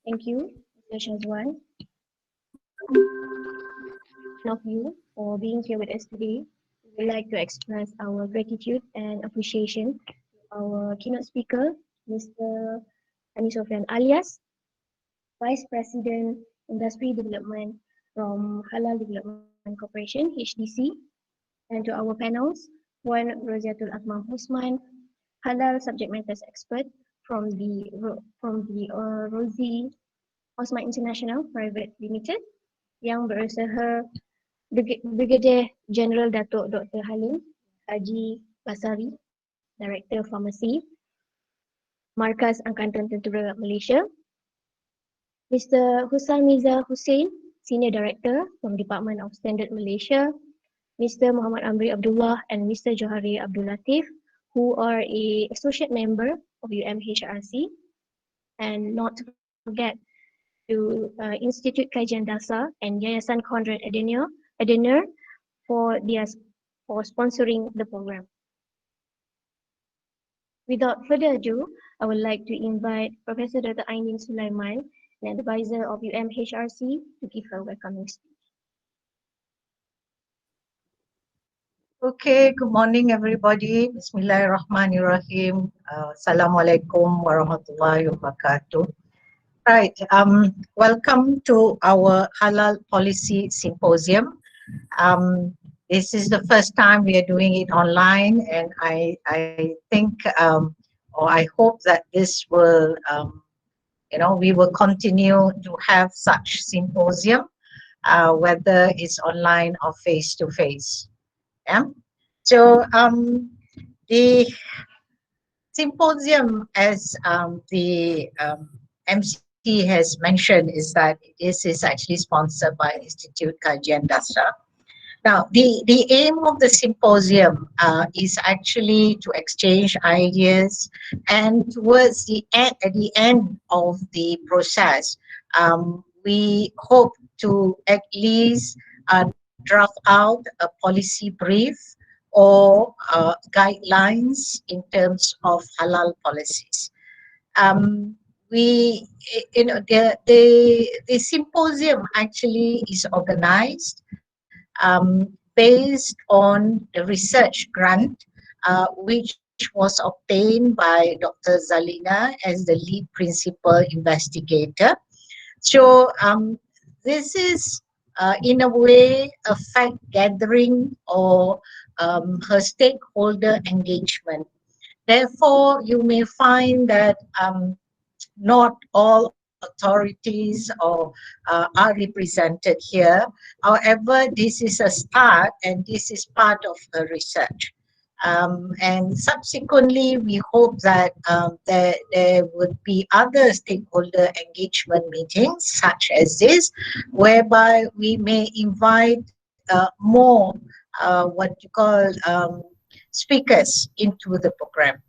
Thank you, Mr. Shazwan, of you for being here with us today. We would like to express our gratitude and appreciation to our keynote speaker, Mr. Anisofyan alias Vice President Industry Development from Halal Development Corporation, HDC, and to our panels, Puan Roziatul Akmal Husman, Halal Subject Matters Expert from the Rosie Osman International Private Limited yang berusaha Brigadier General Datuk Dr. Halim Haji Basari, Director Pharmacy, Markas Angkatan Tentera Malaysia, Mr. Hussain Miza Hussein, Senior Director from Department of Standard Malaysia, Mr. Muhammad Amri Abdullah and Mr. Johari Abdul Latif, who are a associate member of UMHRC, and not to forget to Institute Kajian Dasar and Yayasan Konrad Adenauer for sponsoring the program. Without further ado, I would like to invite Professor Dr. Ainin Sulaiman, an advisor of UMHRC, to give her welcoming speech. Okay, good morning everybody. Bismillahirrahmanirrahim. Assalamualaikum warahmatullahi wabarakatuh. Right, welcome to our Halal Policy Symposium. This is the first time we are doing it online, and I think or I hope that this will we will continue to have such symposium, whether it's online or face to face. Yeah. So the symposium, as the MC has mentioned, is that this is actually sponsored by Institute Kajian Dasar. Now, the aim of the symposium is actually to exchange ideas, and towards the end, at the end of the process, we hope to at least draft out a policy brief or guidelines in terms of halal policies. The symposium actually is organized based on the research grant which was obtained by Dr. Zalina as the lead principal investigator. So this is in a way a fact gathering or her stakeholder engagement. Therefore, you may find that not all authorities or are represented here. However, this is a start, and this is part of the research. And subsequently, we hope that there would be other stakeholder engagement meetings such as this, whereby we may invite more what you call speakers into the program.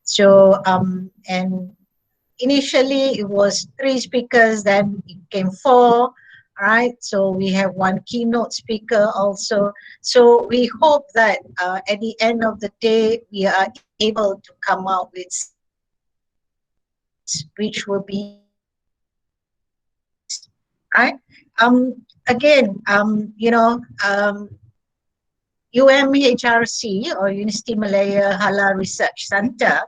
So and initially it was 3 speakers, then it became 4, right? So we have 1 keynote speaker also. So we hope that at the end of the day, we are able to come out with which will be right. Again, UMHRC or University Malaya Halal Research Center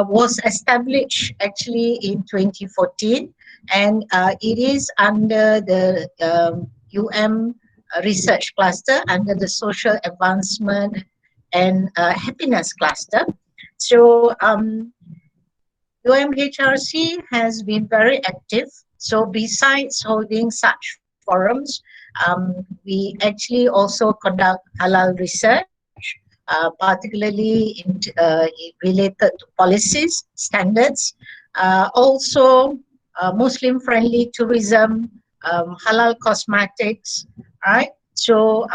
was established actually in 2014, and it is under the research cluster, under the social advancement and happiness cluster. So UMHRC has been very active. So besides holding such forums, we actually also conduct halal research, particularly related to policies, standards, also Muslim-friendly tourism, halal cosmetics, right? So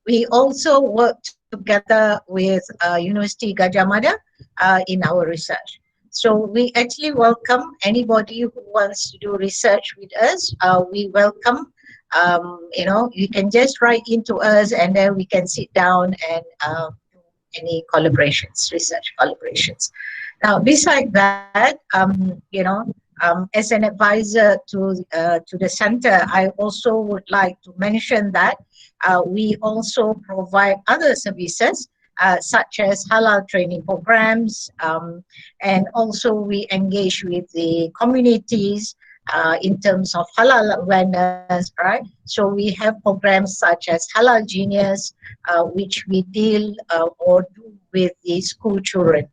we also work together with University Gajah Mada in our research. So we actually welcome anybody who wants to do research with us. We welcome. You can just write into us, and then we can sit down and do any collaborations, research collaborations. Now, beside that, as an advisor to the center, I also would like to mention that we also provide other services such as halal training programs, and also we engage with the communities in terms of halal awareness, right? So we have programs such as Halal Genius, which we deal or do with the school children.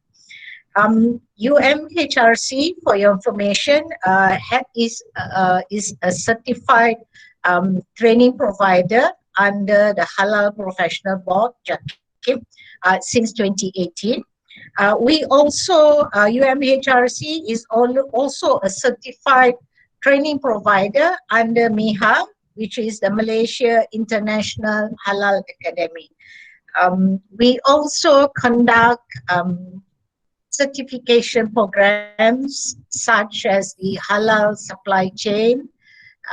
UMHRC, for your information, is a certified training provider under the Halal Professional Board, JAKIM, since 2018. We also, UMHRC is also a certified training provider under MIHA, which is the Malaysia International Halal Academy. We also conduct certification programs such as the halal supply chain.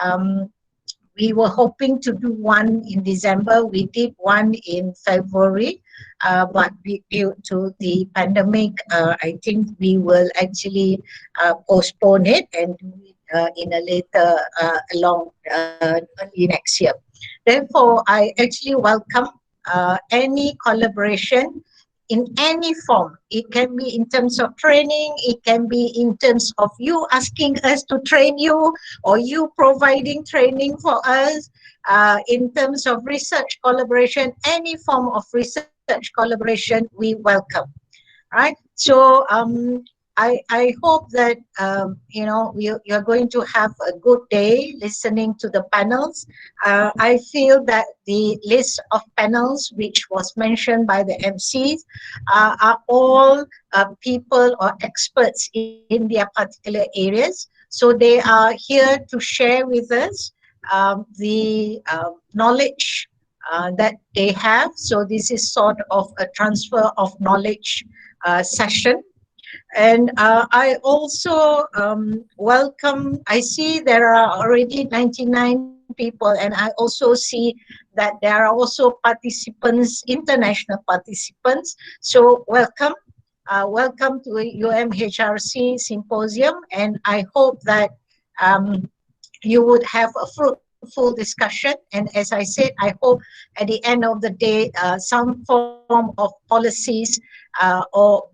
Um, we were hoping to do one in December. We did one in February, but due to the pandemic, I think we will actually postpone it and do it in a later, early next year. Therefore, I actually welcome any collaboration in any form. It can be in terms of training, it can be in terms of you asking us to train you, or you providing training for us, in terms of research collaboration, any form of research collaboration we welcome, right? So I hope that you're going to have a good day listening to the panels. I feel that the list of panels which was mentioned by the MCs are all people or experts in their particular areas. So they are here to share with us the knowledge that they have. So this is sort of a transfer of knowledge session. And I also welcome, I see there are already 99 people, and I also see that there are also participants, international participants. So welcome to UMHRC Symposium, and I hope that um, you would have a fruitful discussion. And as I said, I hope at the end of the day, some form of policies or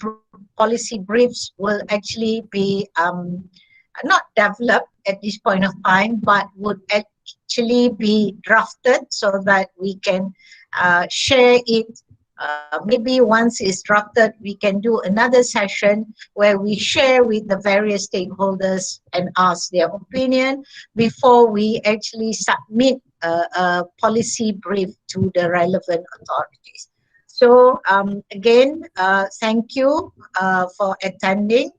policy briefs will actually be not developed at this point of time, but would actually be drafted so that we can share it. Maybe once it's drafted, we can do another session where we share with the various stakeholders and ask their opinion before we actually submit a policy brief to the relevant authorities. So again, thank you for attending.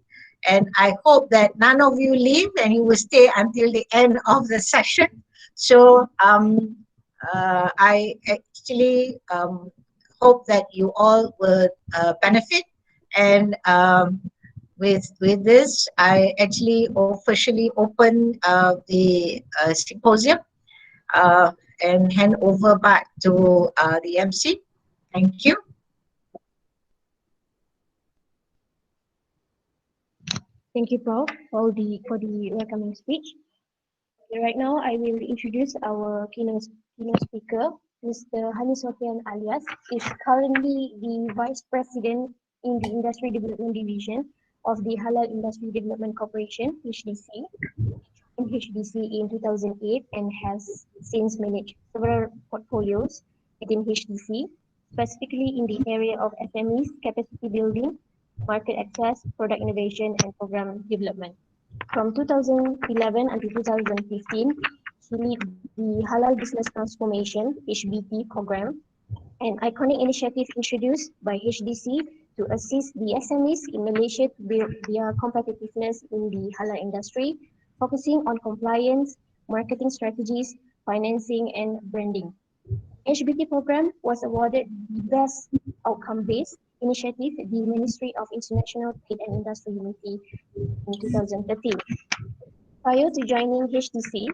And I hope that none of you leave and you will stay until the end of the session. So I actually hope that you all will benefit. And with this, I actually officially open the symposium and hand over back to the MC. Thank you. Thank you, Prof, for the welcoming speech. Okay, right now, I will introduce our keynote speaker, Mr. Hani Sofian Alias, is currently the Vice President in the Industry Development Division of the Halal Industry Development Corporation, HDC, in HDC in 2008, and has since managed several portfolios within HDC, specifically in the area of SMEs, capacity building, market access, product innovation, and program development. From 2011 until 2015, he led the Halal Business Transformation (HBT) program, an iconic initiative introduced by HDC to assist the SMEs in Malaysia to build their competitiveness in the halal industry, focusing on compliance, marketing strategies, financing, and branding. HBT program was awarded the Best Outcome-Based Initiative at the Ministry of International Trade and Industry Unity in 2013. Prior to joining HTC,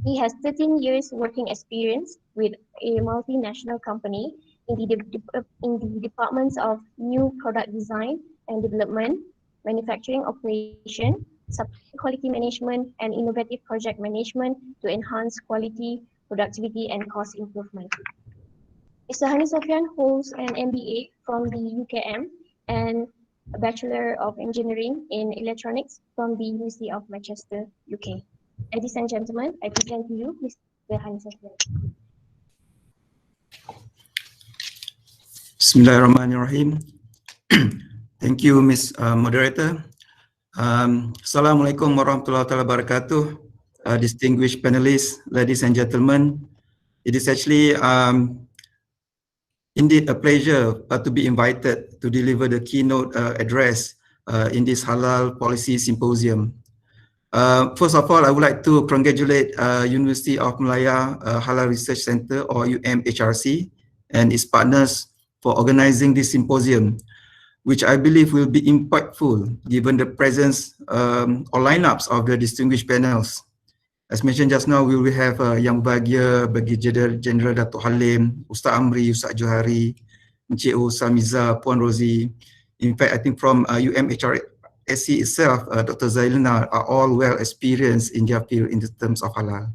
he has 13 years working experience with a multinational company in the departments of new product design and development, manufacturing operation, supply quality management, and innovative project management to enhance quality, productivity, and cost improvement. Mr. Hani Sofyan holds an MBA from the UKM and a Bachelor of Engineering in Electronics from the University of Manchester, UK. Ladies and gentlemen, I present to you Mr. Hani Sofyan. Bismillahirrahmanirrahim. Thank you, Ms. Moderator. Assalamualaikum warahmatullahi wabarakatuh. Distinguished panelists, ladies and gentlemen, it is actually indeed a pleasure to be invited to deliver the keynote address in this Halal Policy Symposium. First of all, I would like to congratulate University of Malaya Halal Research Center, or UMHRC, and its partners for organizing this symposium, which I believe will be impactful given the presence or lineups of the distinguished panels. As mentioned just now, we will have Yang Bahagia Brigadier General Datuk Halim, Ustaz Amri, Ustaz Johari, Encik Samiza, Puan Rosie. In fact, I think from UMHRSC itself, Dr. Zailina are all well experienced in their field in the terms of halal.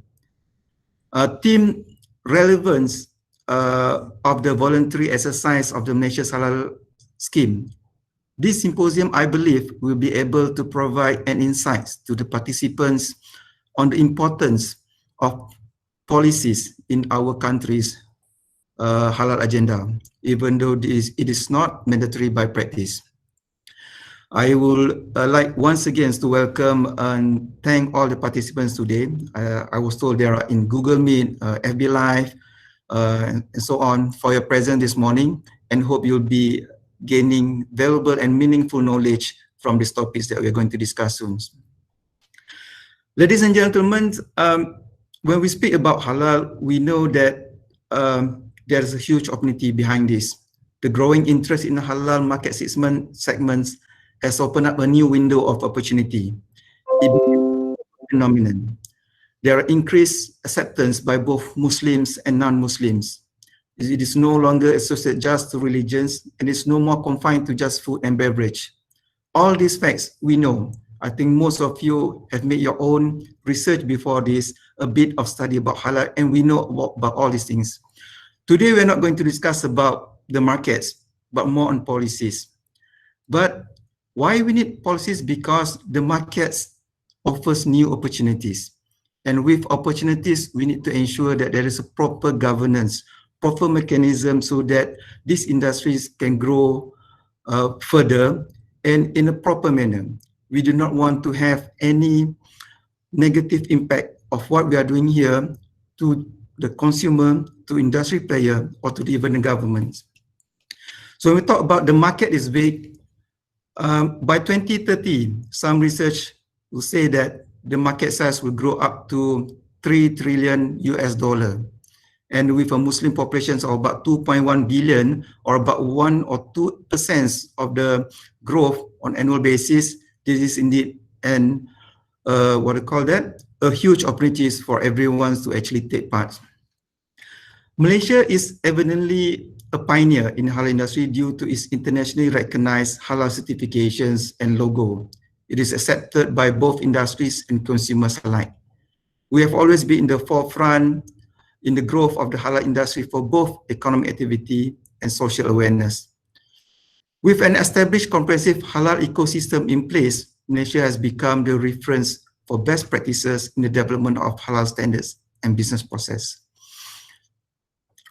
Team relevance of the voluntary exercise of the Malaysia's halal scheme. This symposium, I believe, will be able to provide an insights to the participants on the importance of policies in our country's halal agenda, even though it is not mandatory by practice. I would like once again to welcome and thank all the participants today. I was told they are in Google Meet, FB Live, and so on for your presence this morning, and hope you'll be gaining valuable and meaningful knowledge from these topics that we're going to discuss soon. Ladies and gentlemen, when we speak about halal, we know that there is a huge opportunity behind this. The growing interest in the halal market segments has opened up a new window of opportunity. It became a phenomenon. There are increased acceptance by both Muslims and non-Muslims. It is no longer associated just to religions, and it's no more confined to just food and beverage. All these facts we know. I think most of you have made your own research before this, a bit of study about halal, and we know about all these things. Today, we're not going to discuss about the markets, but more on policies. But why we need policies? Because the markets offers new opportunities. And with opportunities, we need to ensure that there is a proper governance, proper mechanism so that these industries can grow further and in a proper manner. We do not want to have any negative impact of what we are doing here to the consumer, to industry player, or to even the government. So when we talk about the market is big, by 2030, some research will say that the market size will grow up to $3 trillion US. And with a Muslim population of about 2.1 billion, or about 1 or 2% of the growth on annual basis, this is indeed an what do you call that? A huge opportunities for everyone to actually take part. Malaysia is evidently a pioneer in the halal industry due to its internationally recognized halal certifications and logo. It is accepted by both industries and consumers alike. We have always been in the forefront in the growth of the halal industry for both economic activity and social awareness. With an established comprehensive halal ecosystem in place, Malaysia has become the reference for best practices in the development of halal standards and business process.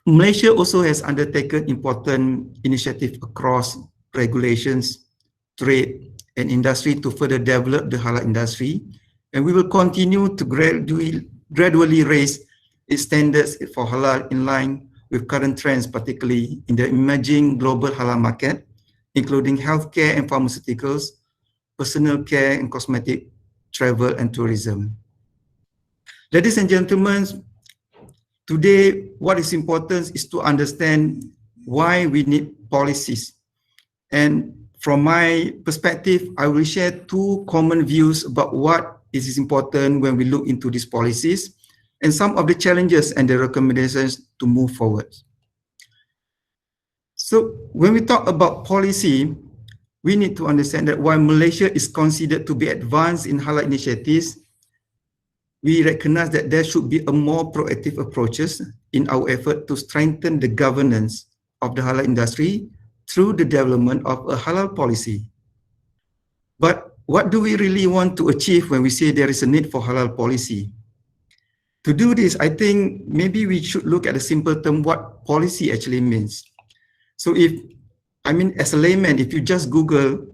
Malaysia also has undertaken important initiatives across regulations, trade, and industry to further develop the halal industry, and we will continue to gradually raise its standards for halal in line with current trends, particularly in the emerging global halal market, including healthcare and pharmaceuticals, personal care and cosmetic, travel and tourism. Ladies and gentlemen, today what is important is to understand why we need policies. And from my perspective, I will share two common views about what is important when we look into these policies and some of the challenges and the recommendations to move forward. So when we talk about policy, we need to understand that while Malaysia is considered to be advanced in halal initiatives, we recognize that there should be a more proactive approaches in our effort to strengthen the governance of the halal industry through the development of a halal policy. But what do we really want to achieve when we say there is a need for halal policy? To do this, I think maybe we should look at a simple term, what policy actually means. So as a layman, if you just Google,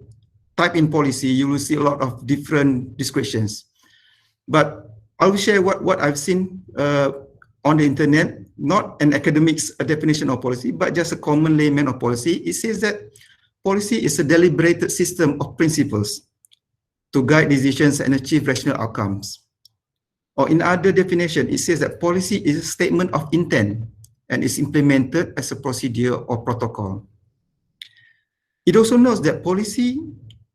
type in policy, you will see a lot of different descriptions. But I will share what I've seen on the internet, not an academic's definition of policy, but just a common layman of policy. It says that policy is a deliberated system of principles to guide decisions and achieve rational outcomes. Or in other definition, it says that policy is a statement of intent and is implemented as a procedure or protocol. It also notes that policy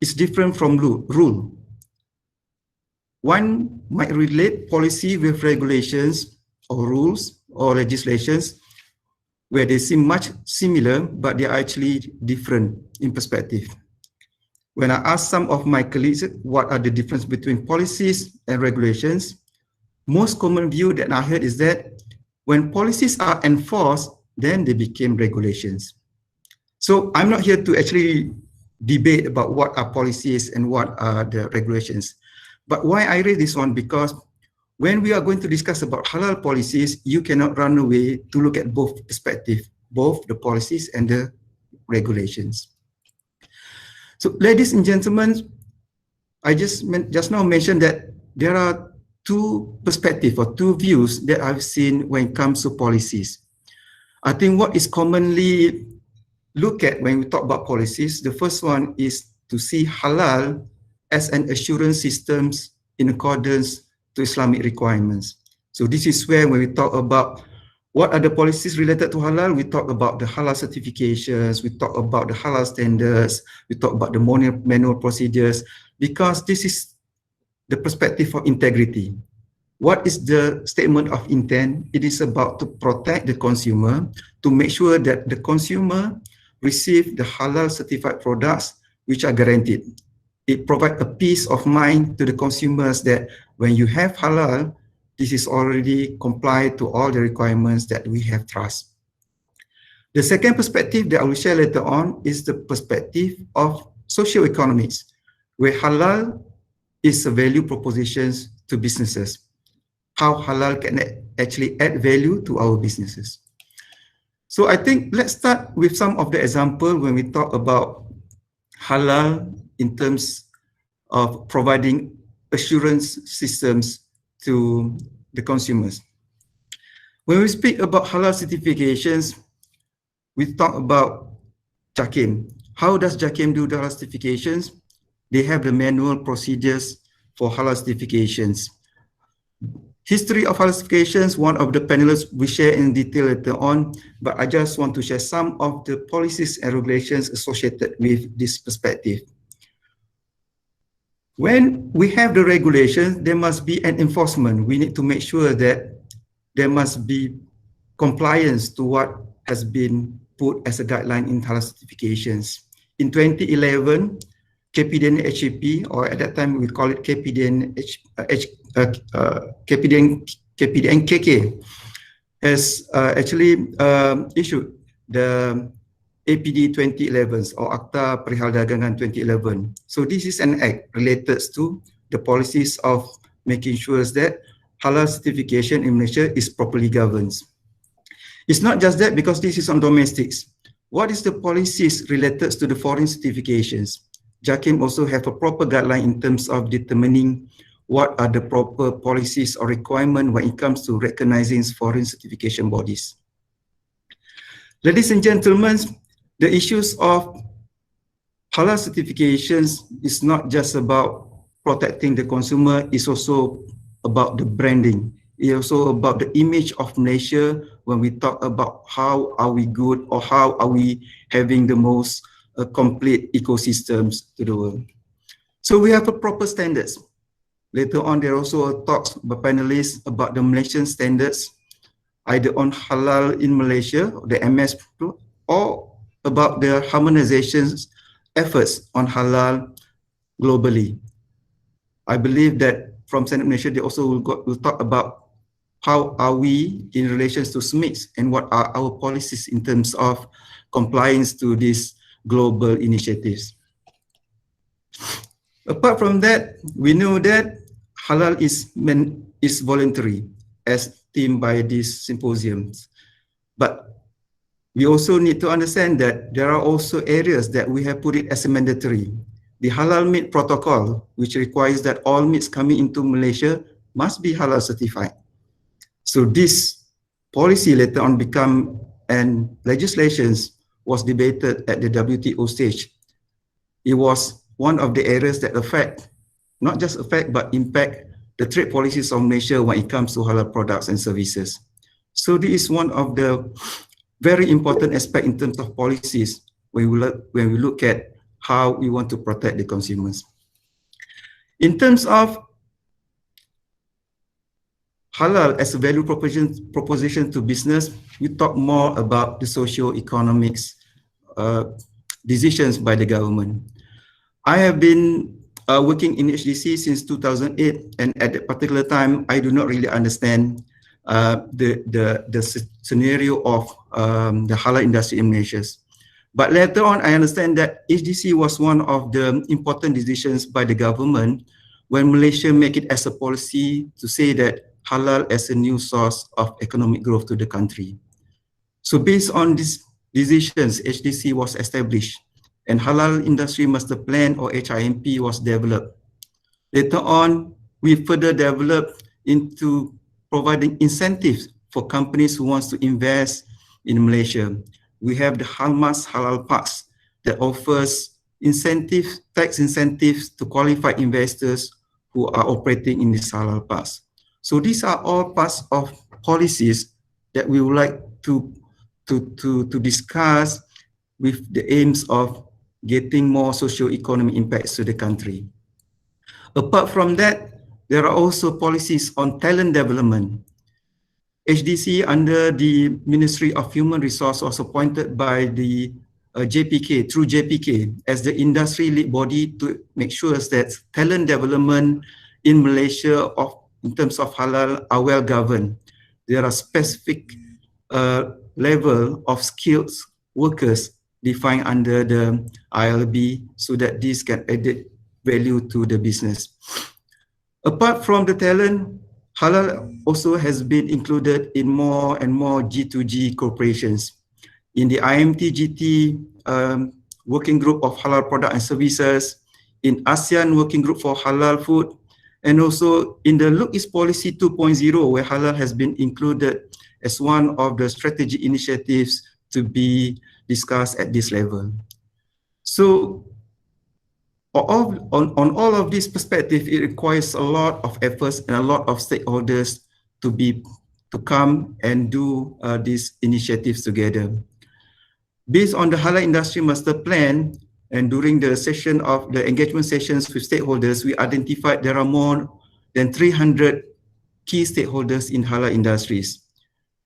is different from rule. One might relate policy with regulations or rules or legislations where they seem much similar, but they are actually different in perspective. When I ask some of my colleagues what are the difference between policies and regulations, most common view that I heard is that when policies are enforced, then they became regulations. So I'm not here to actually debate about what are policies and what are the regulations. But why I raise this one, because when we are going to discuss about halal policies, you cannot run away to look at both perspectives, both the policies and the regulations. So ladies and gentlemen, I just now mentioned that there are two perspectives or two views that I've seen when it comes to policies. I think what is commonly looked at when we talk about policies, the first one is to see halal as an assurance systems in accordance to Islamic requirements. So this is where when we talk about what are the policies related to halal, we talk about the halal certifications, we talk about the halal standards, we talk about the manual procedures, because this is the perspective of integrity. What is the statement of intent? It is about to protect the consumer, to make sure that the consumer receive the halal certified products which are guaranteed. It provides a peace of mind to the consumers that when you have halal, this is already complied to all the requirements that we have trust. The second perspective that I will share later on is the perspective of socioeconomics, where halal is a value propositions to businesses. How halal can actually add value to our businesses. So I think let's start with some of the example when we talk about halal in terms of providing assurance systems to the consumers. When we speak about halal certifications, we talk about JAKIM. How does JAKIM do the halal certifications? They have the manual procedures for halal certifications. History of halal certifications, one of the panelists we share in detail later on, but I just want to share some of the policies and regulations associated with this perspective. When we have the regulations, there must be an enforcement. We need to make sure that there must be compliance to what has been put as a guideline in halal certifications. In 2011, KPDN HAP, or at that time we call it KPDN KK, has actually issued the APD 2011 or Akta Perihal Dagangan 2011. So this is an act related to the policies of making sure that halal certification in Malaysia is properly governed. It's not just that, because this is on domestics. What is the policies related to the foreign certifications? JAKIM also have a proper guideline in terms of determining what are the proper policies or requirements when it comes to recognizing foreign certification bodies. Ladies and gentlemen, the issues of halal certifications is not just about protecting the consumer, it's also about the branding. It's also about the image of Malaysia when we talk about how are we good or how are we having the most complete ecosystems to the world. So we have a proper standards. Later on, there also talks by panelists about the Malaysian standards, either on halal in Malaysia, the MS, or about the harmonizations efforts on halal globally. I believe that from Senate Malaysia, they also will talk about how are we in relation to SMICS and what are our policies in terms of compliance to these global initiatives. Apart from that, we know that halal is voluntary as themed by these symposiums. But we also need to understand that there are also areas that we have put it as a mandatory. The halal meat protocol, which requires that all meats coming into Malaysia must be halal certified. So this policy later on become and legislations was debated at the WTO stage. It was one of the areas that affect, not just affect, but impact the trade policies of Malaysia when it comes to halal products and services. So this is one of the very important aspect in terms of policies when we look at how we want to protect the consumers. In terms of halal as a value proposition to business, we talk more about the socio-economics decisions by the government. I have been working in HDC since 2008, and at that particular time, I do not really understand the scenario of the halal industry in Malaysia. But later on, I understand that HDC was one of the important decisions by the government when Malaysia make it as a policy to say that halal as a new source of economic growth to the country. So based on these decisions, HDC was established and halal industry master plan or HIMP was developed. Later on, we further developed into providing incentives for companies who wants to invest in Malaysia. We have the Halmas Halal Parks that offers incentives, tax incentives to qualified investors who are operating in these halal parks. So these are all parts of policies that we would like to discuss with the aims of getting more socio-economic impacts to the country. Apart from that, there are also policies on talent development. HDC under the Ministry of Human Resource was appointed by the JPK, through JPK, as the industry lead body to make sure that talent development in Malaysia in terms of halal are well governed. There are specific level of skilled workers defined under the ILB so that this can add value to the business. Apart from the talent, halal also has been included in more and more G2G corporations. In the IMT-GT working group of halal product and services, in ASEAN working group for halal food, and also in the Look East Policy 2.0, where halal has been included as one of the strategic initiatives to be discussed at this level. So on all of this perspective, it requires a lot of efforts and a lot of stakeholders to come and do these initiatives together. Based on the halal industry master plan, and during the session of the engagement sessions with stakeholders, we identified there are more than 300 key stakeholders in halal industries.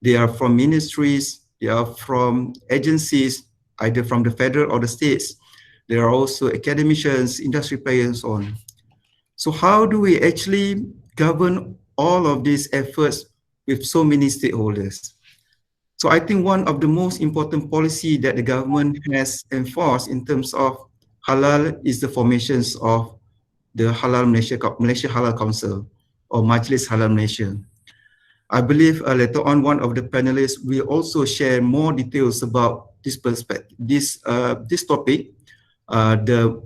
They are from ministries, they are from agencies, either from the federal or the states. There are also academicians, industry players, and so on. So how do we actually govern all of these efforts with so many stakeholders? So I think one of the most important policy that the government has enforced in terms of halal is the formations of the Malaysia Halal Council or Majlis Halal Malaysia. I believe later on one of the panelists will also share more details about this perspective, this topic, the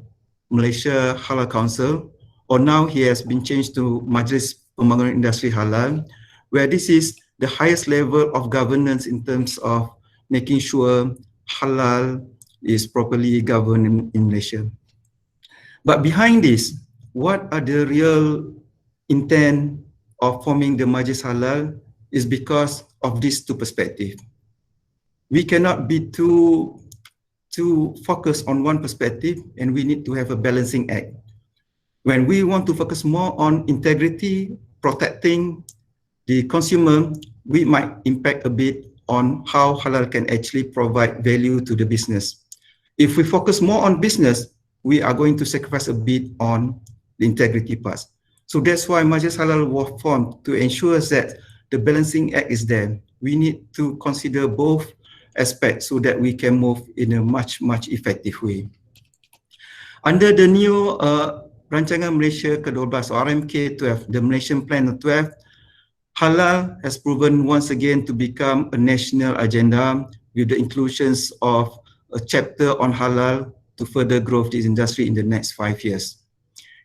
Malaysia Halal Council, or now he has been changed to Majlis Pembangunan Industri Halal, where this is the highest level of governance in terms of making sure halal is properly governed in Malaysia. But behind this, what are the real intent of forming the Majlis Halal is because of these two perspectives. We cannot be too focused on one perspective, and we need to have a balancing act. When we want to focus more on integrity, protecting the consumer, we might impact a bit on how halal can actually provide value to the business. If we focus more on business, we are going to sacrifice a bit on the integrity parts. So that's why Majlis Halal was formed to ensure that the balancing act is there. We need to consider both aspects so that we can move in a much effective way. Under the new Rancangan Malaysia ke-12 or RMK-12, the Malaysian Plan 12, halal has proven once again to become a national agenda with the inclusions of a chapter on halal to further grow this industry in the next 5 years.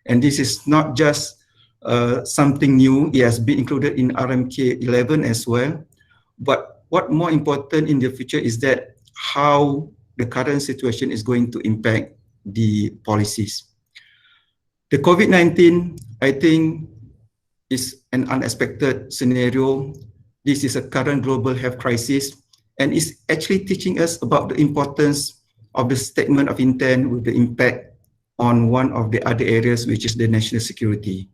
And this is not just something new, it has been included in RMK 11 as well. But what more important in the future is that how the current situation is going to impact the policies. The COVID-19, I think, is an unexpected scenario. This is a current global health crisis and is actually teaching us about the importance of the statement of intent with the impact on one of the other areas, which is the national security.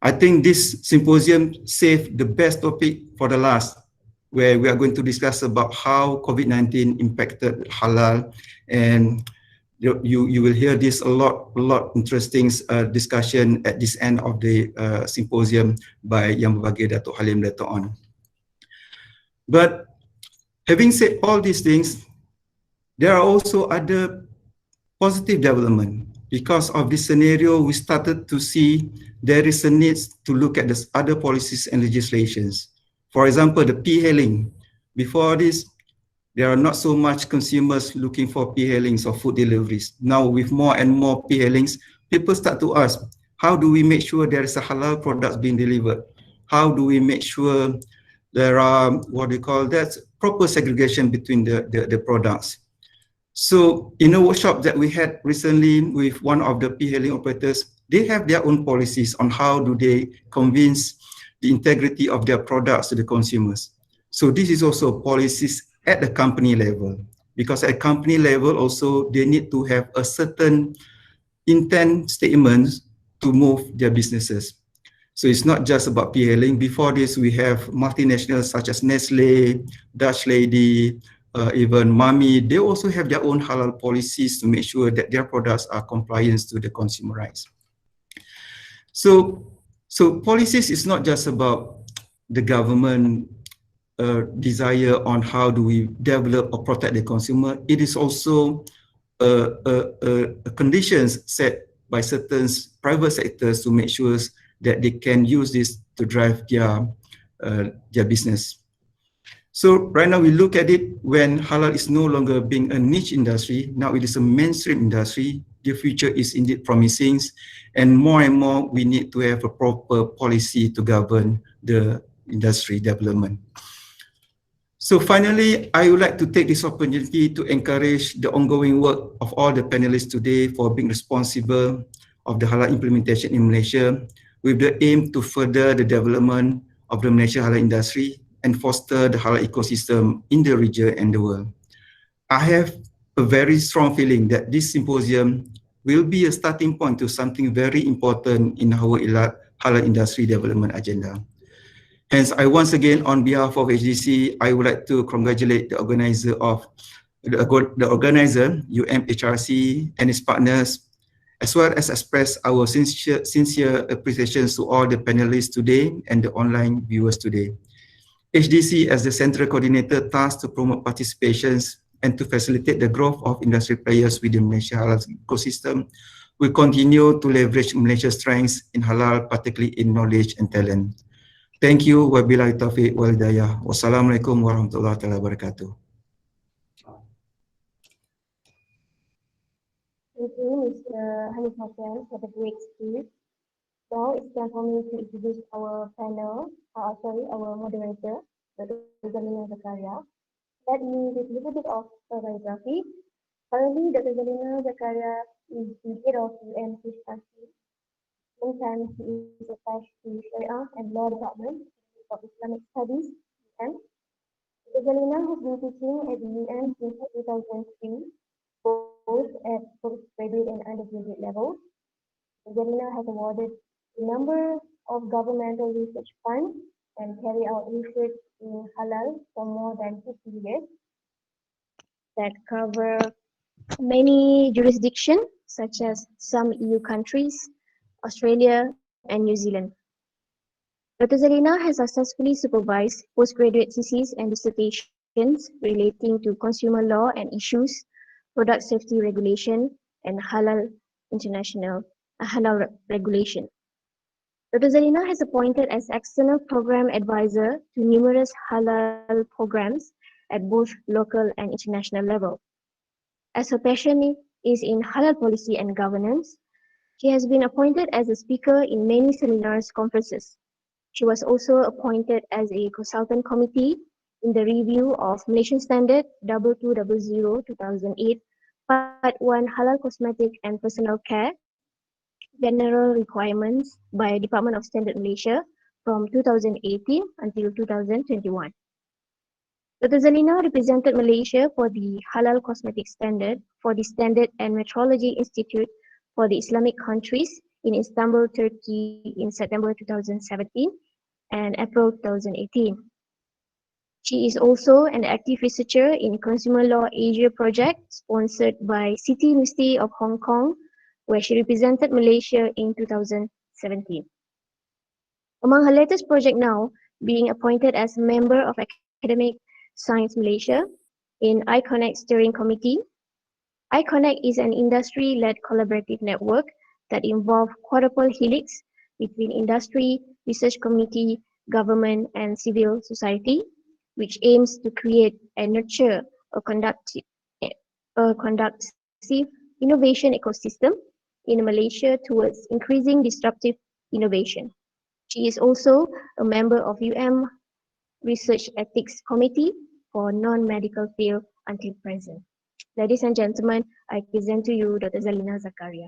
I think this symposium saved the best topic for the last, where we are going to discuss about how COVID-19 impacted halal, and you will hear this a lot interesting discussion at this end of the symposium by Yang Berbahagia Datuk Halim later on. But having said all these things, there are also other positive development. Because of this scenario, we started to see there is a need to look at the other policies and legislations. For example, the P-hailing. Before this, there are not so much consumers looking for P-hailings or food deliveries. Now, with more and more P-hailings, people start to ask, how do we make sure there is a halal product being delivered? How do we make sure there are, what we call that, proper segregation between the products? So in a workshop that we had recently with one of the P-hailing operators, they have their own policies on how do they convince the integrity of their products to the consumers. So this is also policies at the company level, because at company level also they need to have a certain intent statements to move their businesses. So it's not just about P-hailing. Before this, we have multinationals such as Nestle, Dutch Lady, even Mami. They also have their own halal policies to make sure that their products are compliant to the consumer rights. So policies is not just about the government desire on how do we develop or protect the consumer. It is also conditions set by certain private sectors to make sure that they can use this to drive their business. So right now we look at it when halal is no longer being a niche industry, now it is a mainstream industry. The future is indeed promising, and more we need to have a proper policy to govern the industry development. So finally, I would like to take this opportunity to encourage the ongoing work of all the panelists today for being responsible of the halal implementation in Malaysia, with the aim to further the development of the Malaysian halal industry and foster the halal ecosystem in the region and the world. I have a very strong feeling that this symposium will be a starting point to something very important in our halal industry development agenda. Hence, I once again, on behalf of HDC, I would like to congratulate the organizer UMHRC and its partners, as well as express our sincere appreciations to all the panelists today and the online viewers today. HDC, as the central coordinator tasked to promote participations and to facilitate the growth of industry players within Malaysia halal ecosystem, will continue to leverage Malaysia's strengths in halal, particularly in knowledge and talent. Thank you. Wabillahi taufiq wal hidayah. Wassalamualaikum warahmatullahi wabarakatuh. Thank you, Mr. Hanif Hossain, for the great speech. Now it's time for me to introduce our our moderator, Dr. Zalina Zakaria. Let me give a little bit of biography. Currently, Dr. Zalina Zakaria is the head of UMHRC. Meantime, he is attached to Sharia and Law Department of Islamic Studies, UM. Dr. Zalina has been teaching at the UM since 2003, both at postgraduate and undergraduate levels. Zalina has awarded a number of governmental research funds and carry out research in halal for more than 50 years that cover many jurisdictions, such as some EU countries, Australia, and New Zealand. Dr. Zarina has successfully supervised postgraduate theses and dissertations relating to consumer law and issues, product safety regulation, and halal international regulation. Dr. Zarina has appointed as external program advisor to numerous halal programs at both local and international level. As her passion is in halal policy and governance, she has been appointed as a speaker in many seminars conferences. She was also appointed as a consultant committee in the review of Malaysian Standard 2200-2008, Part 1 Halal Cosmetic and Personal Care, General Requirements by Department of Standard Malaysia from 2018 until 2021. Dr. Zalina represented Malaysia for the Halal Cosmetic Standard for the Standard and Metrology Institute for the Islamic countries in Istanbul, Turkey in September 2017 and April 2018. She is also an active researcher in Consumer Law Asia project sponsored by City University of Hong Kong, where she represented Malaysia in 2017. Among her latest project now, being appointed as a member of Academic Science Malaysia in iConnect Steering Committee. iConnect is an industry-led collaborative network that involves quadruple helix between industry, research community, government, and civil society, which aims to create and nurture a conducive innovation ecosystem in Malaysia towards increasing disruptive innovation. She is also a member of Research Ethics Committee for non-medical field until present. Ladies and gentlemen, I present to you Dr. Zalina Zakaria.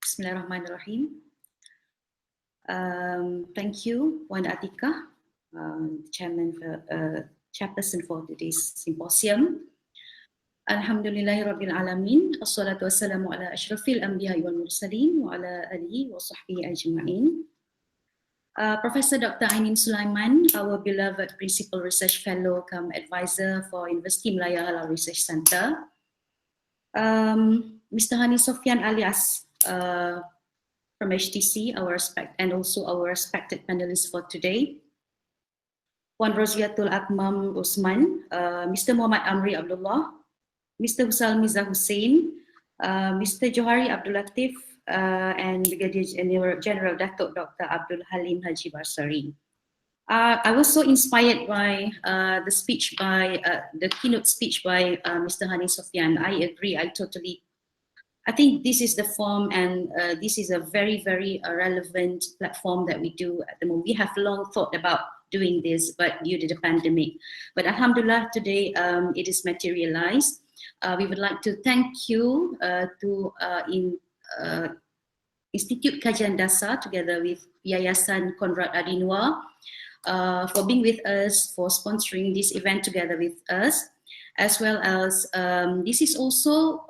Bismillahirrahmanirrahim. Thank you, Puan Atika, chairperson for today's symposium. Alhamdulillahirabbil alamin. Assalatu wassalamu ala asyrafil anbiya'i wal mursalin wa ala alihi wa sahbihi ajma'in. Professor Dr. Ainin Sulaiman, our beloved Principal Research Fellow come Advisor for University Malaya Halal Research Centre. Mr. Hani Sofyan alias from HTC, and also our respected panelists for today. Puan Roziatul Akmam Usman, Mr. Muhammad Amri Abdullah, Mr. Husal Miza Hussein, Mr. Johari Abdul Latif, and Brigadier General Datuk Dr. Abdul Halim Haji Barsari. I was so inspired by the keynote speech by Mr. Hani Sofyan. I agree. I think this is the form, and this is a very, very relevant platform that we do at the moment. We have long thought about doing this, but due to the pandemic. But Alhamdulillah, today it is materialized. We would like to thank you to Institute Kajian Dasar together with Yayasan Konrad Adinwa for being with us, for sponsoring this event together with us, as well as this is also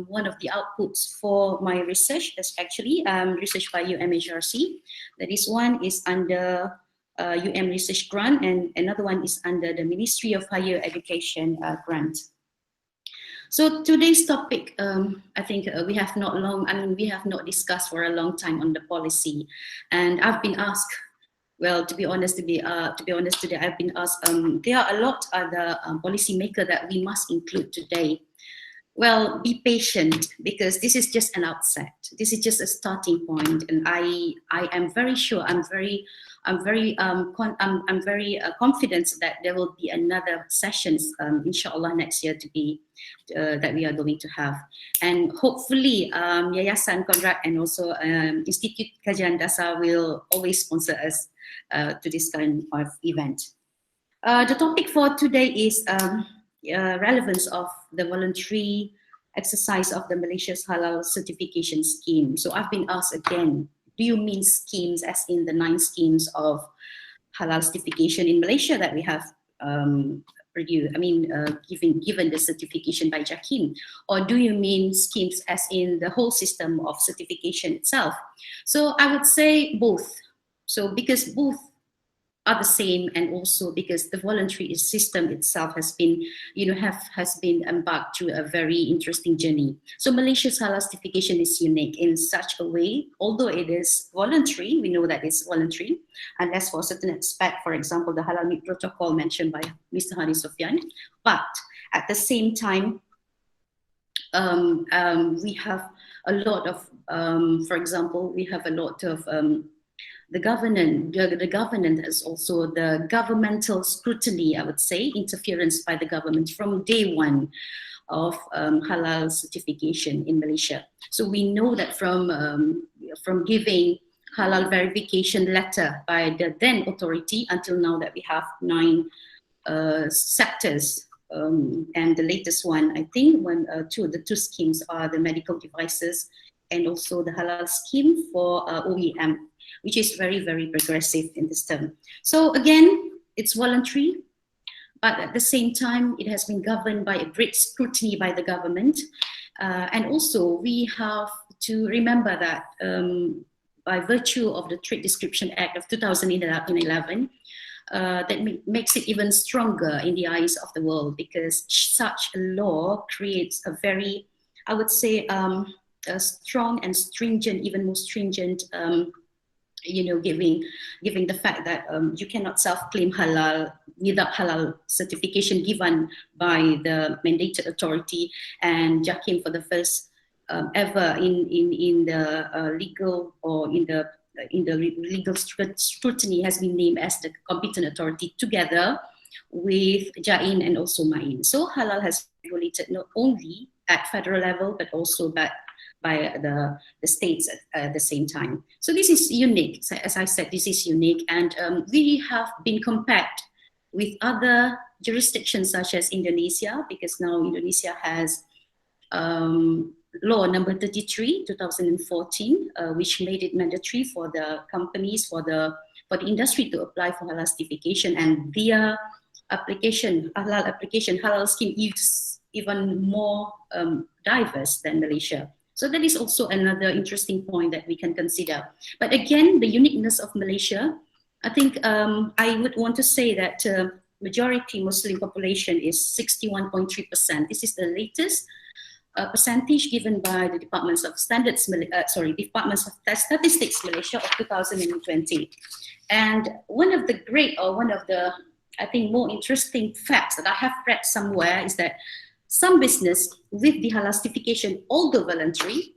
one of the outputs for my research. That's actually research by UMHRC. That is, one is under Research Grant, and another one is under the Ministry of Higher Education grant. So today's topic, I think we have not discussed for a long time on the policy, and I've been asked. Well, to be honest today, I've been asked. There are a lot of other policymakers that we must include today. Well, be patient, because this is just an outset. This is just a starting point, and I am very sure. I'm very confident that there will be another sessions, inshallah, next year to be that we are going to have, and hopefully Yayasan Konrad and also Institute Kajian Dasar will always sponsor us to this kind of event. The topic for today is relevance of the voluntary exercise of the Malaysia's halal certification scheme. So I've been asked again, do you mean schemes as in the 9 schemes of halal certification in Malaysia that we have given the certification by JAKIM, or do you mean schemes as in the whole system of certification itself? So I would say both. So because both are the same, and also because the voluntary system itself has been, has been embarked through a very interesting journey. So Malaysia's halal certification is unique in such a way, although it is voluntary, we know that it's voluntary, unless for a certain aspect, for example, the halal meat protocol mentioned by Mr. Hani Sofyan, but at the same time, we have a lot of, for example, we have a lot of the governance is also the governmental scrutiny, I would say, interference by the government from day one of halal certification in Malaysia. So we know that from giving halal verification letter by the then authority until now that we have 9 sectors. And the latest one, I think, the two schemes are the medical devices and also the halal scheme for OEM, which is very, very progressive in this term. So again, it's voluntary, but at the same time, it has been governed by a great scrutiny by the government. And also, we have to remember that by virtue of the Trade Description Act of 2011, that makes it even stronger in the eyes of the world, because such a law creates a very, I would say, a strong and stringent, even more stringent, giving the fact that you cannot self-claim halal without halal certification given by the mandated authority. And JAKIM, for the first ever in the legal or in the legal scrutiny, has been named as the competent authority together with JAIN and also MAIN. So halal has been regulated not only at federal level but also by the states at the same time. So this is unique. So as I said, this is unique, and we have been compared with other jurisdictions such as Indonesia, because now Indonesia has law number 33, 2014, which made it mandatory for the companies, for the industry to apply for halal certification, and their halal scheme is even more diverse than Malaysia. So that is also another interesting point that we can consider. But again, the uniqueness of Malaysia, I think I would want to say that majority Muslim population is 61.3%. This is the latest percentage given by the Departments of Statistics Malaysia of 2020. And one of the I think more interesting facts that I have read somewhere is that some business with the halal certification, although voluntary,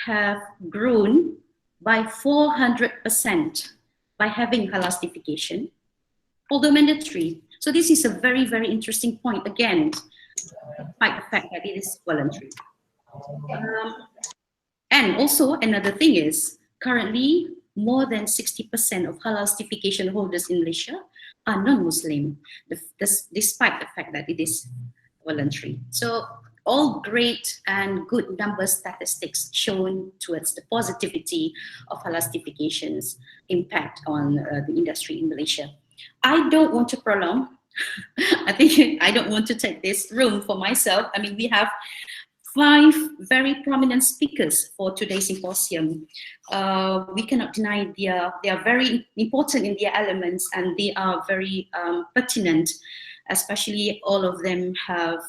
have grown by 400% by having halal certification, although mandatory. So this is a very, very interesting point, again, despite the fact that it is voluntary. And also another thing is, currently more than 60% of halal certification holders in Malaysia are non-Muslim, despite the fact that it is voluntary. So all great and good number statistics shown towards the positivity of halal certification's impact on the industry in Malaysia. I don't want to prolong. I think I don't want to take this room for myself. I mean, we have 5 very prominent speakers for today's symposium. We cannot deny they are very important in their elements, and they are very pertinent. Especially all of them have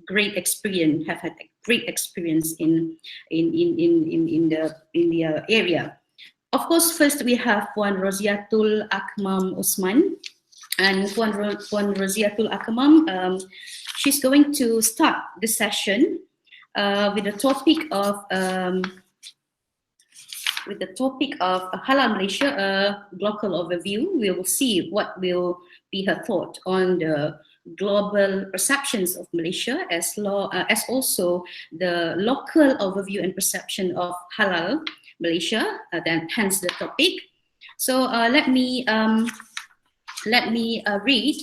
great experience, have had great experience in the area. Of course, first we have Puan Roziatul Akmam Osman, and Puan Roziatul Akmam, she's going to start the session with the topic of Halal Malaysia, a global overview. We will see what will be her thought on the global perceptions of Malaysia, as also the local overview and perception of halal Malaysia. Then hence the topic. So let me read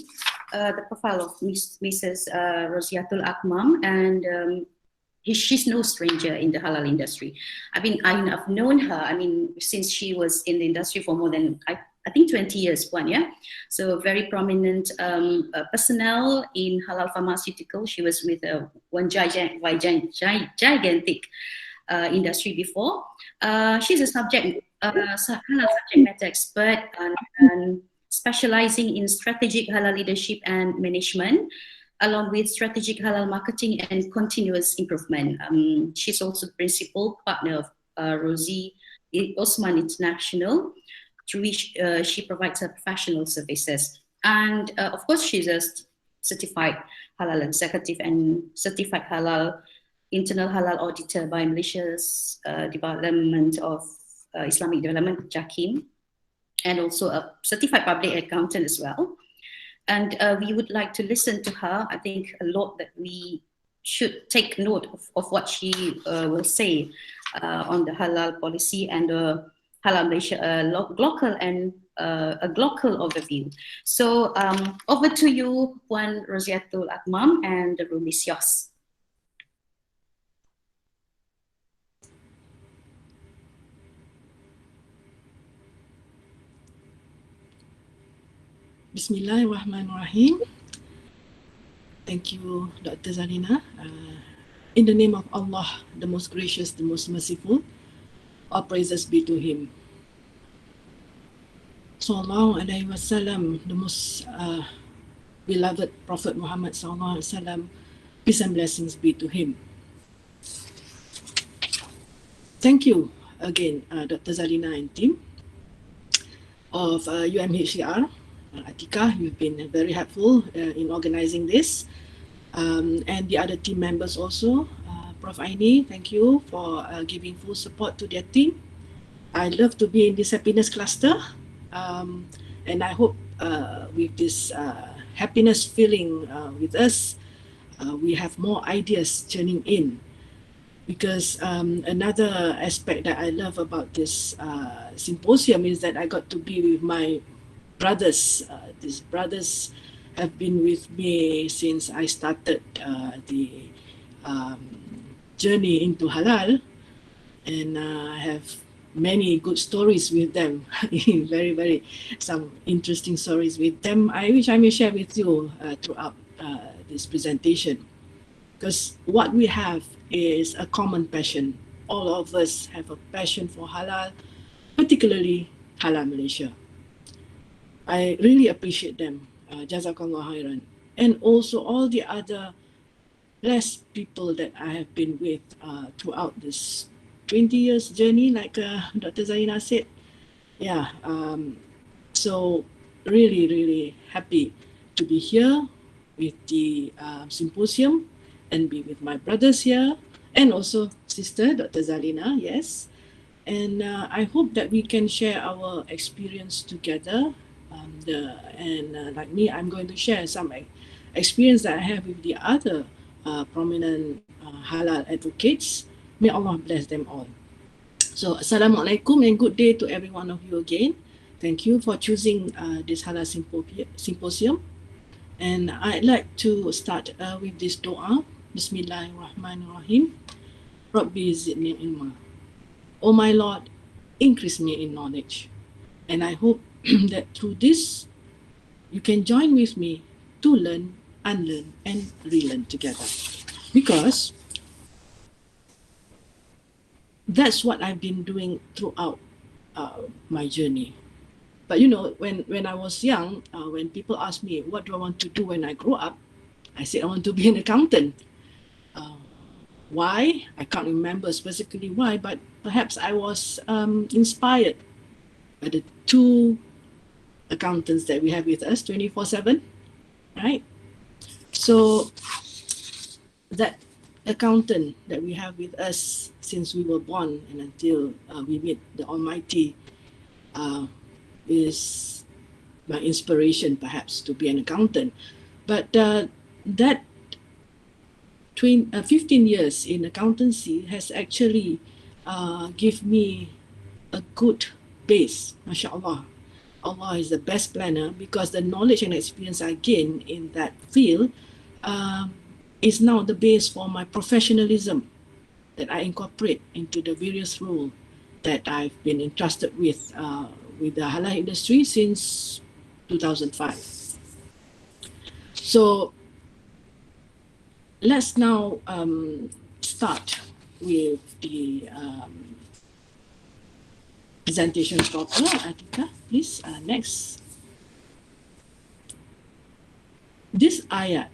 the profile of Mrs. Roziatul Akmam, and she's no stranger in the halal industry. I've known her, since she was in the industry for more than, I think 20 years, So very prominent personnel in halal pharmaceutical. She was with one gigantic industry before. She's a halal subject matter expert and specializing in strategic halal leadership and management, along with strategic halal marketing and continuous improvement. She's also the principal partner of Rosie Osman International, through which she provides her professional services. And of course, she's a certified halal executive and certified halal internal halal auditor by Malaysia's Department of Islamic Development, JAKIM, and also a certified public accountant as well. And we would like to listen to her. I think a lot that we should take note of what she will say on the halal policy and halal Malaysia, local and a global overview. So over to you, Puan Rosiatul Akmam, and the room is yours. Bismillahirrahmanirrahim. Thank you, Dr. Zalina. In the name of Allah, the most gracious, the most merciful, all praises be to Him. Sallallahu Alaihi Wasallam, the most beloved Prophet Muhammad Sallallahu Alaihi Wasallam, peace and blessings be to him. Thank you again, Dr. Zalina and team of UMHCR. Atika, you've been very helpful in organizing this. And the other team members also. Prof. Aini, thank you for giving full support to their team. I love to be in this happiness cluster. And I hope with this happiness feeling with us, we have more ideas turning in. Because another aspect that I love about this symposium is that I got to be with my brothers. These brothers have been with me since I started the journey into halal, and I have many good stories with them. very some interesting stories with them, which I may share with you throughout this presentation. Because what we have is a common passion. All of us have a passion for halal, particularly halal Malaysia. I really appreciate them. Jazakallah khairan. And also all the other blessed people that I have been with throughout this 20 years journey, like Dr. Zaina said. Yeah, so really happy to be here with the symposium and be with my brothers here, and also sister, Dr. Zalina, yes. And I hope that we can share our experience together. Like me, I'm going to share some experience that I have with the other prominent halal advocates. May Allah bless them all. So, Assalamualaikum and good day to every one of you again. Thank you for choosing this halal symposium. And I'd like to start with this dua. Bismillahirrahmanirrahim. Rabbi zidni ilma. Oh my Lord, increase me in knowledge. And I hope that through this, you can join with me to learn, unlearn, and relearn together. Because that's what I've been doing throughout my journey. But you know, when I was young, when people asked me, what do I want to do when I grow up? I said, I want to be an accountant. Why? I can't remember specifically why, but perhaps I was inspired by the two accountants that we have with us 24/7, right? So that accountant that we have with us since we were born and until we meet the Almighty is my inspiration, perhaps, to be an accountant. But that 15 years in accountancy has actually given me a good base, mashallah. Allah is the best planner, because the knowledge and experience I gain in that field is now the base for my professionalism that I incorporate into the various roles that I've been entrusted with the halal industry since 2005. So let's now start with the presentation proper. Atika, please, next. this ayat,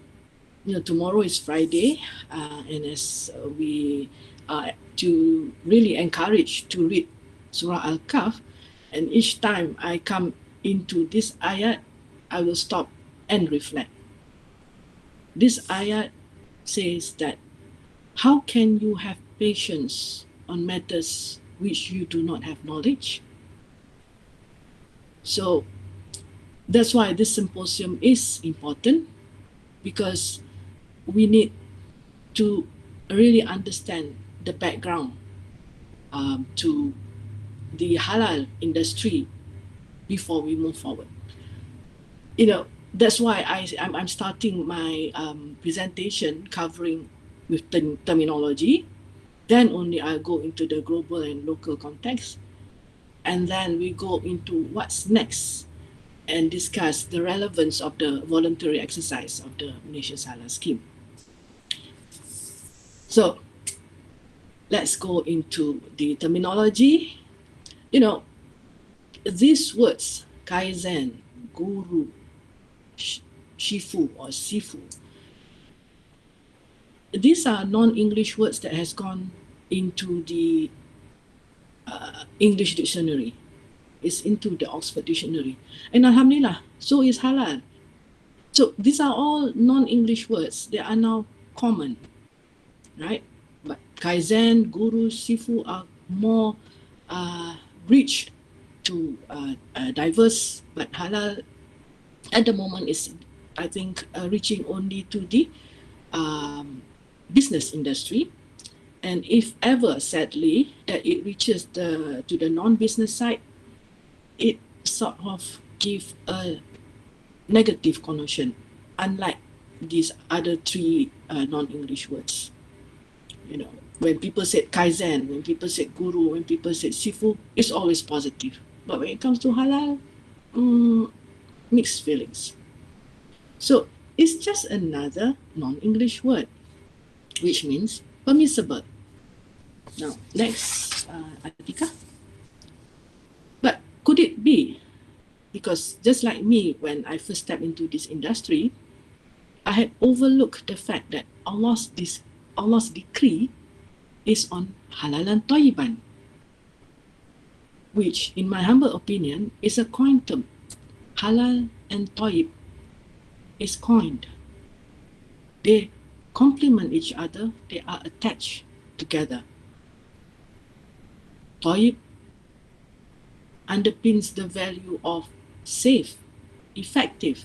tomorrow is Friday, and as we are to really encourage to read Surah Al-Kahf, and each time I come into this ayat, I will stop and reflect. This ayat says that how can you have patience on matters which you do not have knowledge? So that's why this symposium is important, because we need to really understand the background to the halal industry before we move forward. That's why I'm starting my presentation covering with terminology. Then only I'll go into the global and local context. And then we go into what's next and discuss the relevance of the voluntary exercise of the Malaysia Halal scheme. So let's go into the terminology. These words, kaizen, guru, shifu or sifu, these are non-English words that has gone into the English dictionary. It's into the Oxford Dictionary. And alhamdulillah, so is halal. So these are all non-English words. They are now common, right? But kaizen, guru, sifu are more rich to diverse, but halal at the moment is, I think, reaching only to the business industry. And if ever, sadly, that it reaches to the non-business side, it sort of gives a negative connotation, unlike these other three non-English words. When people say kaizen, when people say guru, when people say sifu, it's always positive. But when it comes to halal, mixed feelings. So it's just another non-English word, which means permissible. Now, next, Atika. But could it be? Because just like me, when I first stepped into this industry, I had overlooked the fact that Allah's decree is on halal and tayyiban, which, in my humble opinion, is a coined term. Halal and tayyib is coined. They complement each other. They are attached together. Tayyib underpins the value of safe, effective,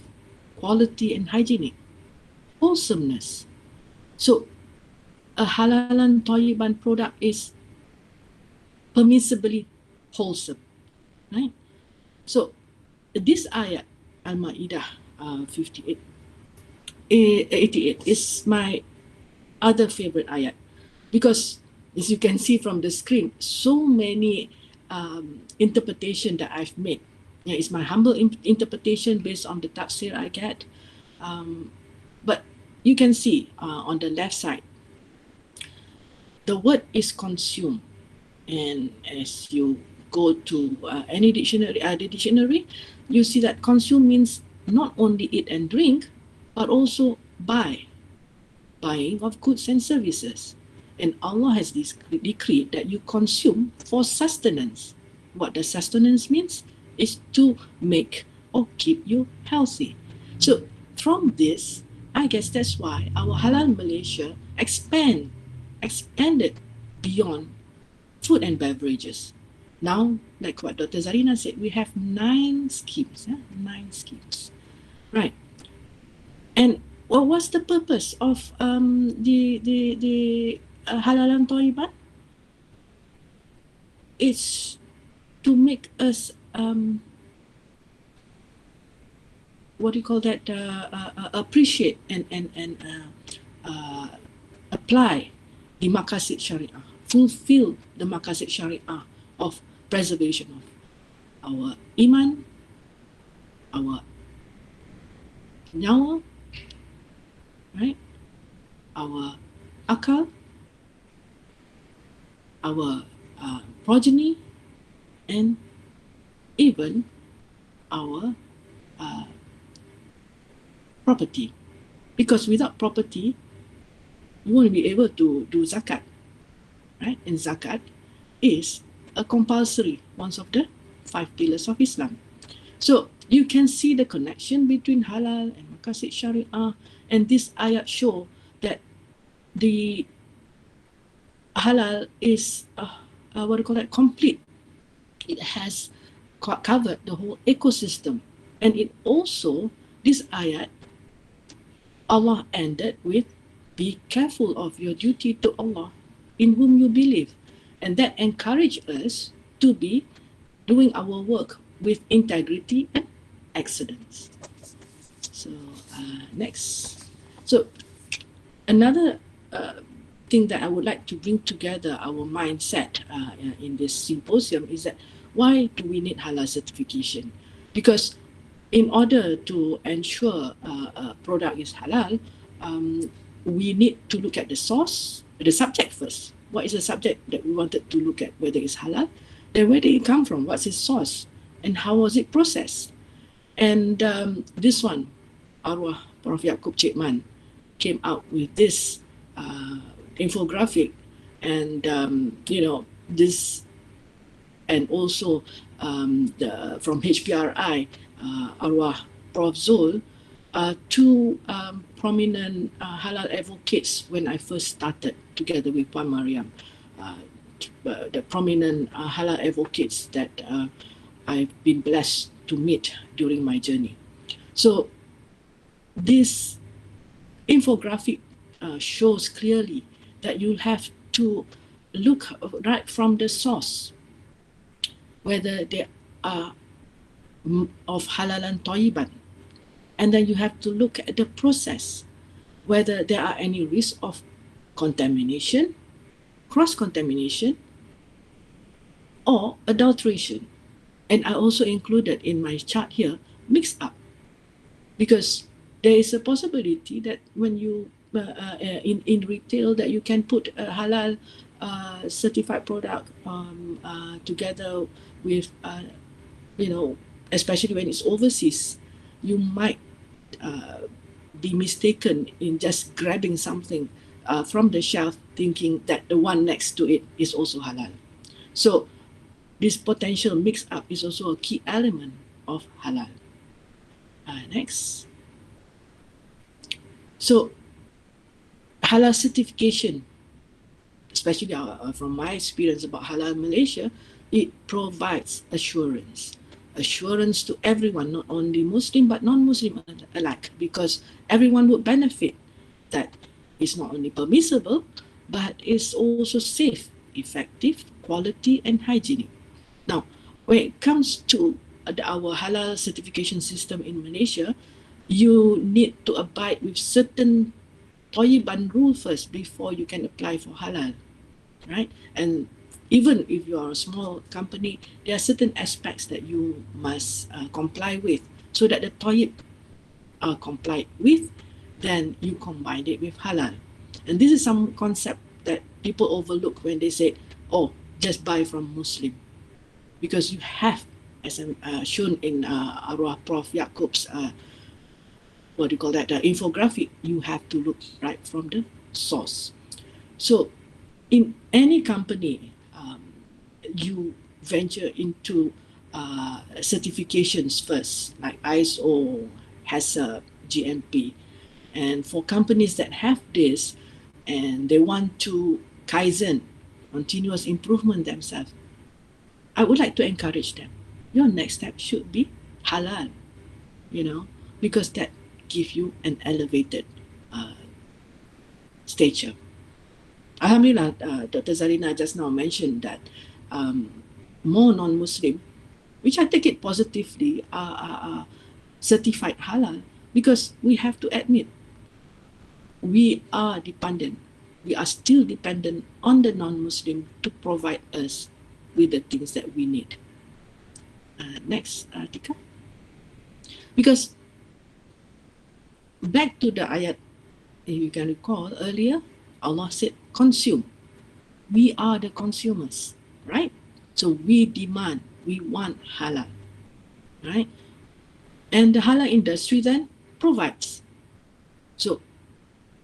quality and hygienic, wholesomeness. So a halal and tayyiban product is permissibly wholesome, right? So this ayat, Al-Ma'idah 88 is my other favorite ayat, because as you can see from the screen, so many interpretation that I've made. It's my humble interpretation based on the tafsir I get. But you can see on the left side, the word is consume. And as you go to any dictionary, the dictionary, you see that consume means not only eat and drink, but also buy, buying of goods and services. And Allah has decreed that you consume for sustenance. What does sustenance means? Is to make or keep you healthy. So from this, I guess that's why our Halal Malaysia expanded beyond food and beverages. Now, like what Dr. Zarina said, we have 9 schemes. 9 schemes. Right. And what was the purpose of the halal and tayyiban? It's to make us what do you call that? Appreciate and apply the maqasid syariah, fulfill the maqasid syariah of preservation of our iman, our nyawa, right? Our akal, our progeny, and even our property. Because without property, you won't be able to do zakat, right? And zakat is a compulsory, one of the 5 pillars of Islam. So you can see the connection between halal and maqasid syariah, and this ayat show that the halal is what do you call that, complete. It has covered the whole ecosystem, and it also, this ayat, Allah ended with, be careful of your duty to Allah in whom you believe, and that encourage us to be doing our work with integrity and excellence. So next, so another thing that I would like to bring together our mindset in this symposium is that why do we need halal certification? Because in order to ensure a product is halal, we need to look at the source, the subject first. What is the subject that we wanted to look at, whether it's halal? Then where did it come from? What's its source? And how was it processed? And this one, Arwah Prof. Yaakob Chekman came out with this infographic, and this, and also from HPRI, Arwah Prof. Zul, two prominent halal advocates when I first started together with Puan Mariam, the prominent halal advocates that I've been blessed to meet during my journey. So this infographic shows clearly that you have to look right from the source, whether they are of halalan tayyiban, and then you have to look at the process, whether there are any risk of contamination, cross-contamination, or adulteration. And I also included in my chart here, mixed up, because there is a possibility that when you in retail, that you can put a halal certified product together with especially when it's overseas, you might be mistaken in just grabbing something from the shelf, thinking that the one next to it is also halal. So this potential mix-up is also a key element of halal. Next. So halal certification, especially from my experience about halal Malaysia, it provides assurance to everyone, not only Muslim but non-Muslim alike, because everyone would benefit that it's not only permissible but it's also safe, effective, quality and hygienic. Now, when it comes to our halal certification system in Malaysia, you need to abide with certain tayyiban rule first before you can apply for halal, right? And even if you are a small company, there are certain aspects that you must comply with, so that the tayyib are complied with, then you combine it with halal. And this is some concept that people overlook when they say, oh, just buy from Muslim. Because you have, as shown in Arwah Prof. Yaakob's infographic, you have to look right from the source. So in any company, you venture into certifications first, like ISO, HACCP, GMP. And for companies that have this and they want to Kaizen, continuous improvement themselves, I would like to encourage them. Your next step should be halal, because that gives you an elevated stature. Alhamdulillah, Dr. Zarina just now mentioned that more non-Muslim, which I take it positively, are certified halal, because we have to admit we are dependent. We are still dependent on the non-Muslim to provide us with the things that we need. Next, Tika. Because back to the ayat, if you can recall earlier, Allah said, consume. We are the consumers, right? So we demand, we want halal, right? And the halal industry then provides. So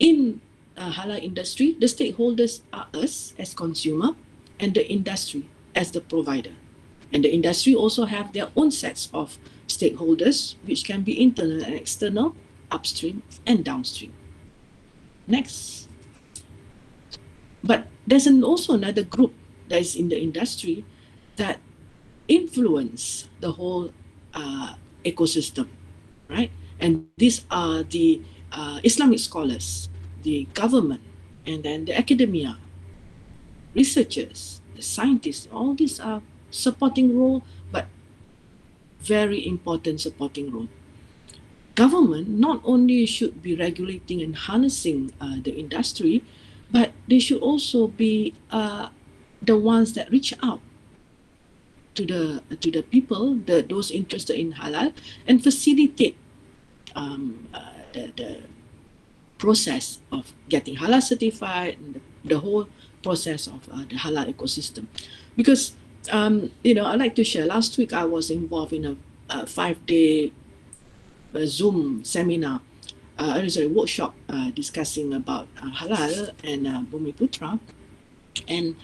in halal industry, the stakeholders are us as consumer and the industry as the provider. And the industry also have their own sets of stakeholders, which can be internal and external, upstream and downstream. Next. But there's also another group that is in the industry that influence the whole ecosystem, right? And these are the Islamic scholars, the government, and then the academia, researchers, the scientists. All these are supporting role, but very important supporting role. Government not only should be regulating and harnessing the industry, but they should also be the ones that reach out to the people, those interested in halal, and facilitate the process of getting halal certified and the whole process of the halal ecosystem. Because I'd like to share. Last week I was involved in a 5-day Zoom seminar, workshop discussing about halal and Bumiputra, and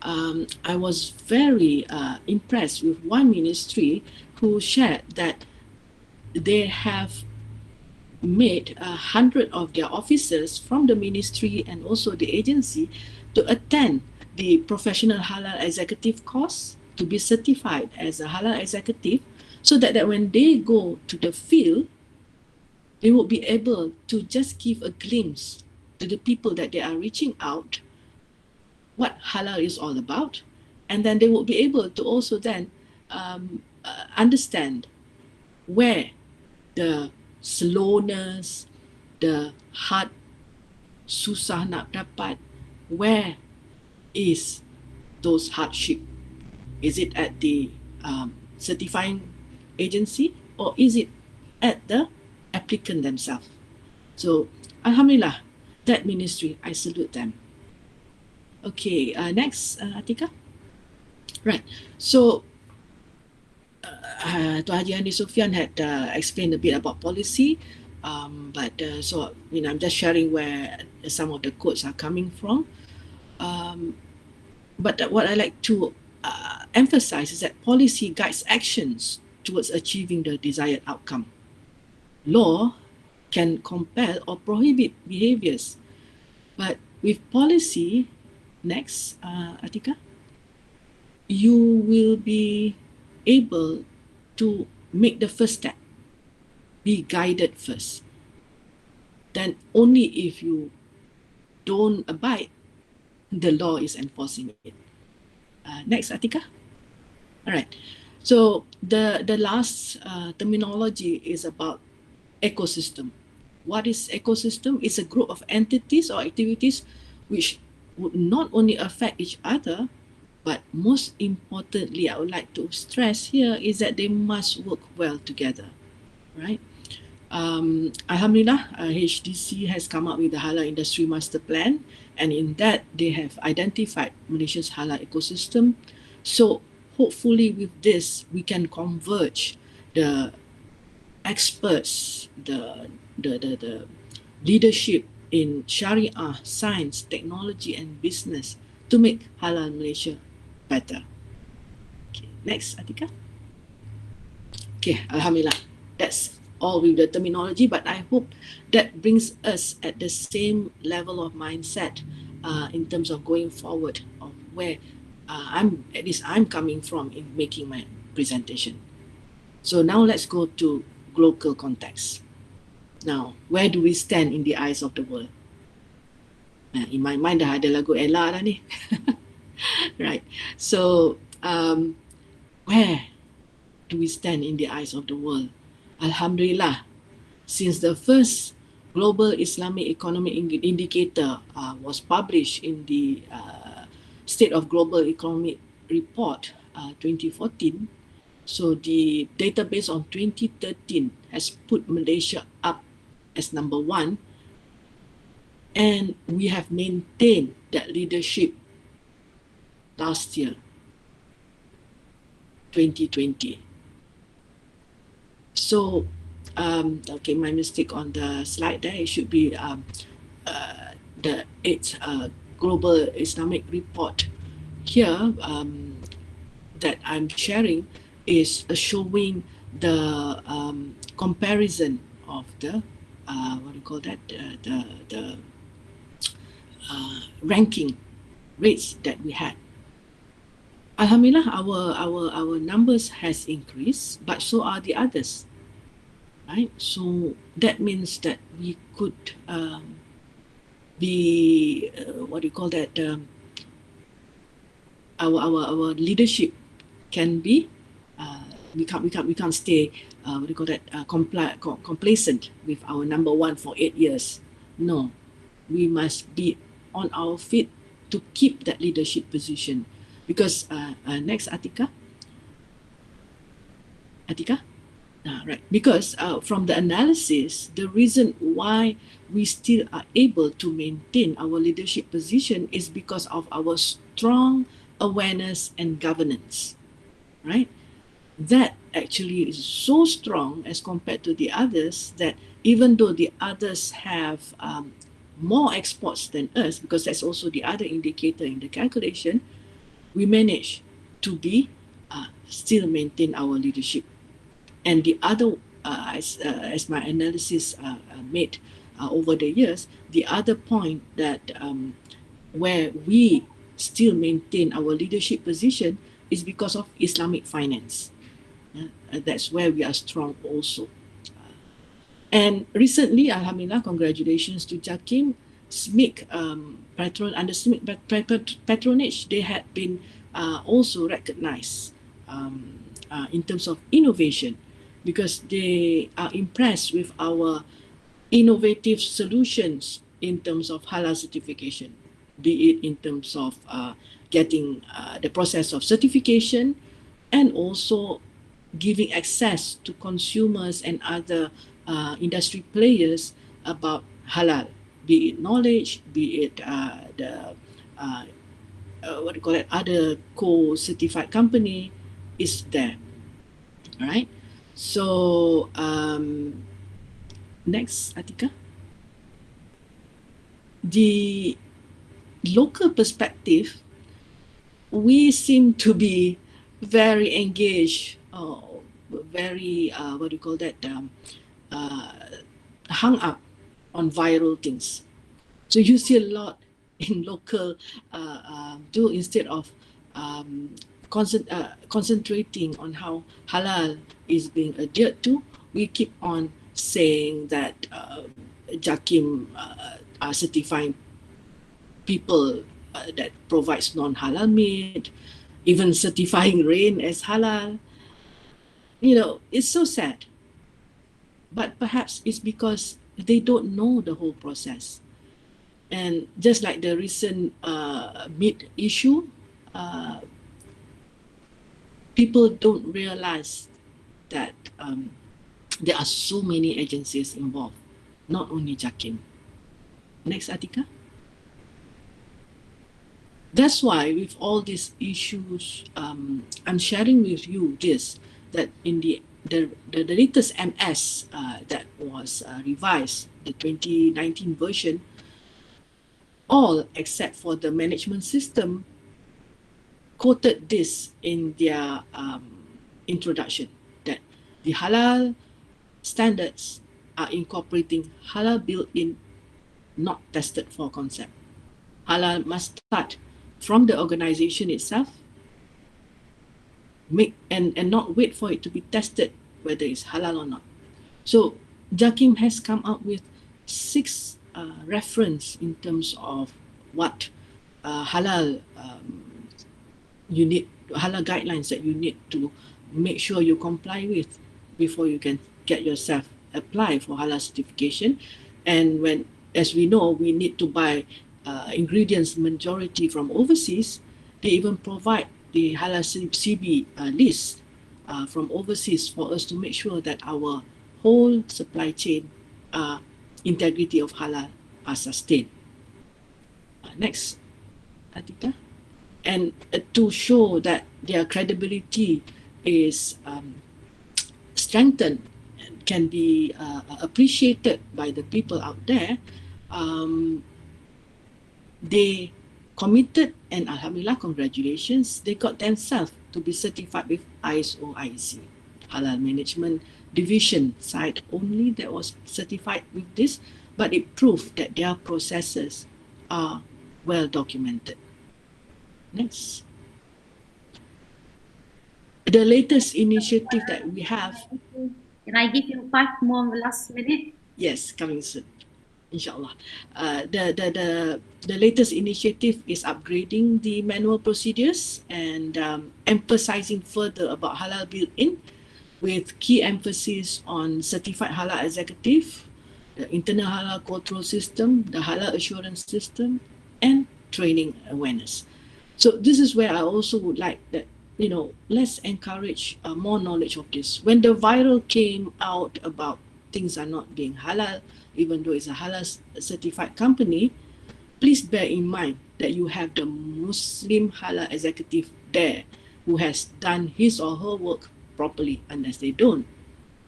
I was very impressed with one ministry who shared that they have made 100 of their officers from the ministry and also the agency to attend the professional halal executive course to be certified as a halal executive, so that when they go to the field, they will be able to just give a glimpse to the people that they are reaching out what halal is all about, and then they will be able to also then understand where the slowness, the hard, susah nak dapat, where is those hardship? Is it at the certifying agency, or is it at the applicant themselves? So, Alhamdulillah, that ministry, I salute them. Okay, next, Atika. Right, so Tuan Haji Andi Sufyan had explained a bit about policy, but so I'm just sharing where some of the quotes are coming from. But what I like to emphasize is that policy guides actions towards achieving the desired outcome. Law can compel or prohibit behaviors, but with policy, next, Atika, you will be able to make the first step, be guided first. Then only if you don't abide, the law is enforcing it. Next, Atika. All right. So the last terminology is about ecosystem. What is ecosystem? It's a group of entities or activities which would not only affect each other, but most importantly, I would like to stress here is that they must work well together, right? Alhamdulillah, HDC has come up with the Halal Industry Master Plan, and in that they have identified Malaysia's halal ecosystem. So hopefully with this, we can converge the experts, the leadership in Sharia, science, technology and business to make halal Malaysia better. Okay, next, Atika. Okay, Alhamdulillah. That's all with the terminology, but I hope that brings us at the same level of mindset in terms of going forward of where I'm coming from in making my presentation. So now let's go to local context. Now, where do we stand in the eyes of the world? In my mind, dah ada lagu Ella dah ni. Right. So, where do we stand in the eyes of the world? Alhamdulillah, since the first Global Islamic Economic Indicator was published in the State of Global Economic Report 2014, so the database on 2013 has put Malaysia up as number 1, and we have maintained that leadership last year, 2020. So, okay, my mistake on the slide there, it should be the its global Islamic report here that I'm sharing is showing the comparison of the what do you call that the ranking rates that we had. Alhamdulillah, our numbers has increased, but so are the others, right? So that means that we could be what do you call that? Our leadership can be we can't stay what do you call that complacent with our number one for 8 years. No, we must be on our feet to keep that leadership position. Because next, Atika. Right. Because from the analysis, the reason why we still are able to maintain our leadership position is because of our strong awareness and governance, right? That actually is so strong as compared to the others that even though the others have more exports than us, because that's also the other indicator in the calculation, we manage to be still maintain our leadership. And the other, as my analysis made over the years, the other point that where we still maintain our leadership position is because of Islamic finance. That's where we are strong also. And recently, Alhamdulillah, congratulations to Jakim, SMIC, under SMIC patronage, they had been also recognized in terms of innovation, because they are impressed with our innovative solutions in terms of halal certification, be it in terms of getting the process of certification and also giving access to consumers and other industry players about halal, be it knowledge, be it the what do you call it, other co-certified company is there. All right. So next, Atika. The local perspective, we seem to be very engaged, very what do you call that, hung up on viral things. So you see a lot in local do, instead of concentrating on how halal is being adhered to, we keep on saying that Jakim are certifying people that provides non-halal meat, even certifying rain as halal. You know, it's so sad. But perhaps it's because they don't know the whole process. And just like the recent meat issue, people don't realize that there are so many agencies involved, not only Jakim. Next, Atika. That's why with all these issues, I'm sharing with you this, that in the latest MS that was revised, the 2019 version, all except for the management system quoted this in their introduction, that the halal standards are incorporating halal built-in, not tested for concept. Halal must start from the organization itself, and not wait for it to be tested whether it's halal or not. So Jakim has come up with 6 reference in terms of what halal you need, halal guidelines that you need to make sure you comply with before you can get yourself apply for halal certification. And when, as we know, we need to buy ingredients majority from overseas, they even provide the halal CB list from overseas for us to make sure that our whole supply chain integrity of halal are sustained. Next, Atika. And to show that their credibility is strengthened and can be appreciated by the people out there, they committed, and alhamdulillah, congratulations, they got themselves to be certified with ISO IEC. Halal Management Division side only that was certified with this, but it proved that their processes are well documented. Next. The latest initiative that we have. Can I give you 5 more last minute? Yes, coming soon. Inshallah. The latest initiative is upgrading the manual procedures and emphasizing further about halal built-in, with key emphasis on certified halal executive, the internal halal control system, the halal assurance system, and training awareness. So this is where I also would like that, let's encourage more knowledge of this. When the viral came out about things are not being halal, even though it's a halal certified company, please bear in mind that you have the Muslim halal executive there who has done his or her work properly, unless they don't.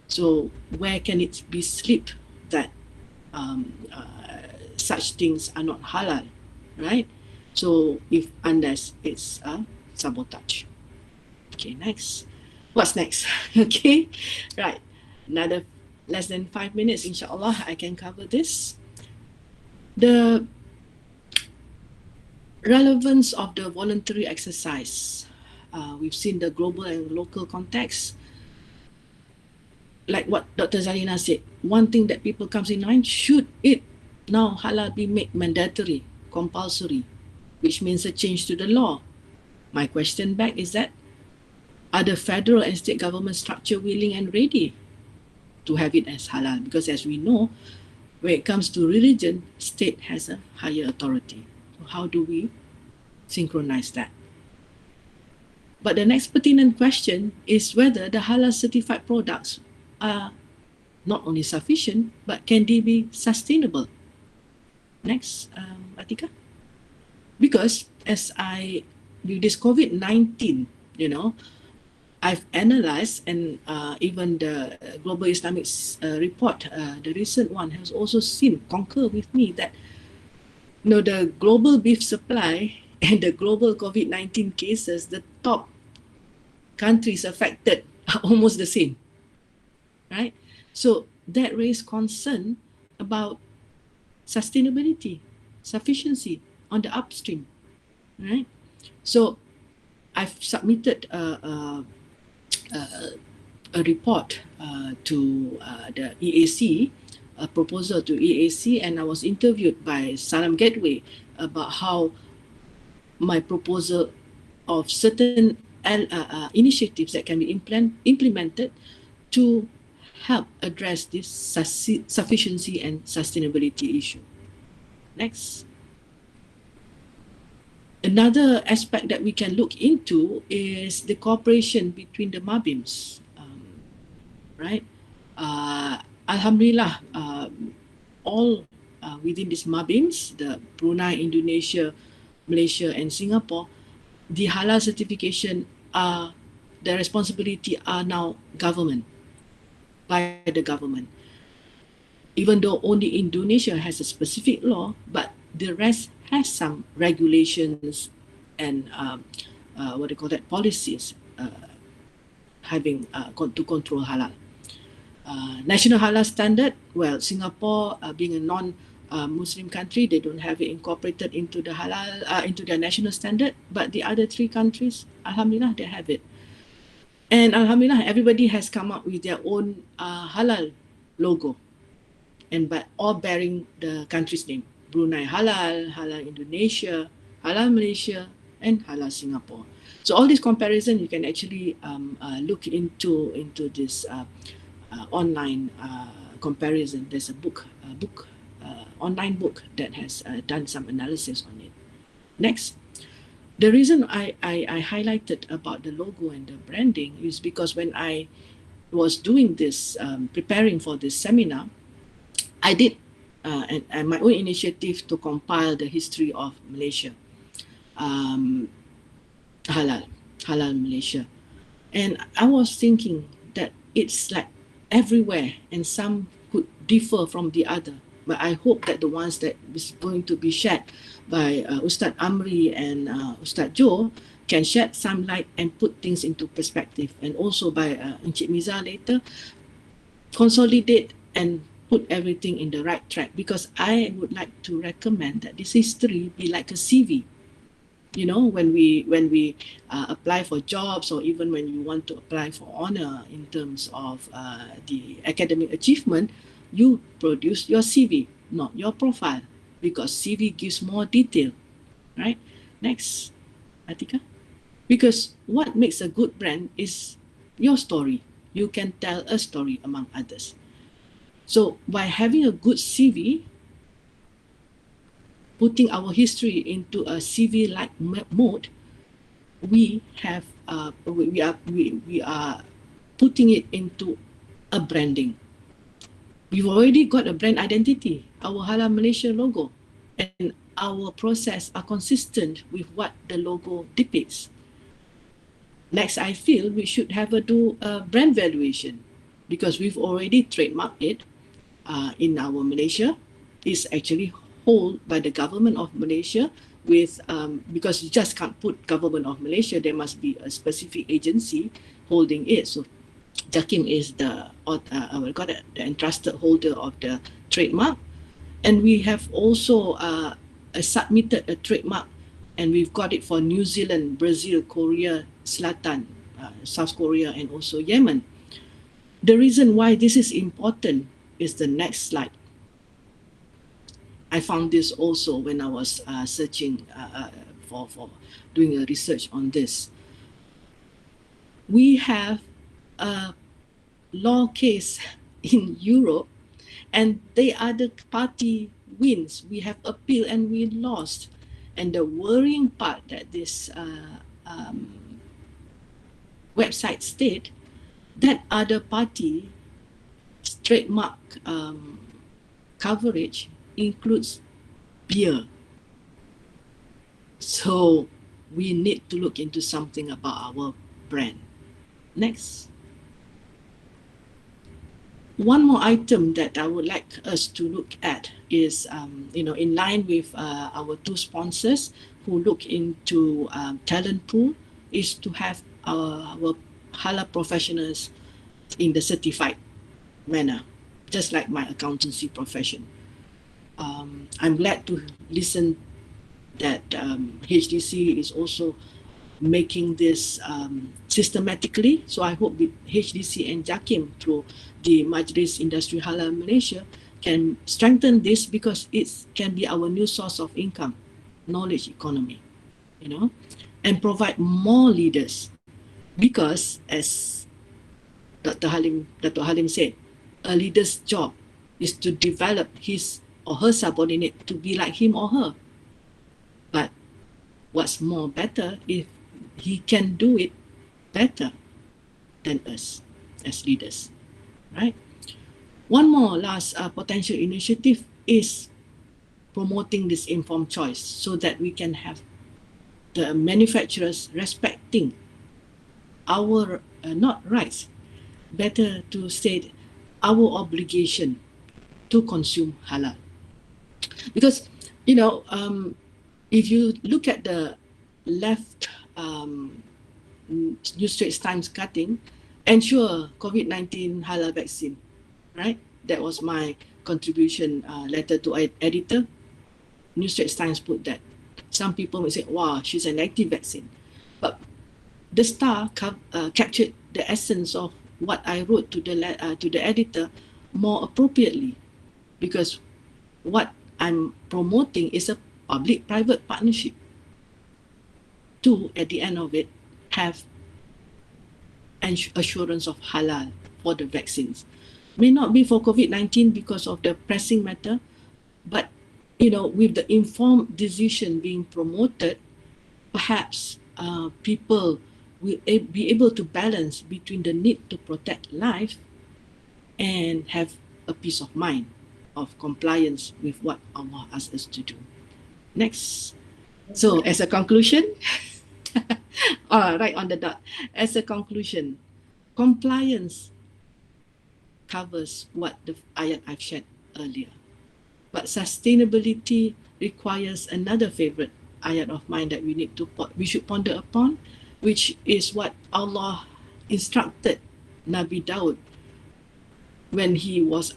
So where can it be slipped that such things are not halal, right? So unless it's a sabotage. Okay, next. What's next? Okay, right. Another less than 5 minutes, inshallah, I can cover this. The relevance of the voluntary exercise. We've seen the global and local context. Like what Dr. Zalina said, one thing that people comes in mind, should it now halal be made mandatory, compulsory, which means a change to the law? My question back is that, are the federal and state government structure willing and ready to have it as halal? Because as we know, when it comes to religion, state has a higher authority. So how do we synchronize that? But the next pertinent question is whether the halal certified products are not only sufficient, but can they be sustainable? Next, Atika. Because with this COVID-19, I've analyzed, and even the Global Islamic report, the recent one, has also concur with me that the global beef supply and the global COVID-19 cases, the top countries affected are almost the same, right? So that raised concern about sustainability, sufficiency on the upstream, right? So I've submitted a report to the EAC, a proposal to EAC, and I was interviewed by Salam Gateway about how my proposal of certain initiatives that can be implemented to help address this sufficiency and sustainability issue. Next. Another aspect that we can look into is the cooperation between the MABIMs, right? Alhamdulillah, all within these MABIMs, the Brunei, Indonesia, Malaysia, and Singapore, the halal certification the responsibility are now by the government. Even though only Indonesia has a specific law, but the rest has some regulations and policies having to control halal. National halal standard, well, Singapore being a non-Muslim country, they don't have it incorporated into the halal, into their national standard, but the other 3 countries, alhamdulillah, they have it. And alhamdulillah, everybody has come up with their own halal logo, but all bearing the country's name. Brunei halal, halal Indonesia, halal Malaysia, and halal Singapore. So all this comparison, you can actually look into this online comparison. There's a online book that has done some analysis on it. Next. The reason I highlighted about the logo and the branding is because when I was doing this, preparing for this seminar, I did and my own initiative to compile the history of Malaysia, halal Malaysia. And I was thinking that it's like everywhere, and some could differ from the other. But I hope that the ones that is going to be shared by Ustad Amri and Ustad Joe can shed some light and put things into perspective. And also by Encik Miza later, consolidate and put everything in the right track. Because I would like to recommend that this history be like a CV. You know, when we apply for jobs, or even when you want to apply for honor in terms of the academic achievement, you produce your CV, not your profile, because CV gives more detail, right? Next, Atika. Because what makes a good brand is your story. You can tell a story among others. So by having a good CV, putting our history into a CV-like mode, we have we are putting it into a branding. We've already got a brand identity, our Halal Malaysia logo, and our process are consistent with what the logo depicts. Next, I feel we should have do a brand valuation, because we've already trademarked it in our Malaysia. It's actually held by the government of Malaysia, with because you just can't put government of Malaysia, there must be a specific agency holding it. So JAKIM is the entrusted holder of the trademark, and we have also submitted a trademark, and we've got it for New Zealand, Brazil, Korea Selatan, South Korea, and also Yemen. The reason why this is important is the next slide. I found this also when I was searching for doing a research on this. We have a law case in Europe, and the other party wins. We have appeal and we lost. And the worrying part that this website state, that other party trademark coverage includes beer. So we need to look into something about our brand. Next. One more item that I would like us to look at is, in line with our two sponsors who look into talent pool, is to have our halal professionals in the certified manner, just like my accountancy profession. I'm glad to listen that HDC is also making this systematically. So I hope with HDC and JAKIM through the Majlis Industri Halal Malaysia can strengthen this, because it can be our new source of income, knowledge economy, and provide more leaders. Because as Dr. Halim said, a leader's job is to develop his or her subordinate to be like him or her. But what's more better if he can do it better than us as leaders, right? One more last potential initiative is promoting this informed choice, so that we can have the manufacturers respecting our not rights, better to state our obligation to consume halal. Because if you look at the left New Straits Times cutting, ensure COVID-19 halal vaccine, right? That was my contribution letter to editor. New Straits Times put that. Some people may say, wow, she's an active vaccine. But the Star captured the essence of what I wrote to the editor more appropriately, because what I'm promoting is a public-private partnership to, at the end of it, have assurance of halal for the vaccines. May not be for COVID-19 because of the pressing matter, but with the informed decision being promoted, perhaps people will be able to balance between the need to protect life and have a peace of mind of compliance with what Allah asks us to do. Next. So as a conclusion, right on the dot. As a conclusion, compliance covers what the ayat I've shared earlier. But sustainability requires another favorite ayat of mine that we should ponder upon, which is what Allah instructed Nabi Daud when he was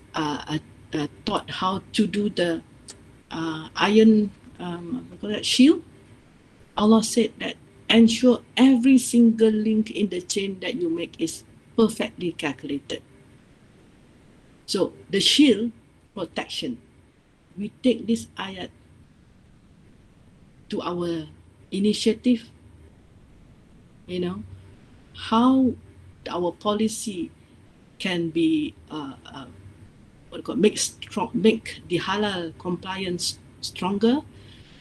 taught how to do the iron shield. Allah said that ensure every single link in the chain that you make is perfectly calculated. So the shield protection, we take this ayat to our initiative, how our policy can be make the halal compliance stronger,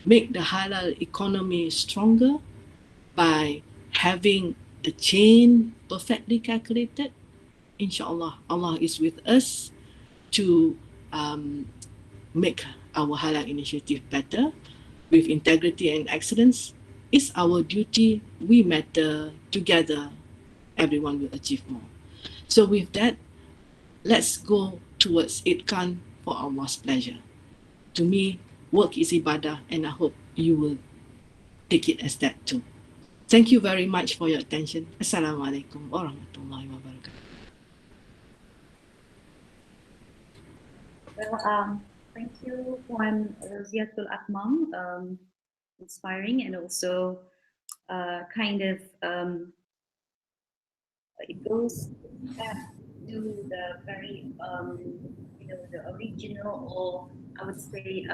make the halal economy stronger by having the chain perfectly calculated. Inshallah, Allah is with us to make our halal initiative better with integrity and excellence. It's our duty. We matter. Together, everyone will achieve more. So with that, let's go towards itqan for Allah's pleasure. To me, work is ibadah, and I hope you will take it as that too. Thank you very much for your attention. Assalamualaikum warahmatullahi wabarakatuh. Well, thank you, Puan Roziatul Akmal. Inspiring, and also kind of it goes back to the very the original, or I would say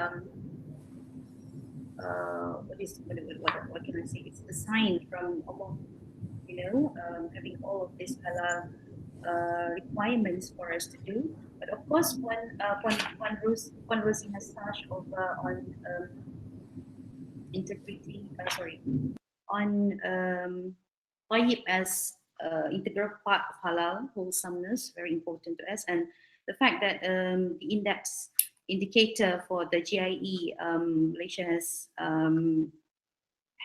what can I say? It's the sign from Allah, having all of these halal requirements for us to do. But of course, when Rosie has touched over on integrity, on tayyib as integral part of halal, wholesomeness, very important to us, and the fact that the indicator for the GIE, Malaysia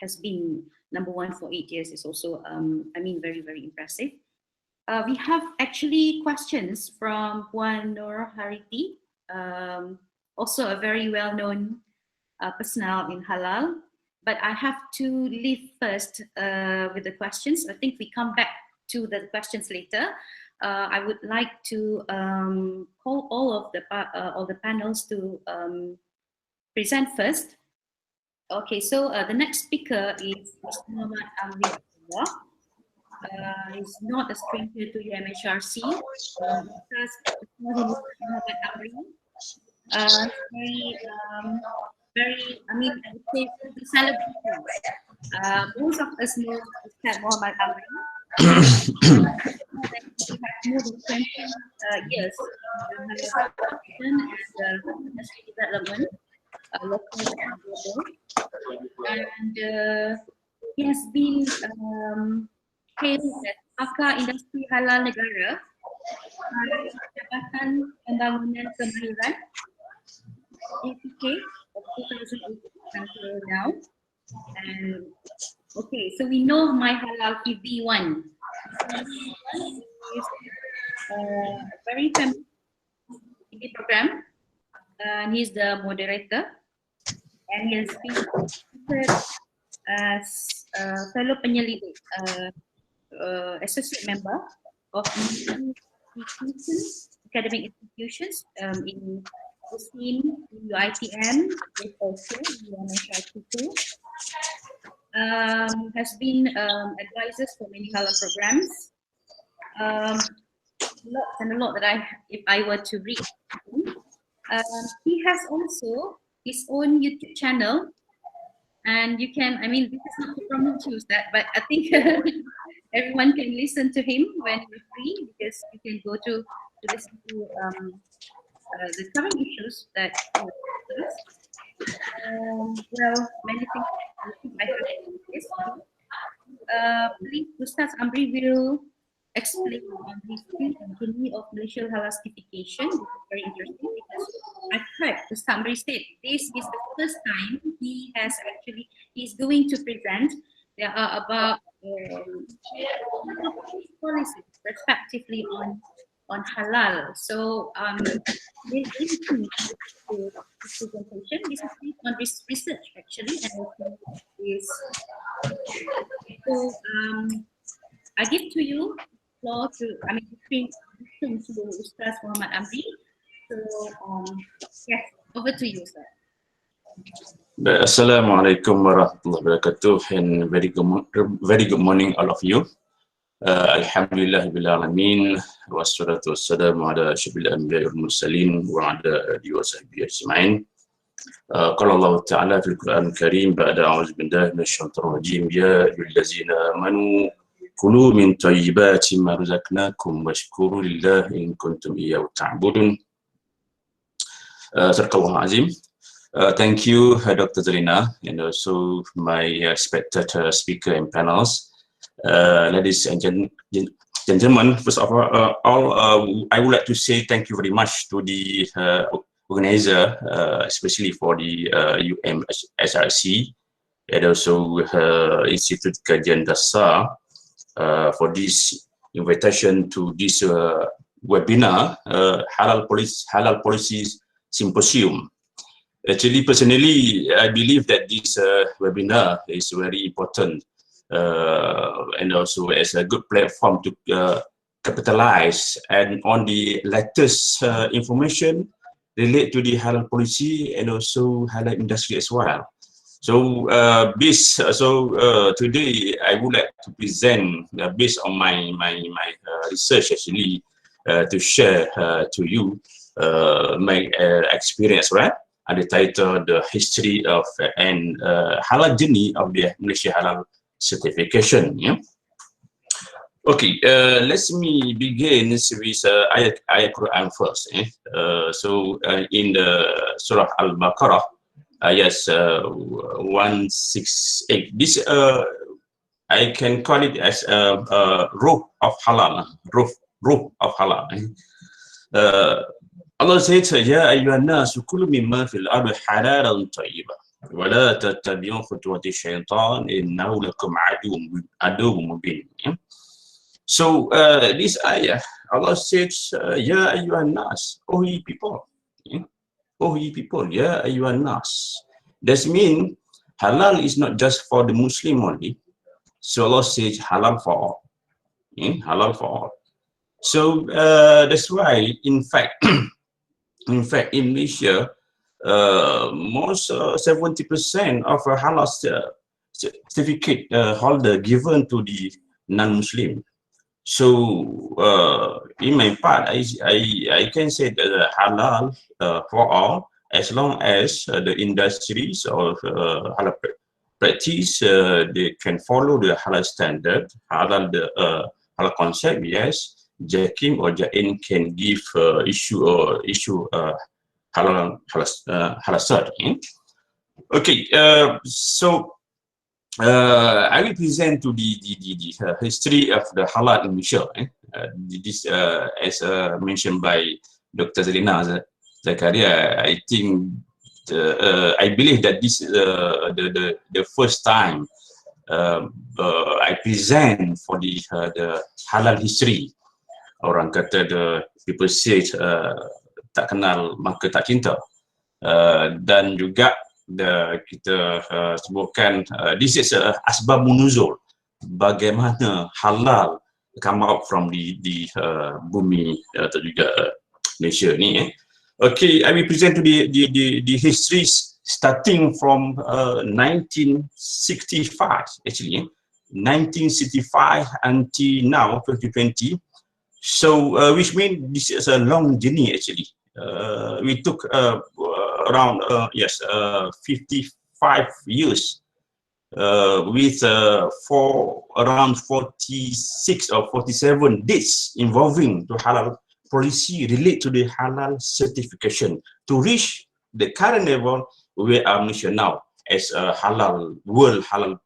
has been #1 for 8 years is also, very, very impressive. We have actually questions from Puan Nur Hariti, also a very well-known personnel in halal, but I have to leave first with the questions. I think we come back to the questions later. I would like to call all of the panels to present first. Okay, so the next speaker is Mr. Muhammad Amri. He's not a stranger to UMHRC. Because Muhammad Amri, very, I would say, celebrating. Most of us know Ustaz Muhammad Amri. He has more than 20 years in and industry development, local and global. And he has been hailed as pakar industri halal negara Jabatan Pembangunan Kemahiran JPK of 2008 until now. And okay, so we know My Halal TV1 is a very famous TV program, and he's the moderator, and he has been featured as fellow penyelidik, associate member of academic institutions in USIM, UITM, with also UMHRC2. Has been advisors for many halal programs. Lots and a lot that if I were to read. He has also his own YouTube channel, and you can, this is not to promote that, but I think everyone can listen to him when you're free, because you can go to listen to the current issues that he does. Well, many things I have in this. Please, Ustaz Amri will explain on the history and journey of Malaysia halal certification. This is very interesting because I've heard Ustaz Amri said this is the first time he's going to present. There are about policies respectively on on halal. So this presentation, this is based on this research actually, and also is so I give to you floor to screen to Ustaz Muhammad Amri. So yes, over to you, sir. Assalamualaikum warahmatullahi wabarakatuh, and very good morning all of you. Alhamdulillah bil alamin, wassalatu wassalamu ala asyrafil anbiya'i wal mursalin wa ala alihi wa sahbihi ajma'in. Qala Allah Ta'ala fil Qur'an Karim ba'da a'udzu billahi minasyaitonir rajim, ya ayyuhallazina amanu kulu min thayyibati ma razaqnakum washkuru lillahi in kuntum iyyahu ta'budun. Sadaqallahu azim. Thank you, Dr. Zalina, and also my respected speaker and panels. Ladies and gentlemen, first of all, I would like to say thank you very much to the organizer, especially for the UMSRC and also Institute Kajian Dasar for this invitation to this webinar, Halal Policies Symposium. Actually, personally, I believe that this webinar is very important and also as a good platform to capitalize and on the latest information related to the halal policy and also halal industry as well. So, today I would like to present based on my research actually to share to you my experience, right? And the title, The History of and Halal Journey of the Malaysia Halal Certification. Yeah. Okay, let me begin with ayat Quran first. In the Surah Al-Baqarah, yes, 168. This I can call it as ruh of halal. Ruh of halal. Allah says, Ya ayyuhan nasu kulu mimma fil ardi halalan tayyiban wa la tattabi'u khutuwati syaitan innahu lakum aduwwun mubin. So this ayah, Allah says, Ya ayyuhan nas, oh ye people. Oh ye people, Ya ayyuhan nas. That means halal is not just for the Muslim only. So Allah says halal for all. Halal for all. So that's why, in fact, in Malaysia, most 70% of a halal certificate holder given to the non-Muslim. So in my part, I can say that halal for all, as long as the industries of halal practice, they can follow the halal standard, halal halal concept, yes. Jakim or Jain can give issue halal cert. Okay, so I will present to the history of the halal in Malaysia. This as mentioned by Dr. Zalina Zakaria. I think I believe that this is the first time I present for the halal history. Orang kata people say tak kenal maka tak cinta, dan juga kita sebutkan this is asbab nuzul, bagaimana halal come out from the bumi atau juga Malaysia ni. Okay, I will present to the history starting from 1965 actually, 1965 until now 2020. So, which means this is a long journey actually. We took around 55 years with around 46 or 47 dates involving the halal policy related to the halal certification to reach the current level where our Malaysia now as a world halal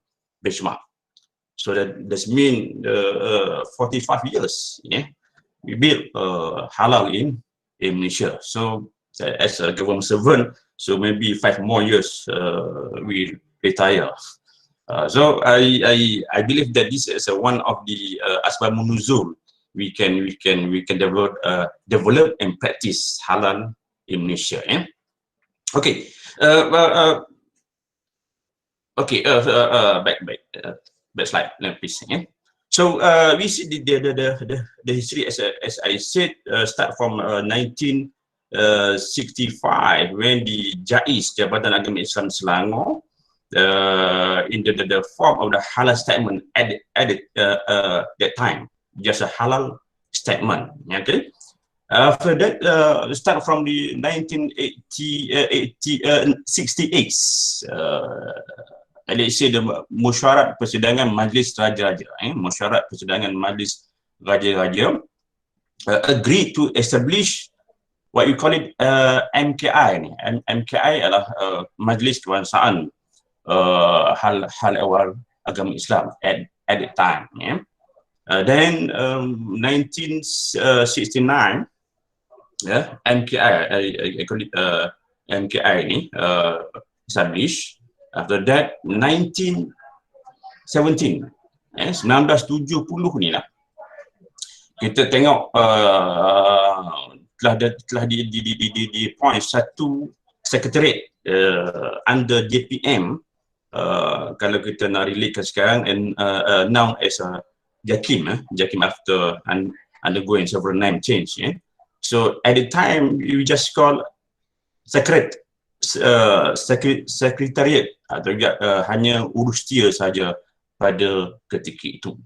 benchmark. So that means 45 years. Yeah. We built halal in Malaysia. So as a government servant, so maybe 5 more years we retire. So I believe that this is one of the asbab nuzul develop and practice halal in Malaysia. Okay. Back slide, please. So we see the history, as I said, start from 1965 when the JAIS, Jabatan Agama Islam Selangor, in the form of the halal statement at that time, just a halal statement. Okay. After that, start from the 1968, let's say the Mesyuarat Persidangan Majlis Raja-Raja, Mesyuarat Persidangan Majlis Raja-Raja agreed to establish what you call it MKI. MKI adalah Majlis Kebangsaan Hal Ehwal Agama Islam at that time. Then 1969, MKI, I call it MKI ni established. After that, 1917, 1970 ni lah, kita tengok telah di point satu sekretariat under JPM, kalau kita nak relatekan sekarang, and now as a JAKIM, JAKIM after undergoing several name change. So at the time, you just call sekretariat atau juga hanya urustia saja pada ketika itu.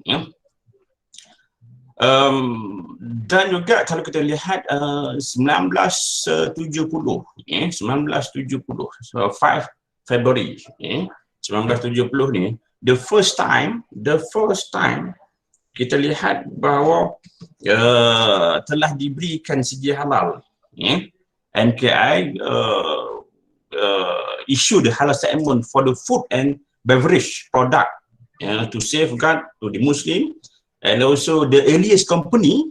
Dan juga kalau kita lihat 1970, 5 Februari 1970 ni, the first time kita lihat bahawa telah diberikan segi halal. MKI issue the halal statement for the food and beverage product to safeguard to the Muslim, and also the earliest company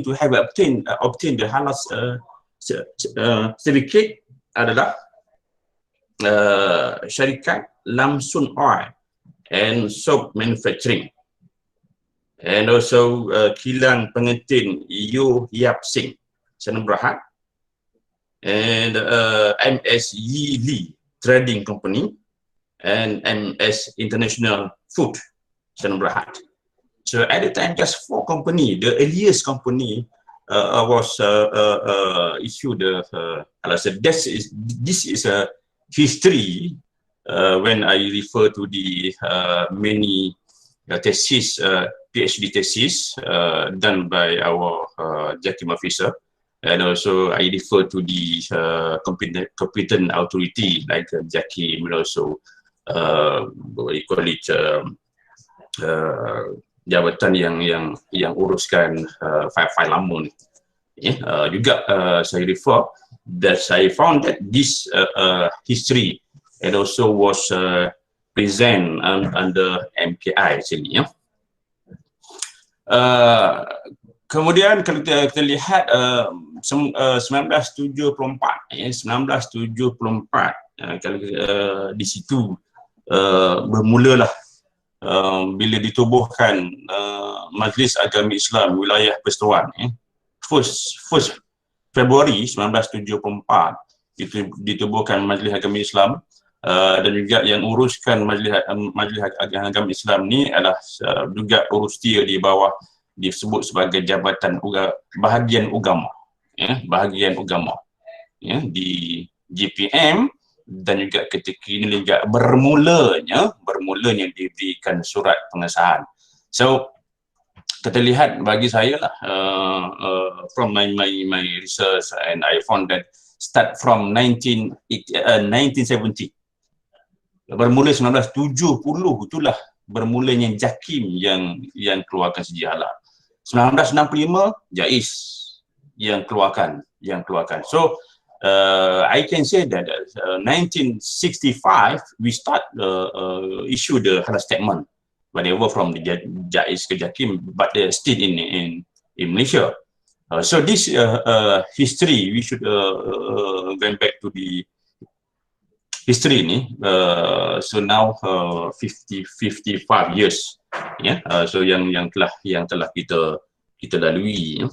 to have obtained the halal certificate adalah syarikat Lamsun Oil and Soap Manufacturing, and also kilang pengantin Yo Yap Sing Sana Berhad, and MS Yi Lee Trading Company, and MS International Food Sana Berhad. So at the time, just 4 company, the earliest company was issued this is a history when I refer to the many thesis, PhD thesis done by our JAKIM officer. And also I refer to the competent authority like JAKIM, and also what you call it, jabatan yang uruskan file lama ni. Juga saya refer that I found that this history and also was present under MKI actually. Kemudian kalau kita lihat 1974, kalau di situ bermulalah bila ditubuhkan Majlis Agama Islam Wilayah Persekutuan. First Februari 1974 ditubuhkan Majlis Agama Islam, dan juga yang uruskan Majlis Agama Islam ni adalah juga urustia di bawah disebut sebagai Jabatan Bahagian Agama, Bahagian Agama di GPM, dan juga ketika ini juga bermulanya diberikan surat pengesahan. So kita lihat, bagi saya lah, from my research, and I found that start from 1970, bermula 1970 itulah bermulanya JAKIM yang keluarkan segi halal. 1965 JAIS yang keluarkan. So I can say that 1965 we start issue the halal statement, whatever from the JAIS ke JAKIM, but they're still in Malaysia. So this history, we should going back to the history ni. So now 55 years ya. So yang telah kita lalui, ya.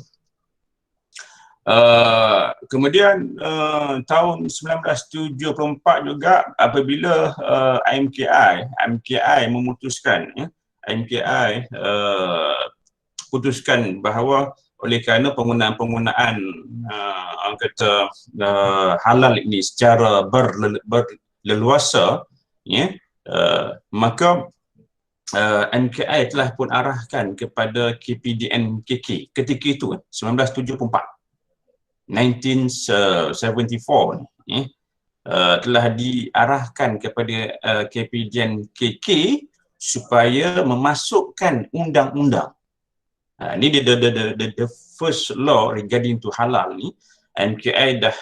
Kemudian tahun 1974 juga apabila MKI memutuskan, ya, MKI putuskan bahawa oleh kerana penggunaan orang kata halal ini secara berleluasa, ya, maka MKI telah pun arahkan kepada KPDN-KK ketika itu 1974. 1974, ya, telah diarahkan kepada KPDN-KK supaya memasukkan undang-undang. Ini the first law regarding to halal ni. MKI dah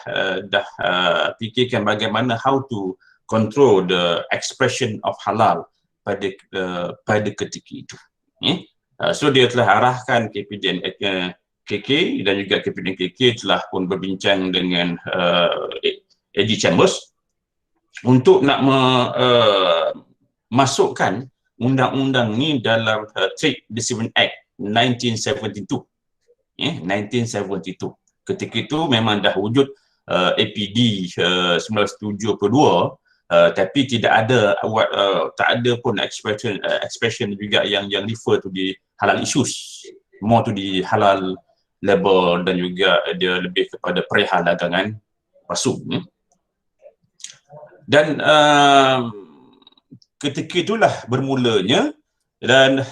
fikirkan bagaimana how to control the expression of halal pada ketika itu. So dia telah arahkan KPDN KK dan juga KPDN KK telah pun berbincang dengan AG Chambers untuk nak masukkan undang-undang ni dalam Trade Dispute Act 1972. 1972. Ketika itu memang dah wujud APD 1972, tapi tidak ada tak ada pun expression juga yang refer to the halal issues, more to the halal label, dan juga dia lebih kepada perihal dagangan palsu. Dan ketika itulah bermulanya, dan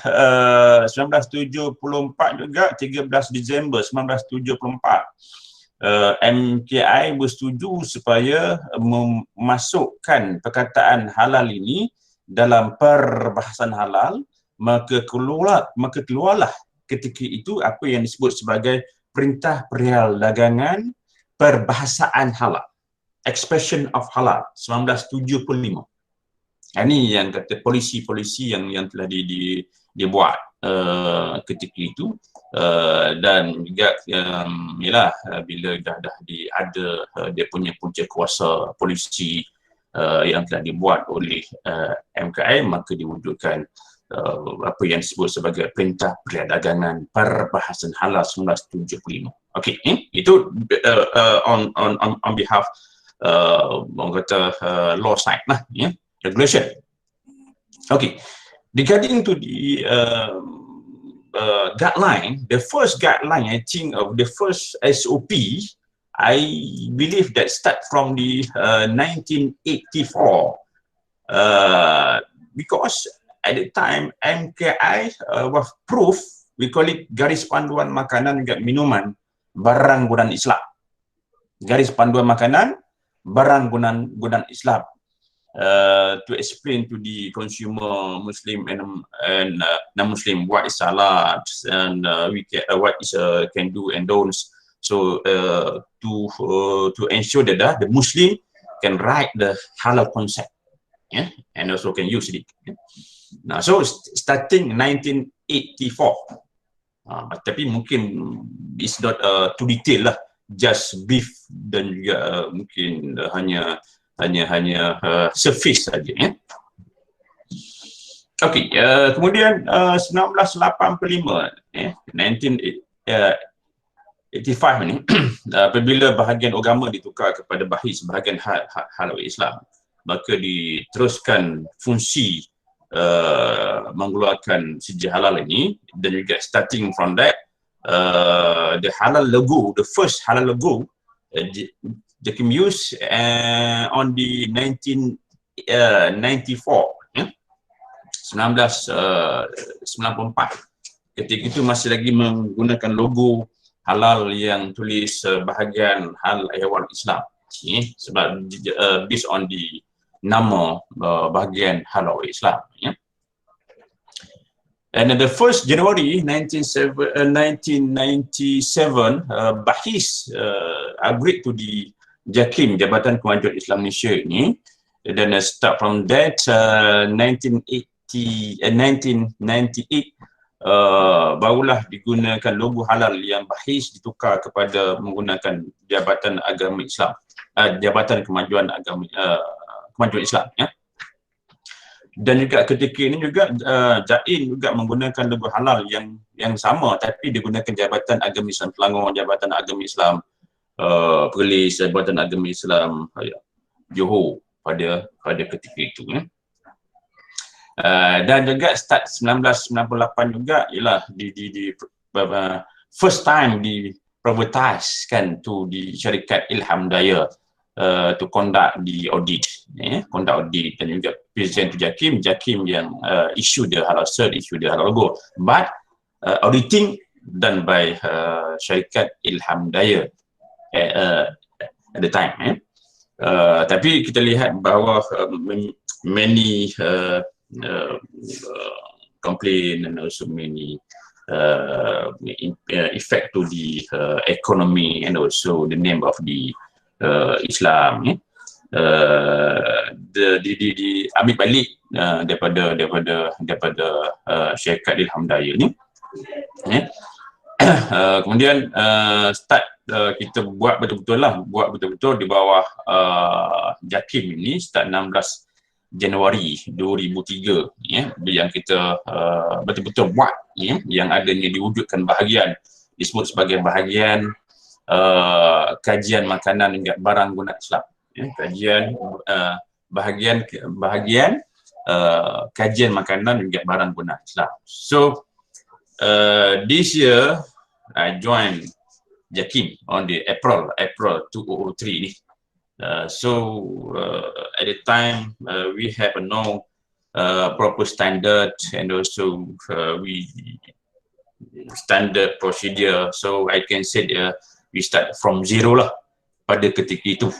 1974 juga 13 Disember 1974 MKI bersetuju supaya memasukkan perkataan halal ini dalam perbahasan halal, maka keluarlah ketika itu apa yang disebut sebagai Perintah Perihal Dagangan Perbahasaan Halal, Expression of Halal 1975. Ini yang kata polisi-polisi yang telah dibuat ketika itu, dan juga ialah bila dah ada dia punya punca kuasa polisi yang telah dibuat oleh MKI, maka diwujudkan apa yang disebut sebagai Perintah Perdagangan Perbahasan Halal 1975. Okey, itu on behalf orang kata law side lah, ya, regulation. Okey, regarding to the guideline, the first guideline, I think of the first SOP, I believe that start from the 1984, because at the time MKI was proof, we call it garis panduan makanan dan minuman barang gunaan Islam. Garis panduan makanan barang gunaan Islam, to explain to the consumer Muslim and non-Muslim what is halal and what is can do and don'ts. So to ensure that the Muslim can write the halal concept, yeah, and also can use it. Yeah. Nah, so starting 1984, tapi mungkin it's not too detail lah, just brief dan juga mungkin hanya surface saja, ya. Okey, kemudian 1985, 1985 ni apabila bahagian agama ditukar kepada bahis bahagian halal Islam, maka diteruskan fungsi mengeluarkan sejarah halal ini, dan juga starting from that the halal logo, the first halal logo became used on the 1994, 1994. Ketika itu masih lagi menggunakan logo halal yang tulis bahagian hal ehwal Islam, sebab based on the nama bahagian halal Islam, ya. And the 1st January 1997, bahis agreed to the JAKIM, Jabatan Kemajuan Islam Malaysia ini. Dan start from that 1998 barulah digunakan logo halal yang bahis ditukar kepada menggunakan Jabatan Agama Islam, Jabatan Kemajuan Agama Kemajuan Islam, ya. Dan juga ketika ini juga Jain juga menggunakan logo halal yang sama, tapi digunakan Jabatan Agama Islam Selangor, Jabatan Agama Islam Perlis, Jabatan Agama Islam Johor pada ketika itu. Dan juga start 1998 juga ialah di first time diprivatiskan tu di syarikat Ilham Daya to conduct the audit, conduct audit, dan juga present to Jakim yang issue the halal cert, issue the halal logo, but auditing done by syarikat Ilham Daya at the time. Tapi kita lihat bahawa many complain and also many effect to the economy and also the name of the Islam, diambil balik daripada syarikat Ilham Daya ni. Kemudian start kita buat betul-betul di bawah Jakim ini start 16 Januari 2003, yang kita betul-betul buat, yang adanya diwujudkan bahagian disebut sebagai bahagian kajian makanan hingga barang guna Islam, kajian bahagian kajian makanan hingga barang guna Islam. So this year I joined Jakim on the April 2003 ni. At the time we have no proper standard and also we standard procedure, so I can say we start from zero lah pada ketika itu.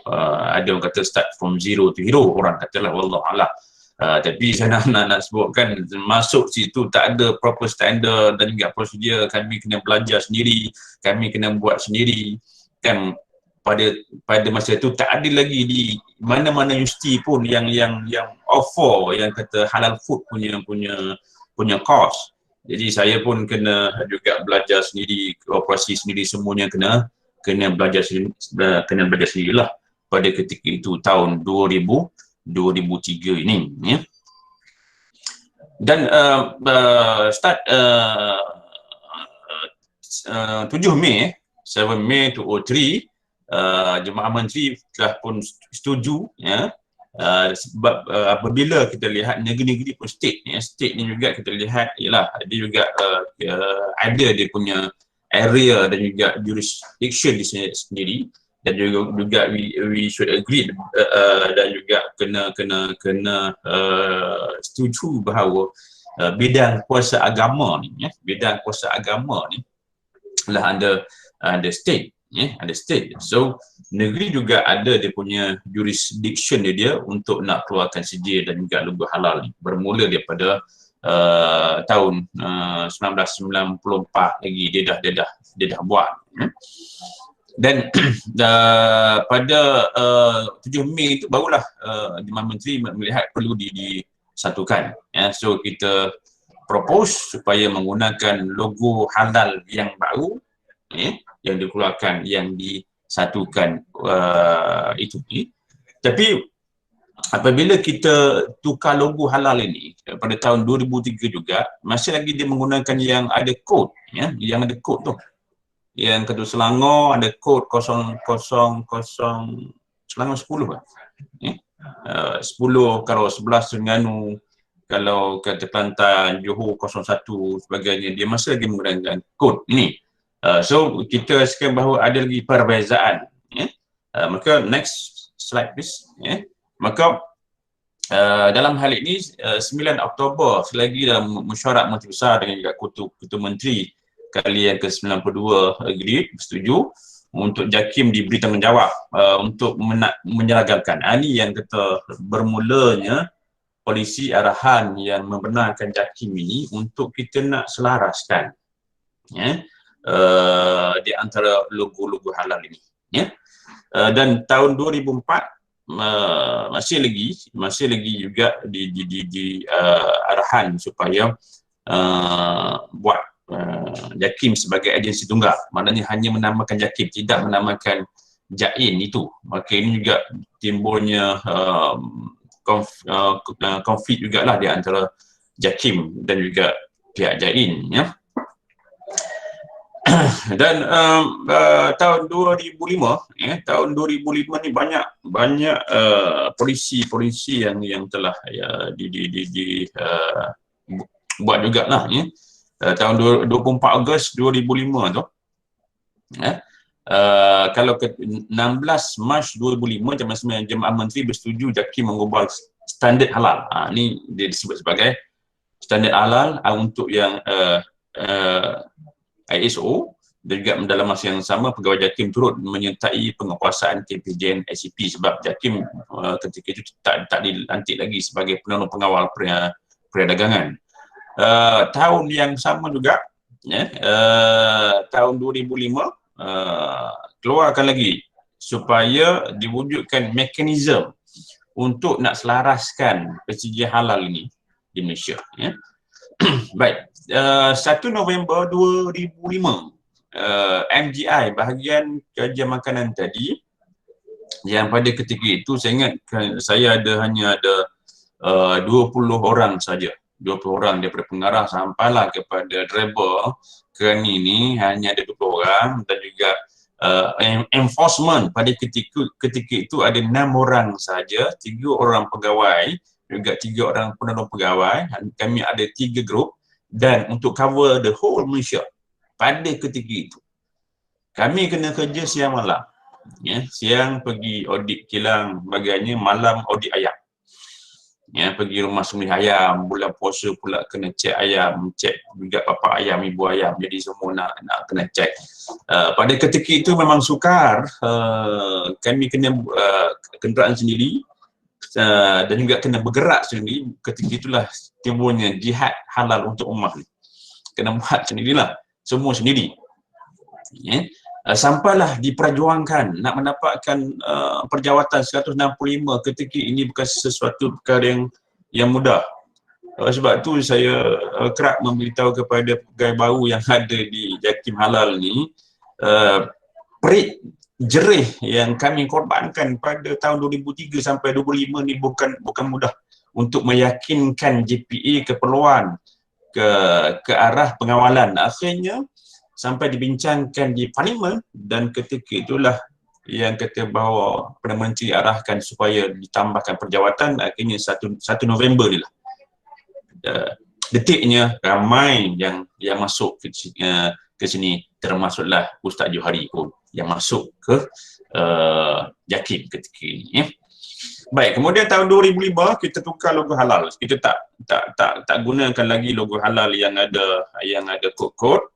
Ada orang kata start from zero to hero, orang kata lah, wallahualam. Tapi saya nak sebutkan, masuk situ tak ada proper standard dan juga prosedur. Kami kena belajar sendiri, kami kena buat sendiri kan. Pada masa itu tak ada lagi di mana-mana universiti pun yang offer yang kata halal food punya course. Jadi saya pun kena juga belajar sendiri, operasi sendiri, semuanya kena belajar sendirilah pada ketika itu tahun 2003 ini, ya. Dan start 7 Mei 2003 Jemaah Menteri telah pun setuju, ya. Sebab apabila kita lihat negeri-negeri pun state ni juga kita lihat ialah dia juga ada dia punya area dan juga jurisdiction di sendiri, dan juga we should agree dan juga kena setuju bahawa bidang kuasa agama ni, bidang kuasa agama ni lah ada state, ada state. So negeri juga ada dia punya jurisdiction dia untuk nak keluarkan sijil dan juga logo halal ni, bermula daripada tahun 1994 lagi dia dah buat. Dan pada 7 Mei itu barulah Jemaah Menteri melihat perlu disatukan, ya. So kita propose supaya menggunakan logo halal yang baru, yang dikeluarkan, yang disatukan itu. Tapi apabila kita tukar logo halal ini pada tahun 2003 juga, masih lagi dia menggunakan yang ada kod, ya, yang ada kod tu. Yang kedua Selangor ada kod 000 Selangor 10 lah. 10, kalau 11 Terengganu, kalau kata Kelantan, Johor 01 sebagainya, dia masih lagi menggunakan kod ini. So kita rasakan bahawa ada lagi perbezaan, ya. Maka next slide please, ya. Maka dalam hal ini 9 Oktober selagi dalam mesyuarat Menteri Besar dengan juga Ketua Menteri kali yang ke-92 agreed, setuju untuk Jakim diberi tanggungjawab untuk menyeragamkan. Ini yang kata bermulanya polisi arahan yang membenarkan Jakim ini untuk kita nak selaraskan, ya, di antara logo-logo halal ini, ya. Dan tahun 2004 masih lagi juga di arahan supaya buat Jakim sebagai agensi tunggal, maknanya hanya menamakan Jakim, tidak menamakan Jain itu. Maka ini juga timbulnya konflik jugalah di antara JAKIM dan juga pihak JAIN, ya. Dan tahun 2005, tahun 2005 ni banyak polisi yang telah buat jugalah, ya. Tahun 24 Ogos 2005 tu, kalau ke 16 Mac 2005 Jemaah Menteri bersetuju JAKIM mengubah standard halal. Ni dia disebut sebagai standard halal untuk yang ISO, dan juga dalam masa yang sama pegawai JAKIM turut menyertai penguasaan KPJN SCP sebab JAKIM ketika itu tak dilantik lagi sebagai penolong pengawal perdagangan. Tahun yang sama juga, tahun 2005 keluarkan lagi supaya diwujudkan mekanisme untuk nak selaraskan persetujuan halal ini di Malaysia, ya. Baik, 1 November 2005 MGI, bahagian kajian makanan tadi, yang pada ketika itu saya ingat saya hanya ada 20 orang saja, 20 orang daripada pengarah sampailah kepada driver kerana ini hanya ada 20 orang, dan juga enforcement pada ketika itu ada 6 orang saja, 3 orang pegawai juga 3 orang penolong pegawai. Kami ada 3 grup, dan untuk cover the whole Malaysia pada ketika itu kami kena kerja siang malam, ya. Siang pergi audit kilang bagainya, malam audit ayam, ya. Pergi rumah sembelih ayam, bulan puasa pula kena cek ayam, cek juga bapa ayam, ibu ayam, jadi semua nak kena cek. Pada ketika itu memang sukar, kami kena kenderaan sendiri, dan juga kena bergerak sendiri. Ketika itulah timbulnya jihad halal untuk ummah ni. Kena buat sendirilah, semua sendiri, ya. Sampailah diperjuangkan nak mendapatkan perjawatan 165 ketika ini bukan sesuatu perkara yang mudah. Sebab tu saya kerap memberitahu kepada pegawai baru yang ada di JAKIM halal ni, perit jerih yang kami korbankan pada tahun 2003 sampai 2005 ni bukan mudah untuk meyakinkan JPA keperluan ke arah pengawalan. Akhirnya sampai dibincangkan di parlimen, dan ketika itulah yang kata bahawa Perdana Menteri arahkan supaya ditambahkan perjawatan. Akhirnya 1 November ni lah, detiknya ramai yang masuk ke sini, termasuklah Ustaz Johari pun yang masuk ke JAKIM ketika ini, ya. Baik, kemudian tahun 2005 kita tukar logo halal. Kita tak gunakan lagi logo halal yang ada kod-kod,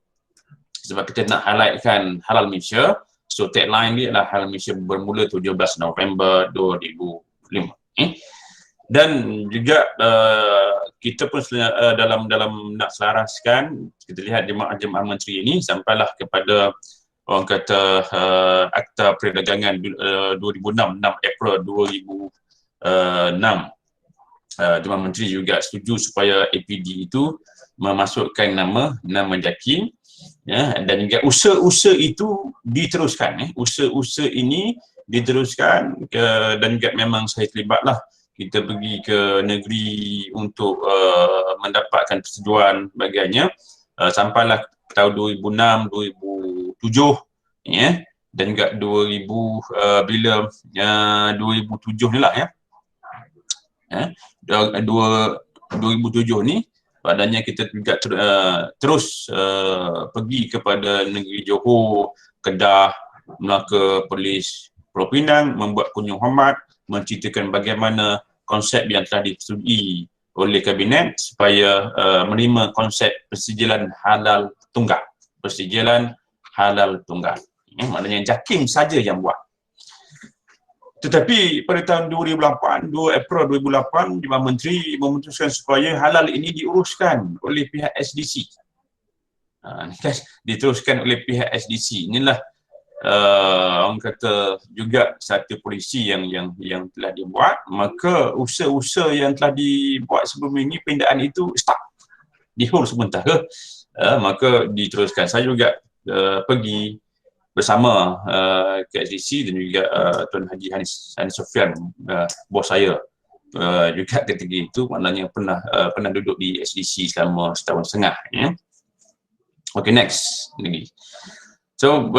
sebab kita nak highlightkan halal Malaysia. So tagline dia adalah halal Malaysia bermula 17 November 2005. Dan juga kita pun dalam nak selaraskan, kita lihat jemaah menteri ini sampailah kepada orang kata Akta Perdagangan 2006, 6 April 2006. Jemaah menteri juga setuju supaya APD itu memasukkan nama JAKIM, ya, dan juga usaha-usaha itu diteruskan, usaha-usaha ini diteruskan dan juga memang saya terlibatlah. Kita pergi ke negeri untuk mendapatkan persetujuan bagiannya, sampailah tahun 2006, 2007, ya, dan juga 2007 ni lah, ya. 2007 ni padanya kita juga terus pergi kepada negeri Johor, Kedah, Melaka, Perlis, Pulau Pinang, membuat kunjung hormat, menceritakan bagaimana konsep yang telah disetujui oleh Kabinet supaya menerima konsep persetujuan halal tunggal. Persetujuan halal tunggal. Maknanya JAKIM saja yang buat. Tetapi pada tahun 2008, 2 April 2008, Jemaah Menteri memutuskan supaya halal ini diuruskan oleh pihak SDC. Diteruskan oleh pihak SDC. Inilah orang kata juga satu polisi yang telah dibuat. Maka usaha-usaha yang telah dibuat sebelum ini, pindaan itu stop, di hold sementara. Maka diteruskan. Saya juga pergi bersama ke SDC dan juga Tuan Haji Hanis Sofian, bos saya juga ketika itu maknanya pernah duduk di SDC selama setahun setengah. Ya. Okay, next lagi. So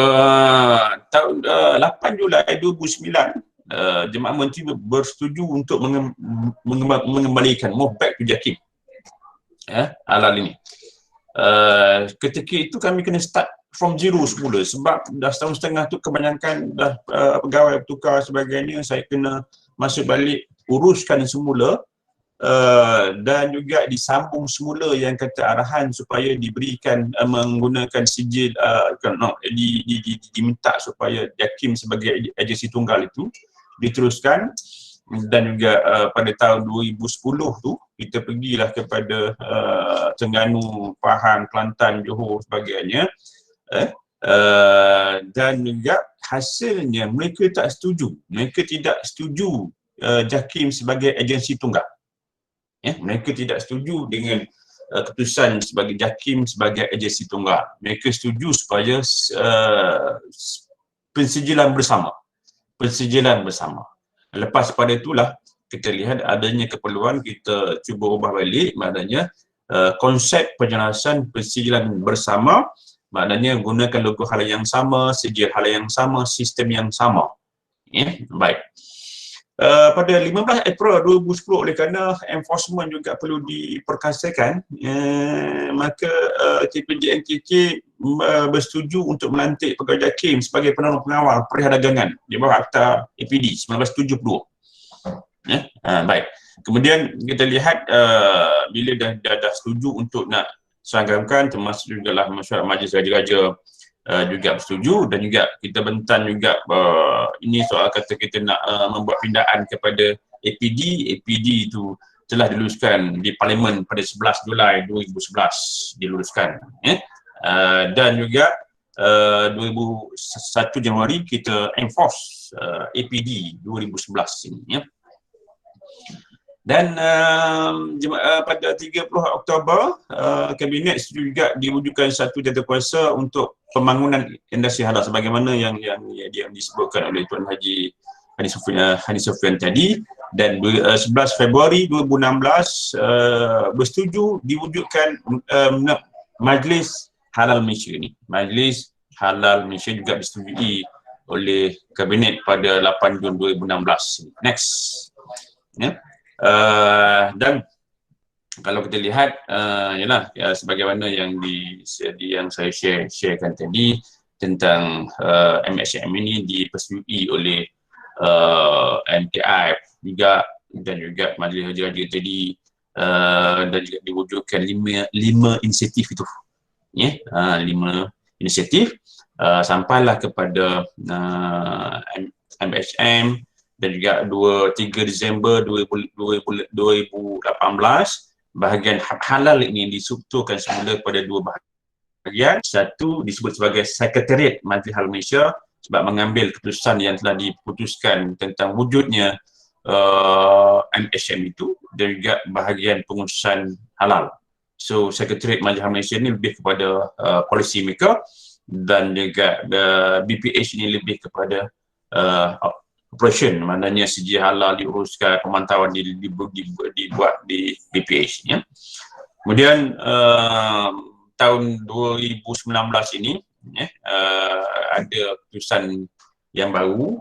tahun 8 Julai 2009 Jemaah Menteri bersetuju untuk mengembalikan move back to JAKIM halal ini. Ketika itu kami kena start from zero semula sebab dah setahun setengah tu kebanyakan dah pegawai bertukar sebagainya. Saya kena masuk balik uruskan semula dan juga disambung semula yang kata arahan supaya diberikan menggunakan sijil diminta supaya JAKIM sebagai agensi tunggal itu diteruskan. Dan juga pada tahun 2010 tu kita pergilah kepada Terengganu, Pahang, Kelantan, Johor sebagainya, dan juga hasilnya mereka tak setuju, mereka tidak setuju JAKIM sebagai agensi tunggal. Mereka tidak setuju dengan keputusan sebagai JAKIM sebagai agensi tunggal. Mereka setuju supaya pensijilan bersama. Lepas pada itulah kita lihat adanya keperluan kita cuba ubah balik, maknanya konsep penjelasan pensijilan bersama, maknanya gunakan logo halal yang sama, sijil halal yang sama, sistem yang sama. Baik. Pada 15 April 2010 oleh kerana enforcement juga perlu diperkasakan, maka TPJ-NKK bersetuju untuk melantik pegawai JAKIM sebagai penolong pengawal perdagangan di bawah Akta APD 1970. Baik. Kemudian kita lihat bila dah setuju untuk nak seragamkan, termasuk juga lah mesyuarat majlis raja-raja juga bersetuju, dan juga kita bentan juga ini soal kata kita nak membuat pindaan kepada APD itu telah diluluskan di Parlimen pada 11 Julai 2011 diluluskan, dan juga 1 Januari kita enforce APD 2011 ini, Dan pada 30 Oktober, Kabinet juga diwujudkan satu jawatankuasa untuk pembangunan industri halal sebagaimana yang disebutkan oleh Tuan Haji Hani Sofian tadi. Dan 11 Februari 2016 bersetuju diwujudkan Majlis Halal Malaysia ni. Majlis Halal Malaysia juga disetujui oleh Kabinet pada 8 Jun 2016. Next. Dan kalau kita lihat sebagaimana yang saya sharekan tadi tentang MHM ini dipersetujui oleh MTI juga, dan juga Majlis Raja-Raja tadi, dan juga diwujudkan 5 inisiatif itu, 5 inisiatif sampailah kepada MHM. Dan juga 3 Disember 2018 bahagian halal ini disubtukan semula kepada 2 bahagian. Satu disebut sebagai Sekretariat Majlis Halal Malaysia sebab mengambil keputusan yang telah diputuskan tentang wujudnya MHM itu, dan juga bahagian pengurusan halal. So Sekretariat Majlis Halal Malaysia ini lebih kepada policy maker, dan juga BPH ini lebih kepada operation, maknanya sijil halal diuruskan, pemantauan dibuat di BPH. Kemudian tahun 2019 ini ada keputusan yang baru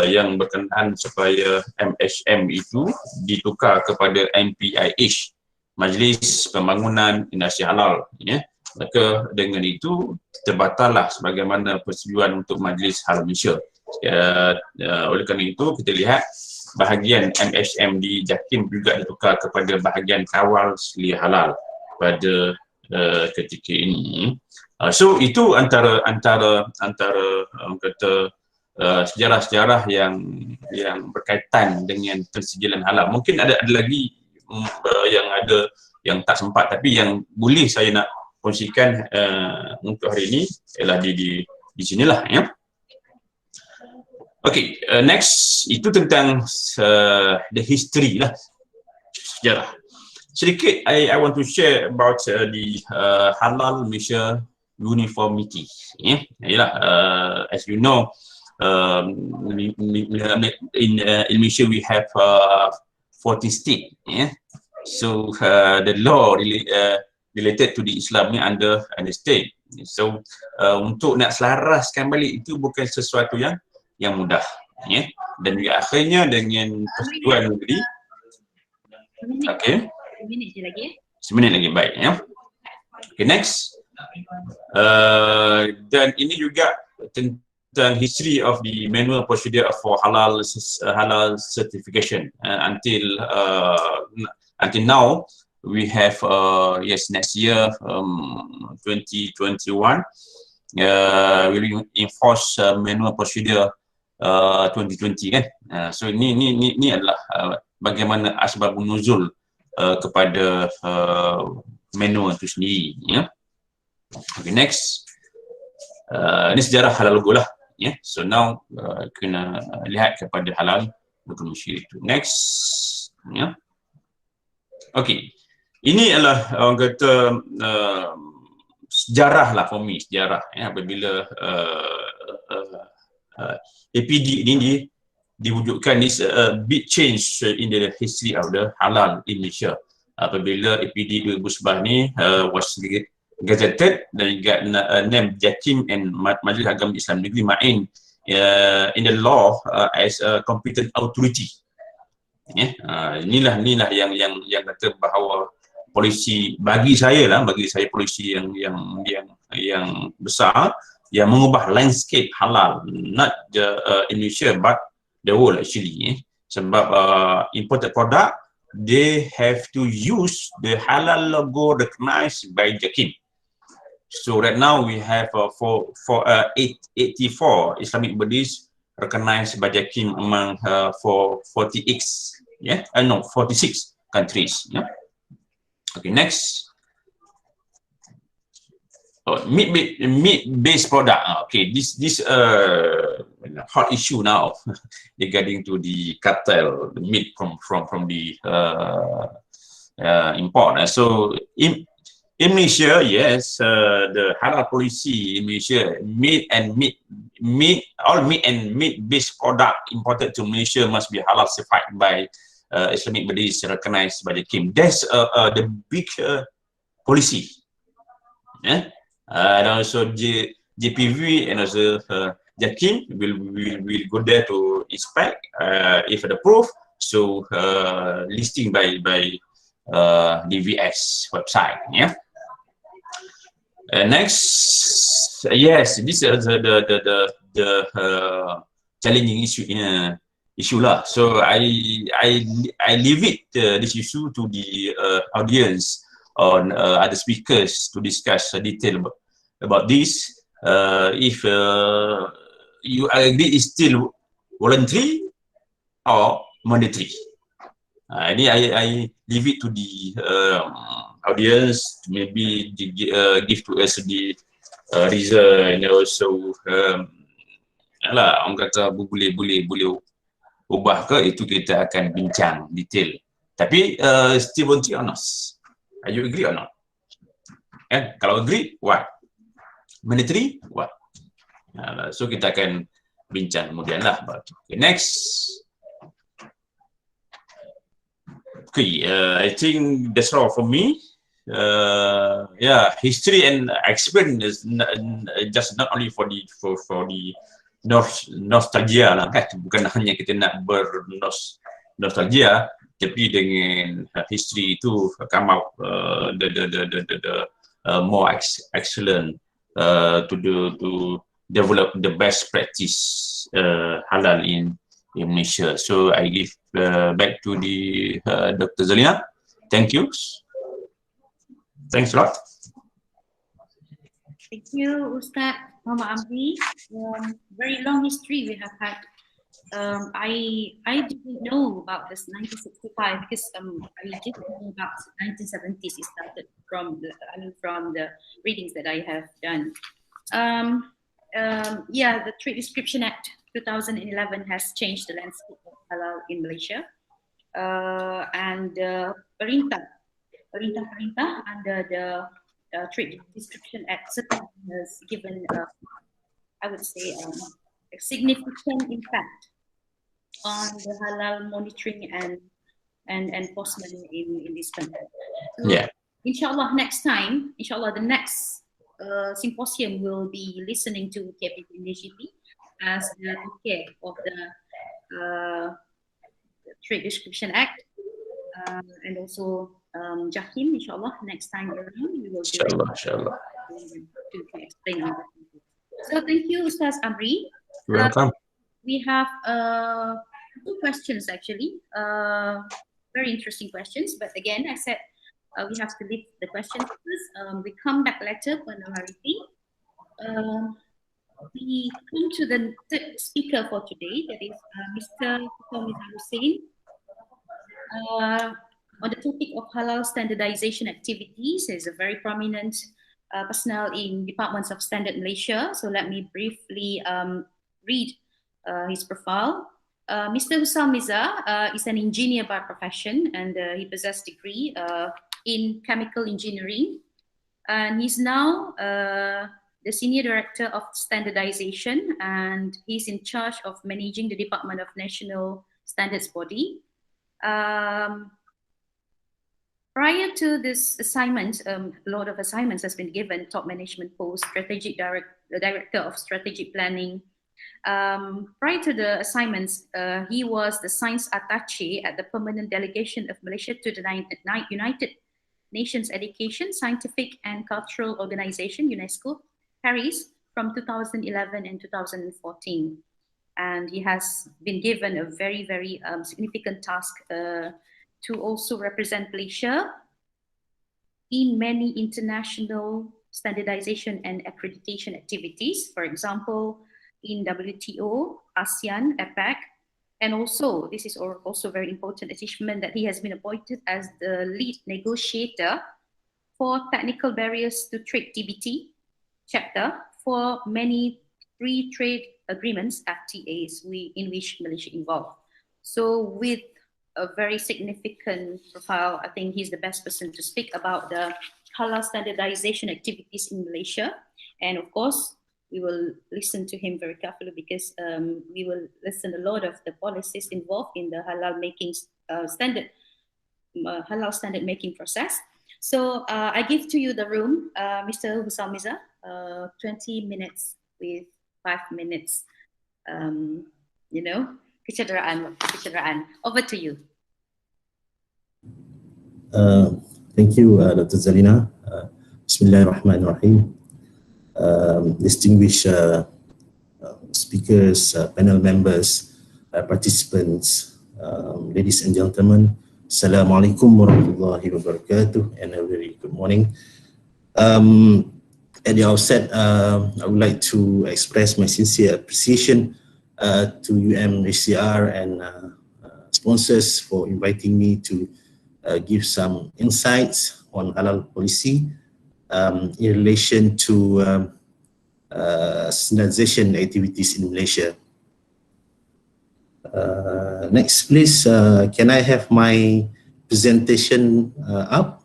yang berkenaan supaya MHM itu ditukar kepada MPIH, Majlis Pembangunan Industri Halal. Maka dengan itu terbatallah sebagaimana persetujuan untuk Majlis Halal Malaysia. Oleh kerana itu kita lihat bahagian MHM di JAKIM juga ditukar kepada bahagian Kawal Selia Halal pada ketika ini. So itu antara kata sejarah-sejarah yang berkaitan dengan pensijilan halal. Mungkin ada lagi yang tak sempat, tapi yang boleh saya nak kongsikan untuk hari ini ialah di sinilah, Okay, next itu tentang the history lah, sejarah. Sedikit I want to share about the Halal Malaysia uniformity. As you know, in Malaysia we have 14 state. Yeah. So the law related to the Islam ni under state. So untuk nak selaraskan balik itu bukan sesuatu yang mudah. Yeah. Dan juga akhirnya dengan persetujuan negeri. Okay. 1 minit je lagi. 1 minit lagi, baik ya. Okay, next. Dan ini juga tentang history of the manual procedure for halal certification until now we have yes, next year 2021 we will enforce manual procedure 2020 kan. So ini adalah bagaimana asbabun nuzul kepada manual itu sendiri ya. Okay, next. Ini sejarah halal logo lah ya. So now kena lihat kepada halal logo Malaysia itu. Next ya. Okay. Ini adalah orang kata sejarah lah for me, sejarah ya, apabila APD ini diwujudkan. Is a big change in the history of the halal in Malaysia. Apabila APD 2011 ni was gazetted dan juga named Jakim and Majlis Agama Islam Negeri Main in the law as a competent authority. Inilah yang kata bahawa polisi bagi saya polisi yang besar yang mengubah landscape halal, not in Malaysia but the world actually. Sebab imported product they have to use the halal logo recognized by Jakim. So right now we have 84 Islamic bodies recognized by Jakim among 46 countries. Yeah. Okay, next. Meat-based product. Okay, this hot issue now regarding to the cartel, the meat from the import. So in Malaysia, yes, the halal policy in Malaysia, all meat and meat-based product imported to Malaysia must be halal certified by Islamic bodies recognized by the Kim. That's the big policy. Yeah. And also JPV and also Jakim will go there to inspect if approved. So listing by DVS website. Yeah. Next, yes, this is the challenging issue lah. So I leave it this issue to the audience on other speakers to discuss detail about this. If you agree is still voluntary or mandatory. Ini I leave it to the audience to maybe give to us the reason and also orang kata boleh ubah ke, itu kita akan bincang detail. Tapi still voluntary or not? Are you agree or not? Kalau agree, what? Mandatory, what? So kita akan bincang kemudian lah. Okay, next. Okay, I think that's all for me. Yeah, history and experience is just not only for the nostalgia lah kan. Bukan hanya kita nak bernostalgia, tapi dengan history itu come out the more excellent to develop the best practice halal in Malaysia. So I give back to the Dr. Zalina. Thank you. Thanks a lot. Thank you, Ustaz Muhammad Amri. Very long history we have had. I didn't know about this 1965 because I didn't know about 1970s. It started from the readings that I have done. Yeah, the Trade Description Act 2011 has changed the landscape of halal in Malaysia, and perintah under the Trade Description Act certainly has given, I would say, a significant impact on the halal monitoring and and enforcement in this country. So, Yeah. inshallah, next time, inshallah, the next symposium will be listening to KPP as the okay of the Trade Description Act, and also Jahim, inshallah, next time around we will do Inshallah, inshallah. to explain on that. So thank you, Ustaz Amri. Welcome. We have two questions actually, very interesting questions. But again, I said we have to leave the questions first. We come back later for Nawariti. We come to the third speaker for today, that is Mr. Hussein. On the topic of halal standardization activities, is a very prominent personnel in departments of Standard Malaysia. So let me briefly read his profile. Mr. Hussam Miza is an engineer by profession, and he possesses a degree in chemical engineering. And he's now the Senior Director of Standardization, and he's in charge of managing the Department of National Standards Body. Prior to this assignment, a lot of assignments has been given: top management post, director of strategic planning. Prior to the assignments, he was the science attaché at the permanent delegation of Malaysia to the United Nations Education, Scientific and Cultural Organization, UNESCO, Paris, from 2011 and 2014. And he has been given a very, very significant task to also represent Malaysia in many international standardization and accreditation activities. For example, in WTO, ASEAN, APEC, and also, this is also very important achievement, that he has been appointed as the lead negotiator for technical barriers to trade TBT chapter for many free trade agreements, FTAs, in which Malaysia involved. So with a very significant profile, I think he's the best person to speak about the halal standardization activities in Malaysia. And of course, we will listen to him very carefully, because we will listen a lot of the policies involved in the halal making halal standard making process. So I give to you the room, Mr. Hussam Miza, 20 minutes with 5 minutes, kecederaan. Over to you. Thank you, Dr. Zalina. Bismillahirrahmanirrahim. Distinguished speakers, panel members, participants, ladies and gentlemen, Assalamualaikum warahmatullahi wabarakatuh, and a very good morning. At the outset, I would like to express my sincere appreciation to UMHCR and sponsors for inviting me to give some insights on halal policy in relation to standardization activities in Malaysia. Next, please, can I have my presentation up?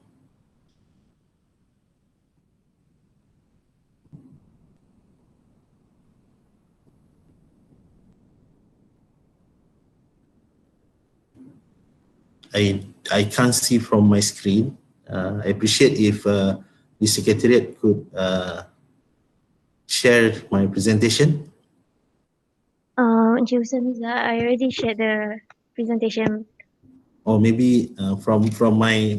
I can't see from my screen. I appreciate if the Secretariat could share my presentation. Encik Miza, I already shared the presentation. Or maybe from my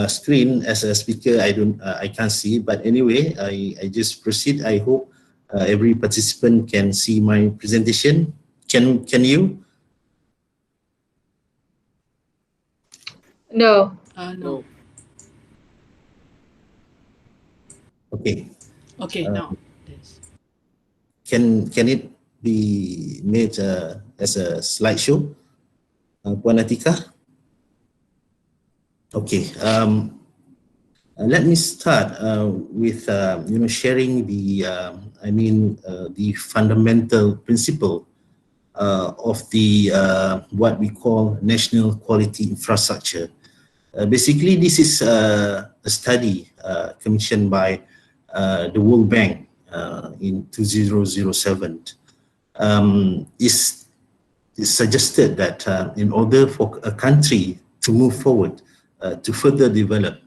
screen as a speaker, I can't see. But anyway, I just proceed. I hope every participant can see my presentation. Can you? No. No. Okay. Okay, now. Yes. Can it be made as a slideshow, Puan Atika? Okay. Let me start with sharing the the fundamental principle of the what we call national quality infrastructure. Basically, this is a study commissioned by the World Bank in 2007. Is it's suggested that in order for a country to move forward, to further develop,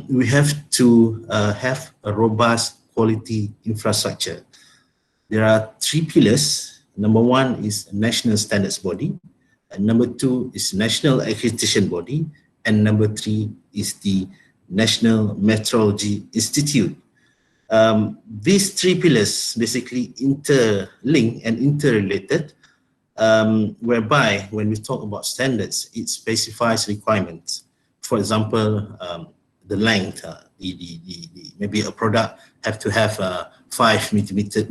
we have to have a robust quality infrastructure. There are three pillars. Number one is national standards body, and number two is national accreditation body, and number three is the National Metrology Institute. These three pillars basically interlink and interrelated, whereby when we talk about standards, it specifies requirements. For example, the length, maybe a product have to have 5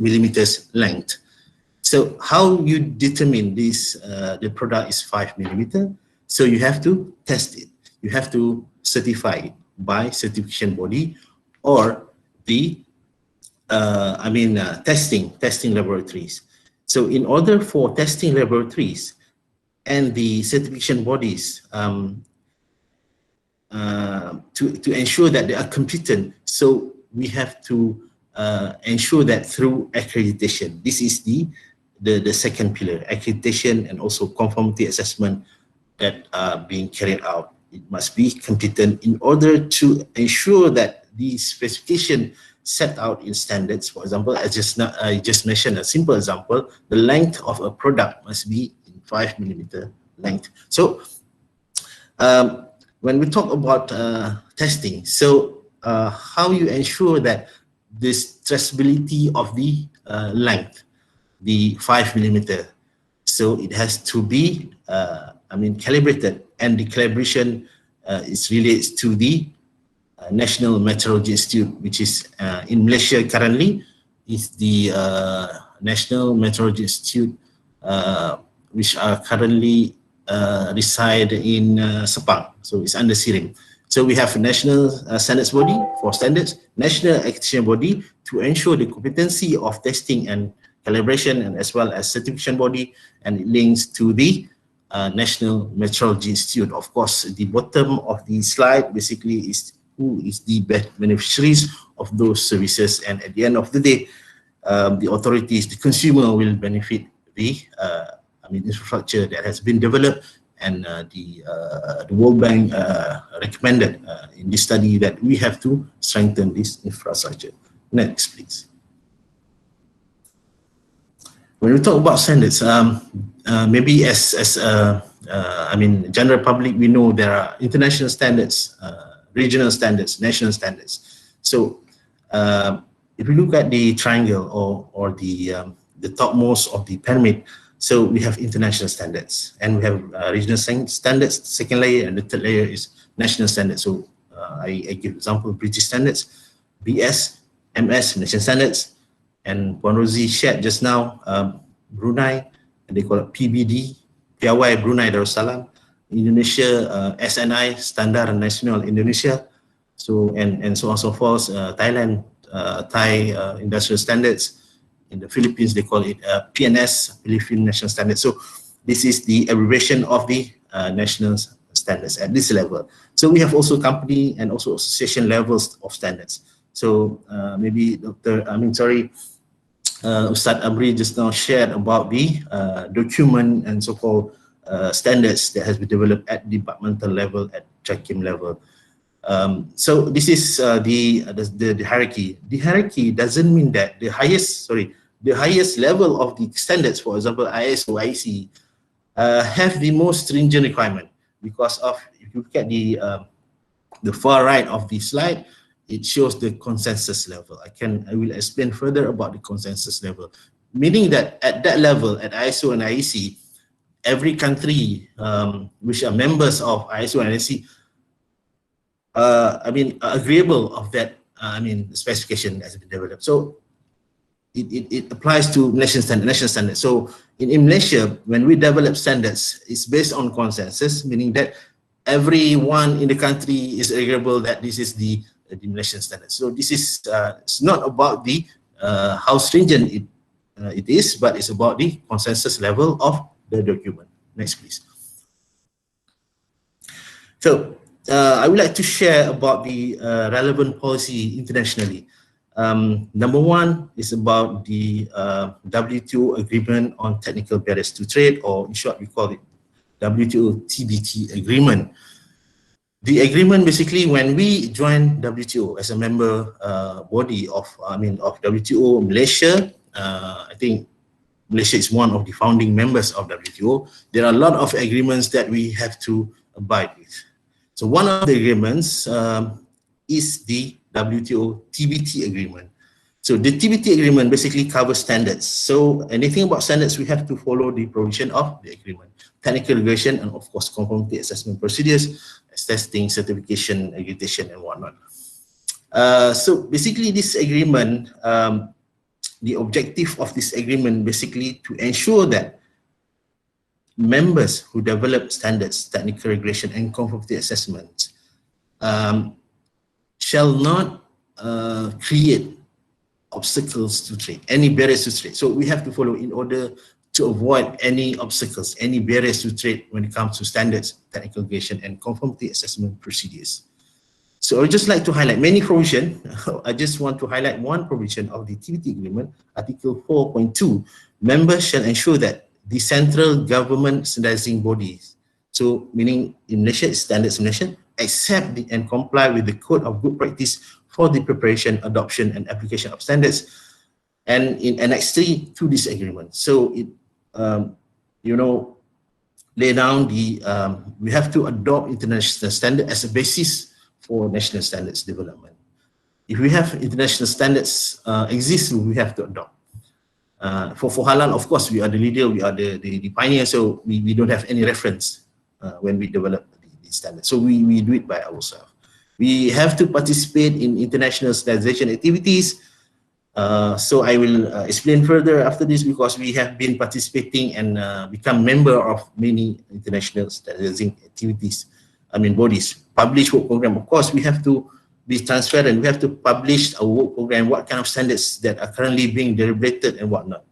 millimeters length. So how you determine this, the product is 5 millimeter? So you have to test it. You have to certify it by certification body or the testing laboratories. So in order for testing laboratories and the certification bodies to ensure that they are competent, so we have to ensure that through accreditation. This is the second pillar, accreditation and also conformity assessment that are being carried out. It must be competent in order to ensure that the specification set out in standards. For example, I just mentioned a simple example, the length of a product must be in 5 millimeter length. So when we talk about testing, so how you ensure that this traceability of the length, the 5 millimeter, so it has to be calibrated, and the calibration is relates to the National Metrology Institute, which is in Malaysia currently, is the National Metrology Institute, which are currently reside in Sepang, so it's under SIRIM. So we have a national standards body for standards, national accreditation body to ensure the competency of testing and calibration, and as well as certification body, and it links to the National Metrology Institute. Of course, the bottom of the slide basically is who is the beneficiaries of those services, and at the end of the day, the authorities, the consumer will benefit the infrastructure that has been developed, and the World Bank recommended in this study that we have to strengthen this infrastructure. Next, please. When we talk about standards, maybe general public, we know there are international standards, regional standards, national standards. So if you look at the triangle or the topmost of the pyramid, so we have international standards, and we have regional standards, second layer, and the third layer is national standards. So I give example, British standards, BS, MS, national standards, and Puan Rosie shared just now, Brunei, and they call it PBD, Piawai Brunei Darussalam, Indonesia, SNI, Standard Nasional Indonesia, so and so on and so forth, Thailand, Thai Industrial Standards. In the Philippines, they call it PNS, Philippine National Standards. So this is the abbreviation of the national standards at this level. So we have also company and also association levels of standards. So maybe Ustad Amri just now shared about the document and so-called standards that has been developed at departmental level, at JAKIM level. So this is the hierarchy. The hierarchy doesn't mean that the highest level of the standards, for example, ISO, IEC, have the most stringent requirement, because of, if you look at the far right of the slide, it shows the consensus level. I will explain further about the consensus level, meaning that at that level, at ISO and IEC, every country which are members of ISO and IEC, agreeable of that, specification has been developed. So it applies to national standard. So in Malaysia, when we develop standards, it's based on consensus, meaning that everyone in the country is agreeable that this is the national standard. So this is it's not about the how stringent it is, but it's about the consensus level of the document. Next, please. So I would like to share about the relevant policy internationally. Number one is about the WTO agreement on technical barriers to trade, or in short, we call it WTO TBT agreement. The agreement basically, when we joined WTO as a member body of WTO, Malaysia, I think Malaysia is one of the founding members of WTO. There are a lot of agreements that we have to abide with. So one of the agreements is the WTO TBT agreement. So the TBT agreement basically covers standards. So anything about standards, we have to follow the provision of the agreement. Technical regulation and of course conformity assessment procedures, testing, certification, accreditation and whatnot. So basically this agreement, the objective of this agreement basically to ensure that members who develop standards, technical regulation and conformity assessment shall not create obstacles to trade, any barriers to trade. So we have to follow in order to avoid any obstacles, any barriers to trade when it comes to standards, technical regulation and conformity assessment procedures. So I'd just like to highlight many provisions. I just want to highlight one provision of the TBT agreement, Article 4.2. Members shall ensure that the central government standardizing bodies, so meaning in Malaysia, standards in Malaysia, accept and comply with the code of good practice for the preparation, adoption and application of standards, and in Annex 3 to this agreement. So it, lay down the, we have to adopt international standard as a basis for national standards development. If we have international standards exist, we have to adopt. For halal, of course, we are the leader, we are the pioneer, so we don't have any reference when we develop the standards. So we do it by ourselves. We have to participate in international standardization activities. So I will explain further after this, because we have been participating and become member of many international standardizing activities, bodies. Publish work program, of course, we have to be transparent. We have to publish our work program, what kind of standards that are currently being deliberated and whatnot.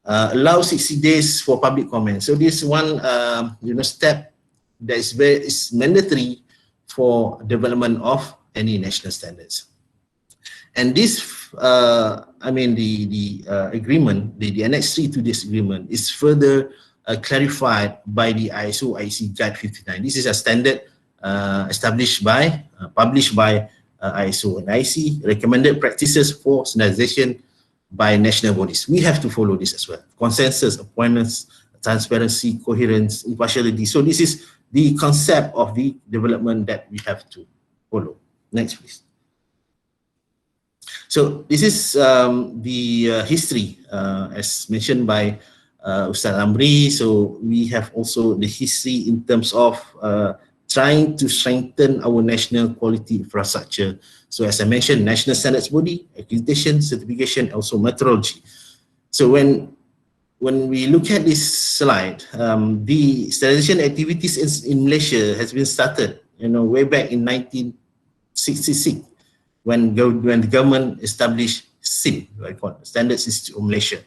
Allow 60 days for public comment. So this one, step that is mandatory for development of any national standards. And this, agreement, the Annex 3 to this agreement is further clarified by the ISO IEC Guide 59. This is a standard established by, published by ISO and IEC, recommended practices for standardization by national bodies. We have to follow this as well. Consensus, appointments, transparency, coherence, impartiality. So this is the concept of the development that we have to follow. Next, please. So this is the history as mentioned by Ustaz Amri. So we have also the history in terms of trying to strengthen our national quality infrastructure. So as I mentioned, national standards body, accreditation, certification, also methodology. So when we look at this slide, the standardization activities in Malaysia has been started, way back in 1966, when the government established SIM, Standards Institute of Malaysia.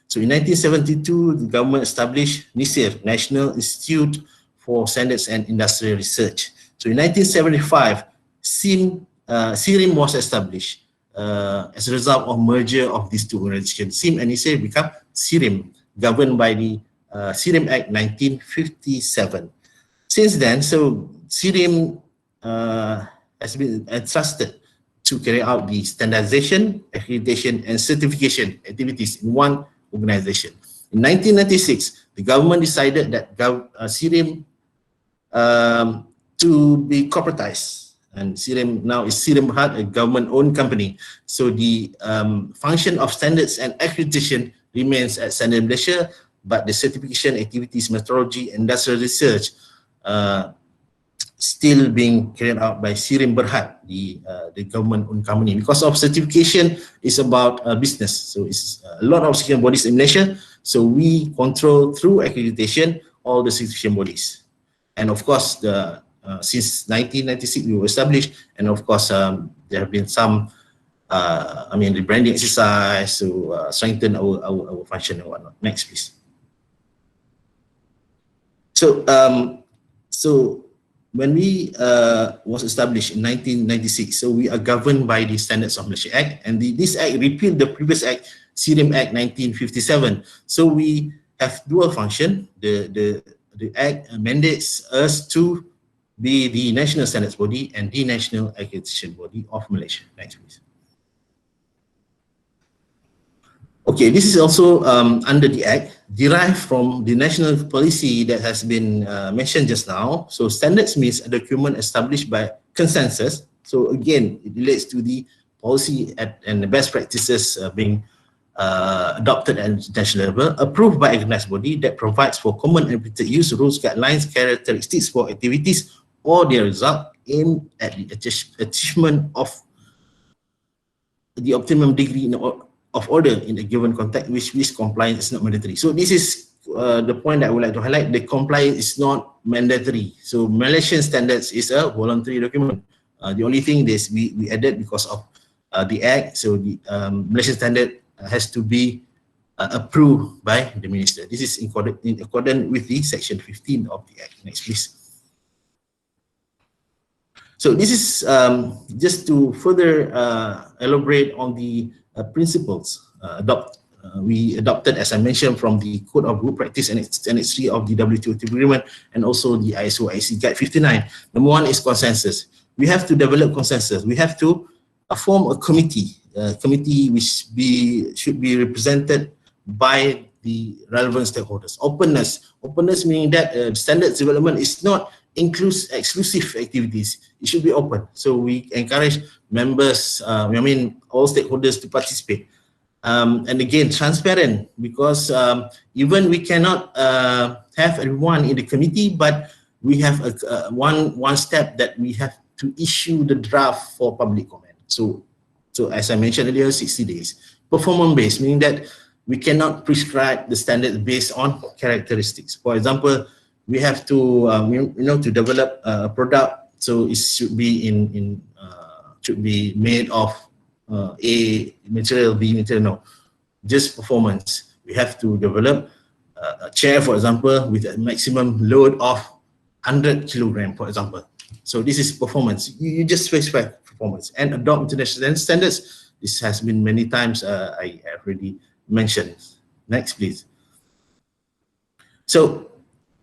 So in 1972, the government established NISIR, National Institute for Standards and Industrial Research. So in 1975, SIRIM was established as a result of merger of these two organizations. SIM and NISIR become SIRIM, governed by the SIRIM Act 1957. Since then, so SIRIM has been entrusted to carry out the standardization, accreditation, and certification activities in one organization. In 1996, the government decided that SIRIM to be corporatized, and SIRIM now is SIRIM Berhad, a government-owned company. So the function of standards and accreditation remains at Standard Malaysia, but the certification activities, methodology, industrial research still being carried out by SIRIM Berhad, the government-owned company. Because of certification is about business, so it's a lot of certification bodies in Malaysia. So we control through accreditation all the certification bodies, and of course since 1996 we were established, and of course there have been some the branding exercise to strengthen our function and whatnot. Next, please. So when we was established in 1996, so we are governed by the Standards of Malaysia Act, and this act repealed the previous act, SIRIM Act 1957. So we have dual function. The act mandates us to be the national standards body and the national accreditation body of Malaysia. Next, please. Okay, this is also under the Act, derived from the national policy that has been mentioned just now. So standards means a document established by consensus. So again, it relates to the policy and the best practices being adopted at international level, approved by a recognized body that provides for common and repeated use, rules, guidelines, characteristics for activities or their result aimed at the achievement of the optimum degree of order in a given context, which compliance is not mandatory. So this is the point that I would like to highlight. The compliance is not mandatory. So Malaysian standards is a voluntary document. The only thing is we added because of the Act. So the Malaysian standard has to be approved by the minister. This is in accordance with the section 15 of the Act. Next, please. So this is just to further elaborate on the principles we adopted, as I mentioned, from the Code of Good Practice and Annex 3 of the WTO agreement, and also the ISO IC Guide 59. Number one is consensus. We have to develop consensus. We have to form a committee which should be represented by the relevant stakeholders. Openness meaning that standards development is not exclusive activities. It should be open. So we encourage members, all stakeholders to participate. And again, transparent, because even we cannot have everyone in the committee, but we have one step that we have to issue the draft for public comment. So as I mentioned earlier, 60 days. Performance-based, meaning that we cannot prescribe the standards based on characteristics. For example, we have to to develop a product, so it should be should be made of A material, B material. No, just performance. We have to develop a chair, for example, with a maximum load of 100 kilogram, for example. So this is performance. You just specify performance and adopt international standards. This has been many times I have already mentioned. Next, please. So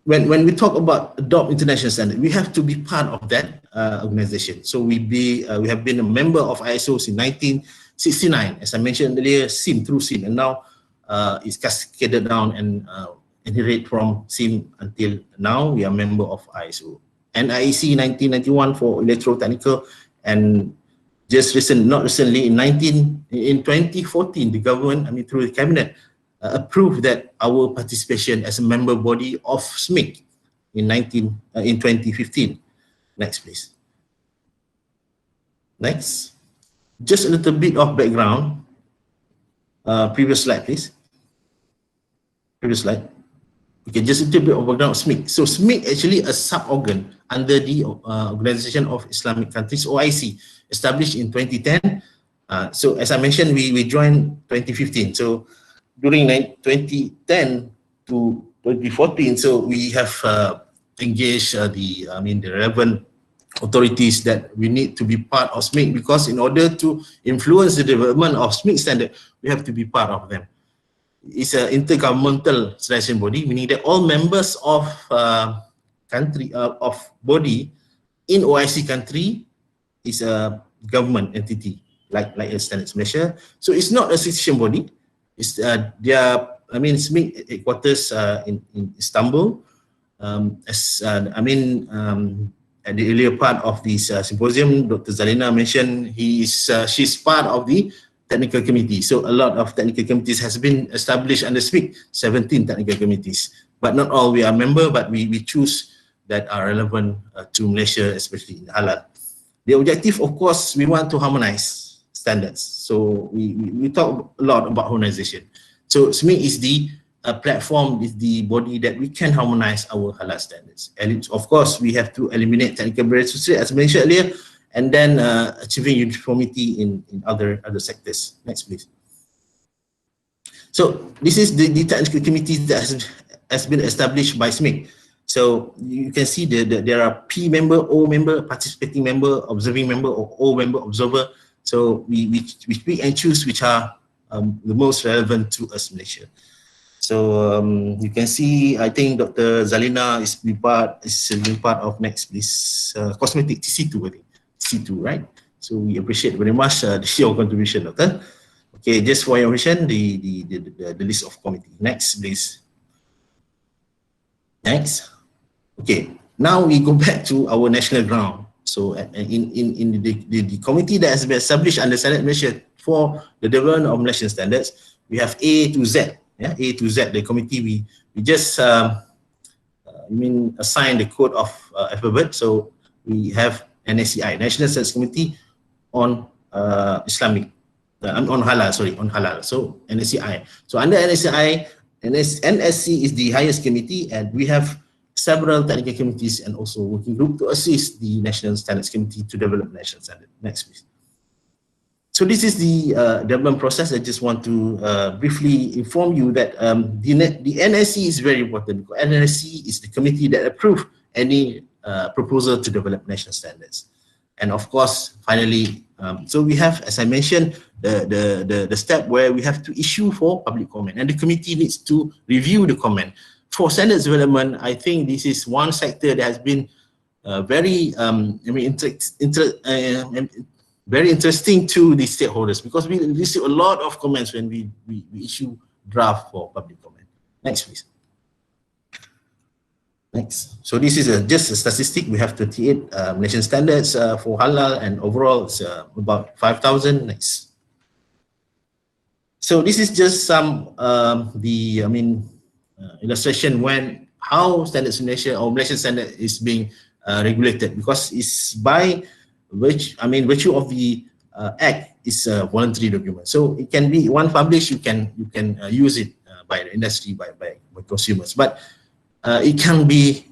when we talk about adopt international standard, we have to be part of that organization. So we have been a member of ISO since 1969, as I mentioned earlier, through SIM, and now it's cascaded down and inherit from SIM until now. We are member of ISO and IEC 1991 for electrotechnical, and not recently in 2014, the government, through the cabinet, approved that our participation as a member body of SMIC in 2015. Next, please. Next. Just a little bit of background. Previous slide, please. Previous slide. Okay, just a little bit of background of SMIC. So SMIC actually a sub-organ under the Organization of Islamic Countries, OIC, established in 2010. So as I mentioned, we joined 2015. So during 2010 to 2014, so we have engaged the relevant authorities that we need to be part of SMIC, because in order to influence the development of SMIC standard, we have to be part of them. It's an intergovernmental selection body, meaning that all members of body in OIC country is a government entity, like a standards measure. So it's not a selection body. It's SMIC headquarters in Istanbul. At the earlier part of this symposium, Dr. Zalina mentioned she's part of the technical committee. So a lot of technical committees has been established under SMIC, 17 technical committees. But not all we are member, but we choose that are relevant to Malaysia, especially in halal. The objective, of course, we want to harmonize standards. So we talk a lot about harmonization. So SMIC is the platform, is the body that we can harmonize our halal standards. And of course, we have to eliminate technical barriers, as mentioned earlier, and then achieving uniformity in other sectors. Next, please. So this is the technical committee that has been established by SMIC. So you can see there are P member, O member, participating member, observing member, or O member, observer. So we pick and choose which are the most relevant to us, Malaysia. So you can see, I think Dr. Zalina is being part of next, please. Cosmetic TC2, I think. TC2, right? So we appreciate very much your contribution, Doctor. Okay, just for your information, the list of committee. Next, please. Next. Okay, now we go back to our national ground. So in the committee that has been established under Senate Malaysia for the development of Malaysian standards, we have A to Z. Yeah, A to Z, the committee, we just assign the code of alphabet. So we have NSCI, National Standards Committee on Islamic, on halal, on halal. So NSCI. So under NSCI, NSC is the highest committee, and we have several technical committees and also working group to assist the National Standards Committee to develop national standard. Next, please. So this is the development process. I just want to briefly inform you that the NSC is very important, because NSC is the committee that approves any proposal to develop national standards. And of course, finally, so we have, as I mentioned, the step where we have to issue for public comment, and the committee needs to review the comment. For standards development, I think this is one sector that has been very very interesting to the stakeholders, because we receive a lot of comments when we issue draft for public comment. Next, please. Next. So this is just a statistic. We have 38 Malaysian standards for halal, and overall it's about 5,000. Next. So this is just some illustration how standards in Malaysia or Malaysian standard is being regulated, because it's by virtue of the act is a voluntary document. So it can be published, you can use it by the industry, by consumers, but it can be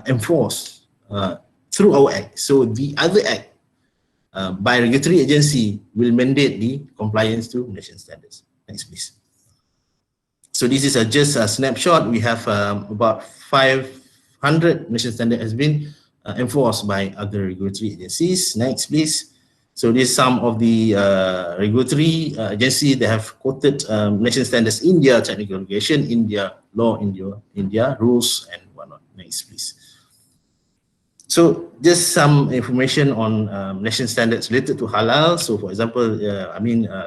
enforced through our act. So the other act by regulatory agency will mandate the compliance to Malaysian standards. Next, please. So this is just a snapshot. We have about 500 Malaysian standard has been enforced by other regulatory agencies. Next, please. So this is some of the regulatory agencies that have quoted Malaysian standards in their technical regulation, in their law, in their rules and whatnot. Next, please. So just some information on Malaysian standards related to halal. So for example, a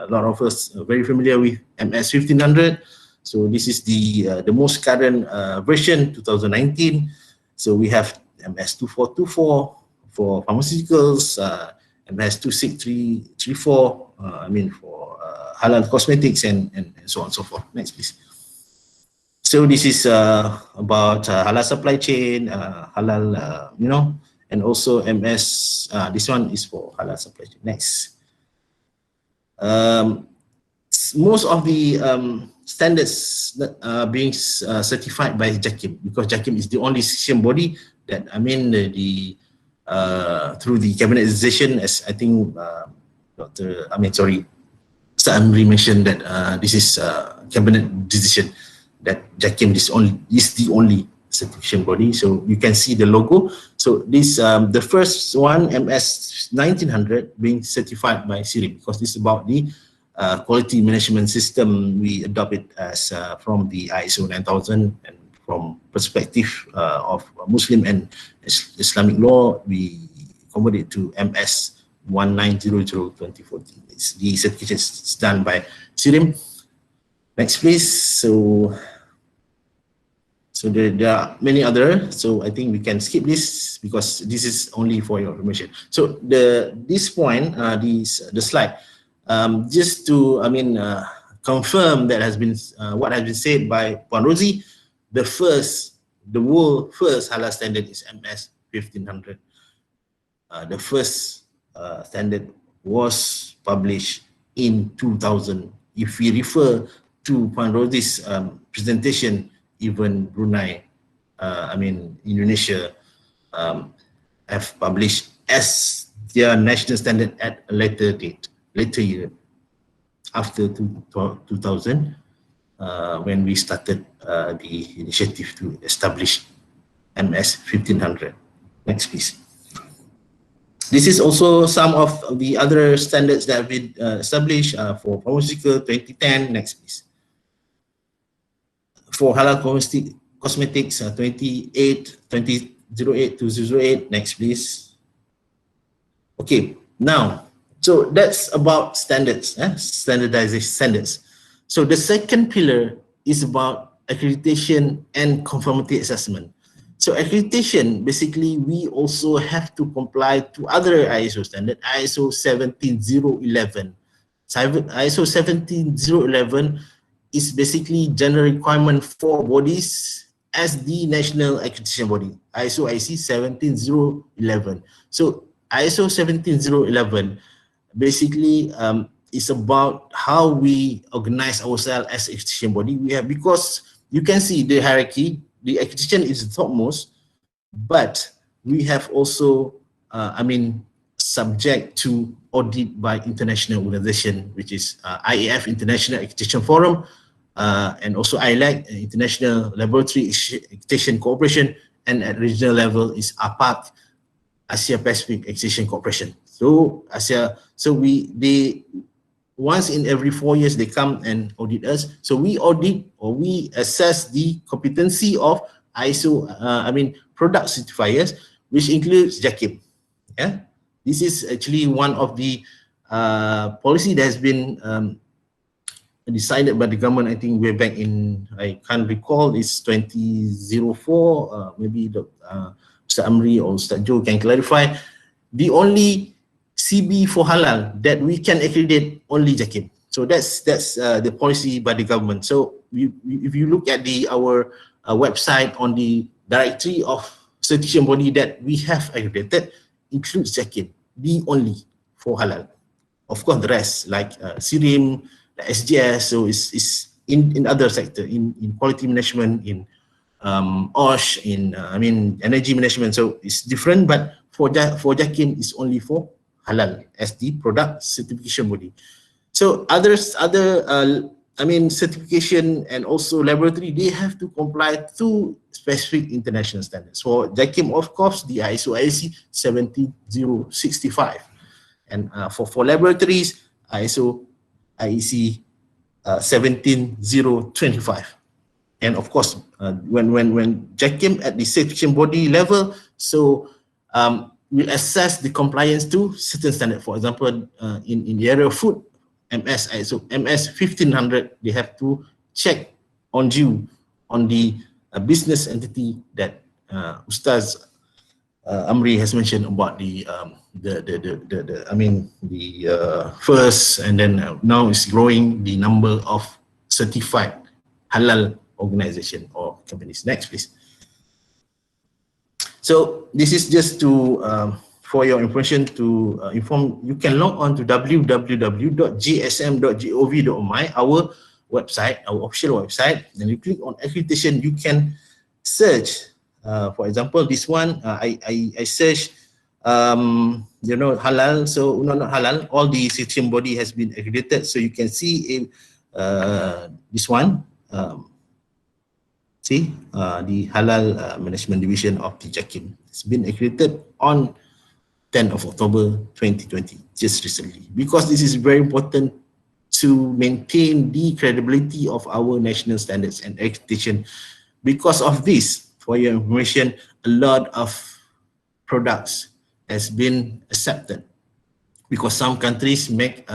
lot of us are very familiar with MS 1500. So this is the most current version, 2019. So we have MS 2424 for pharmaceuticals, MS 26334, for halal cosmetics and so on and so forth. Next, please. So this is about halal supply chain, halal, and also MS. This one is for halal supply chain. Next. Most of the standards that are being certified by JAKIM, because JAKIM is the only decision body that through the cabinet decision, as I think Mr. Amri mentioned that this is cabinet decision that JAKIM is the only certification body. So you can see the logo. So this the first one, MS 1900, being certified by SIRIM, because this is about the quality management system. We adopt it as from the ISO 9000, and from perspective of Muslim and Islamic law, we convert it to MS 1900-2014. It's the certification is done by SIRIM. Next, please. So there are many other. So I think we can skip this because this is only for your information. So this point, the slide. Just to confirm that has been what has been said by Puan Rosie, the world first halal standard is MS 1500. The first standard was published in 2000. If we refer to Puan Rosie's presentation, even Brunei, Indonesia, have published as their national standard at a later year, after 2000, when we started the initiative to establish MS 1500. Next, please. This is also some of the other standards that have been established for pharmaceutical 2010. Next, please. For halal cosmetics 2008-2008. Next, please. Okay, now, so that's about standards, standardization standards. So the second pillar is about accreditation and conformity assessment. So accreditation, basically, we also have to comply to other ISO standard, ISO 17011. ISO 17011 is basically general requirement for bodies as the national accreditation body, ISO IC 17011. So ISO 17011 basically is about how we organize ourselves as accreditation body. We have, because you can see the hierarchy, the accreditation is the topmost, but we have also, subject to audit by international organization, which is IAF, International Accreditation Forum, and also ILAC, International Laboratory Accreditation Corporation, and at regional level is APAC, Asia Pacific Accreditation Corporation. So they once in every 4 years they come and audit us. So we audit, or we assess the competency of ISO, product certifiers, which includes JAKIM. Yeah, this is actually one of the policy that has been decided by the government. I think way back in, I can't recall, it's 2004. Maybe Mr. Amri or Mr. Joe can clarify. The only CB for halal that we can accredit only JAKIM. So that's the policy by the government. So if you look at our website, on the directory of certification body that we have accredited includes JAKIM, the only for halal. Of course, the rest like SIRIM, the SGS, so it's in other sector, in quality management, in OSH, in energy management. So it's different, but for JAKIM is only for halal as the product certification body. So other certification and also laboratory, they have to comply to specific international standards. For JAKIM, of course, the ISO IEC 17065, and for laboratories, ISO IEC 17025. And of course, when JAKIM at the certification body level, so we assess the compliance to certain standard. For example, in the area of food, MS 1500, they have to check on due on the business entity that Ustaz Amri has mentioned about the first, and then now it's growing the number of certified halal organization or companies. Next, please. So this is just to for your information, to inform. You can log on to www.gsm.gov.my, our website, our official website. Then you click on accreditation. You can search. For example, this one, I search, halal. So no, not halal. All the certification body has been accredited. So you can see in this one. See, the halal management division of the JAKIM. It's been accredited on 10th of October 2020, just recently, because this is very important to maintain the credibility of our national standards and accreditation. Because of this, for your information, a lot of products has been accepted, because some countries make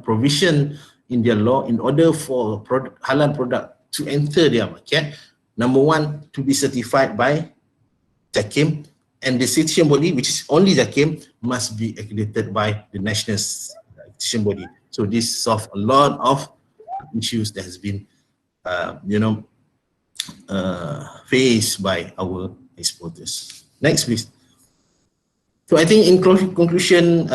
provision in their law in order for halal product to enter their market. Number one, to be certified by JAKIM, and the certification body, which is only JAKIM, must be accredited by the national accreditation body. So this solves a lot of issues that has been, faced by our exporters. Next, please. So I think in conclusion,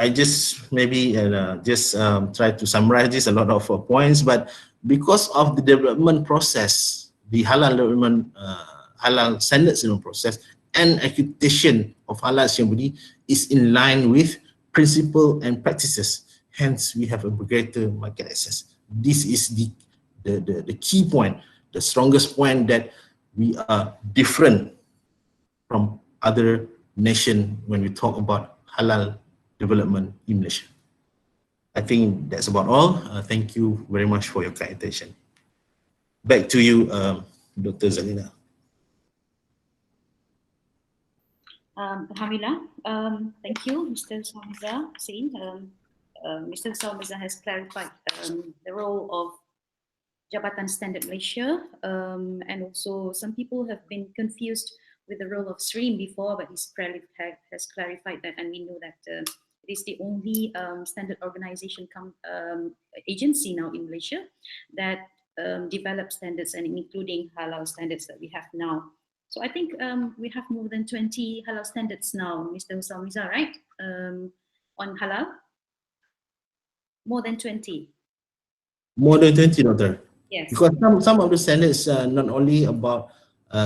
I just maybe try to summarize this, a lot of points, but because of the development process, the halal development, halal standards development process, and accreditation of halal body is in line with principle and practices. Hence, we have a greater market access. This is the key point, the strongest point, that we are different from other nation when we talk about halal development in Malaysia. I think that's about all. Thank you very much for your kind attention. Back to you, Dr. Zalina. Alhamdulillah. Thank you, Mr. Salmiza. Mr. Salmiza has clarified the role of Jabatan Standard Malaysia, and also some people have been confused with the role of SRIM before, but he's has clarified that, and we know that it is the only standard organization agency now in Malaysia that develops standards, and including halal standards that we have now. So I think we have more than 20 halal standards now, Mr. Salmiza, right? On halal? More than 20. More than 20, Doctor. Yes. Because some of the standards are not only about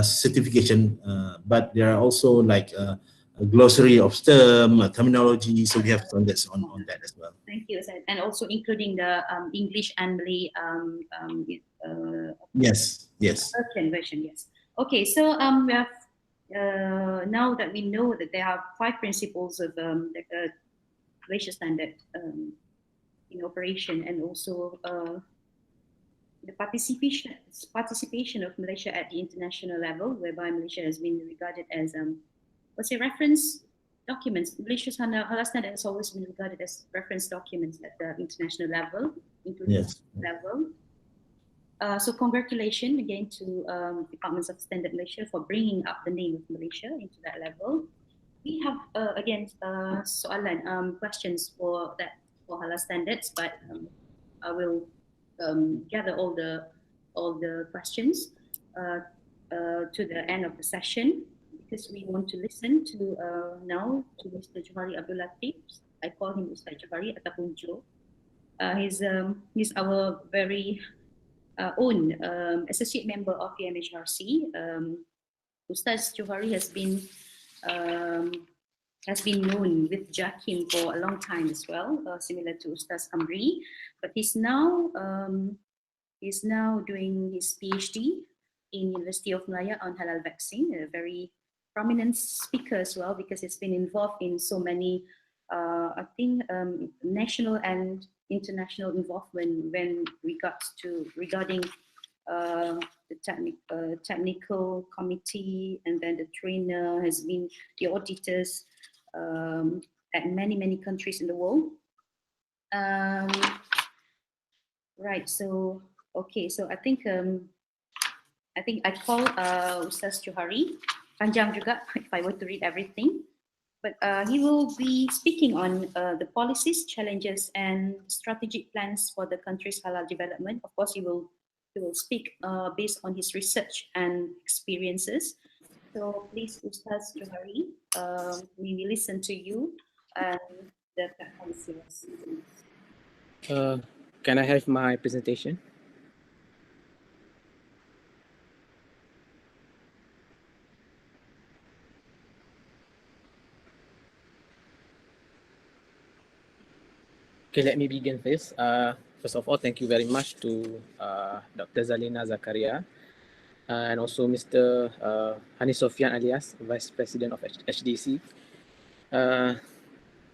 certification, but there are also like a glossary of terminology, so we have standards on that as well. Thank you, and also including the English and Malay yes. version, yes. Okay, so we have now that we know that there are 5 principles of the Malaysia standard in operation, and also the participation of Malaysia at the international level, whereby Malaysia has been regarded as reference documents. Malaysia's halal standard has always been regarded as reference documents at the international level, including level. So congratulations again to Departments of Standard Malaysia for bringing up the name of Malaysia into that level. We have again questions for halal standards, but I will gather all the questions to the end of the session, because we want to listen to now to Mr. Johari Abdul Latif. I call him Ustaz Johari ataupun Joe. He's our very own associate member of the MHRC. Ustaz Johari has been known with JAKIM for a long time as well, similar to Ustaz Amri, but he's now doing his PhD in University of Malaya on halal vaccine, a very prominent speaker as well, because it's been involved in so many, national and international involvement regarding the technical committee, and then the trainer has been the auditors at many countries in the world. Right. So okay. So I think I call Ustaz Johari. Panjang juga if I were to read everything, but he will be speaking on the policies, challenges, and strategic plans for the country's halal development. Of course, he will speak based on his research and experiences. So please, Ustaz Johari, we will listen to you, and the platform is yours. Can I have my presentation? Okay, let me begin first. First of all, thank you very much to Dr. Zalina Zakaria and also Mr. Hani Sofian alias Vice President of HDC,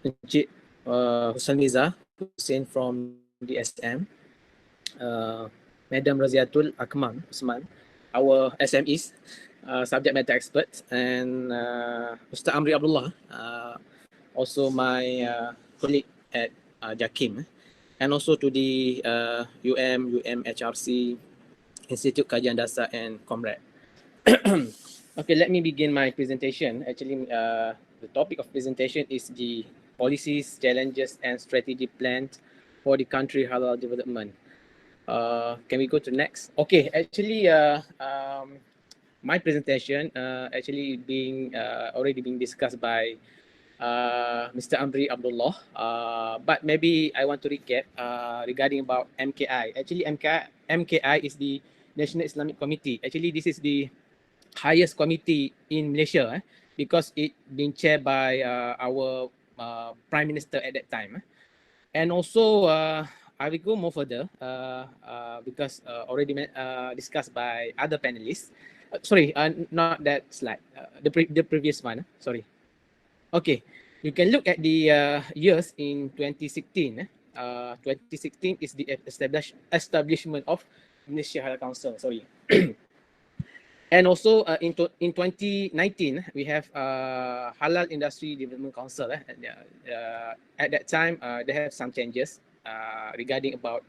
Encik Husaniza Hussein from DSM, Madam Raziatul Akmal Usman, our SMEs, subject matter experts, and Mr. Amri Abdullah, also my colleague at JAKIM, and also to the UMHRC, Institute Kajian Dasar, and Comrade. Okay, let me begin my presentation. Actually, the topic of presentation is the policies, challenges, and strategic plans for the country halal development. Can we go to next? Okay, actually, my presentation actually already being discussed by Mr. Amri Abdullah, but maybe I want to recap regarding about MKI. Actually, MKI is the National Islamic Committee. Actually, this is the highest committee in Malaysia because it been chaired by our Prime Minister at that time. And also, I will go more further because already discussed by other panelists. sorry, not that slide. The previous one. Sorry. Okay, you can look at the years in 2016. 2016 is the establishment of Malaysia Halal Council. Sorry. And also in 2019, we have Halal Industry Development Council. At that time, they have some changes regarding about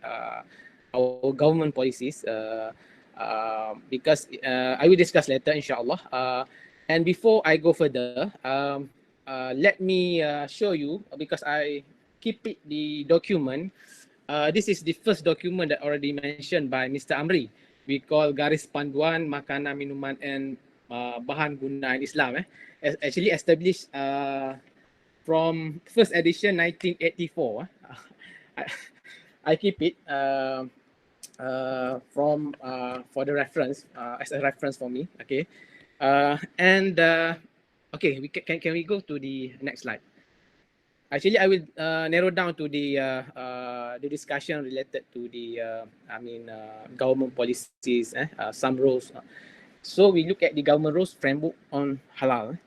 our government policies because I will discuss later, inshallah. And before I go further, let me show you, because I keep it the document. This is the first document that already mentioned by Mr. Amri. We call Garis Panduan Makanan, Minuman and Bahan Gunaan Islam. Actually established from first edition 1984. I keep it from for the reference as a reference for me. Okay, okay, can we go to the next slide? Actually, I will narrow down to the discussion related to the government policies, some rules. So we look at the government rules framework on halal.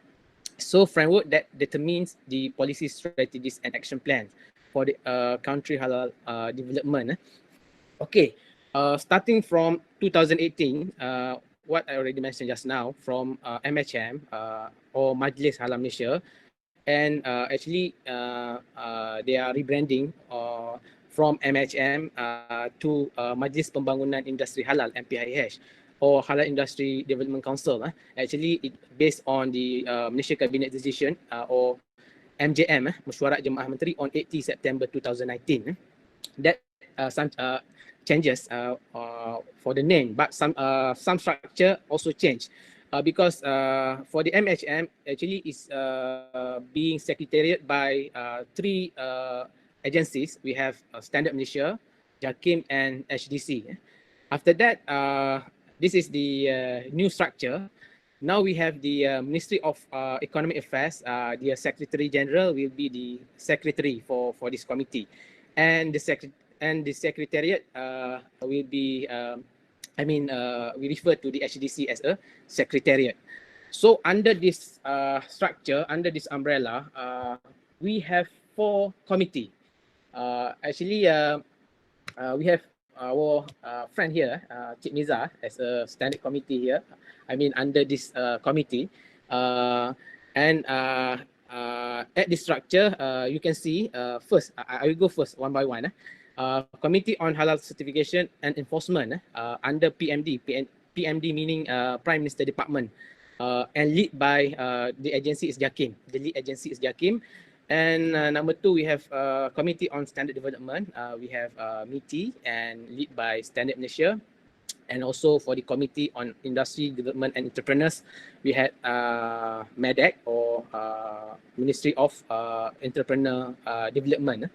So framework that determines the policy strategies and action plans for the country halal development. Okay, starting from 2018, what I already mentioned just now from MHM or Majlis Halal Malaysia. And actually, they are rebranding from MHM to Majlis Pembangunan Industri Halal (MPIH) or Halal Industry Development Council. Actually, it based on the Malaysia Cabinet Decision or MJM, Mesyuarat Jemaah Menteri on 18 September 2019. That some changes for the name, but some structure also changed. Because for the MHM, actually is being secretariat by three agencies. We have Standard Malaysia, JAKIM and HDC. After that, this is the new structure. Now we have the Ministry of Economic Affairs. The Secretary General will be the secretary for this committee, and the secretariat will be we refer to the HDC as a secretariat. So under this structure, under this umbrella, we have 4 committee. Actually, we have our friend here, Cik Miza, as a standard committee here. Under this committee. And at this structure, you can see first, I will go first one by one. Committee on Halal Certification and Enforcement under PMD. PMD meaning Prime Minister Department, and lead by the agency is JAKIM. The lead agency is JAKIM. And number 2, we have Committee on Standard Development. We have MITI and lead by Standard Malaysia. And also for the Committee on Industry Development and Entrepreneurs, we had MEDEC or Ministry of Entrepreneur Development,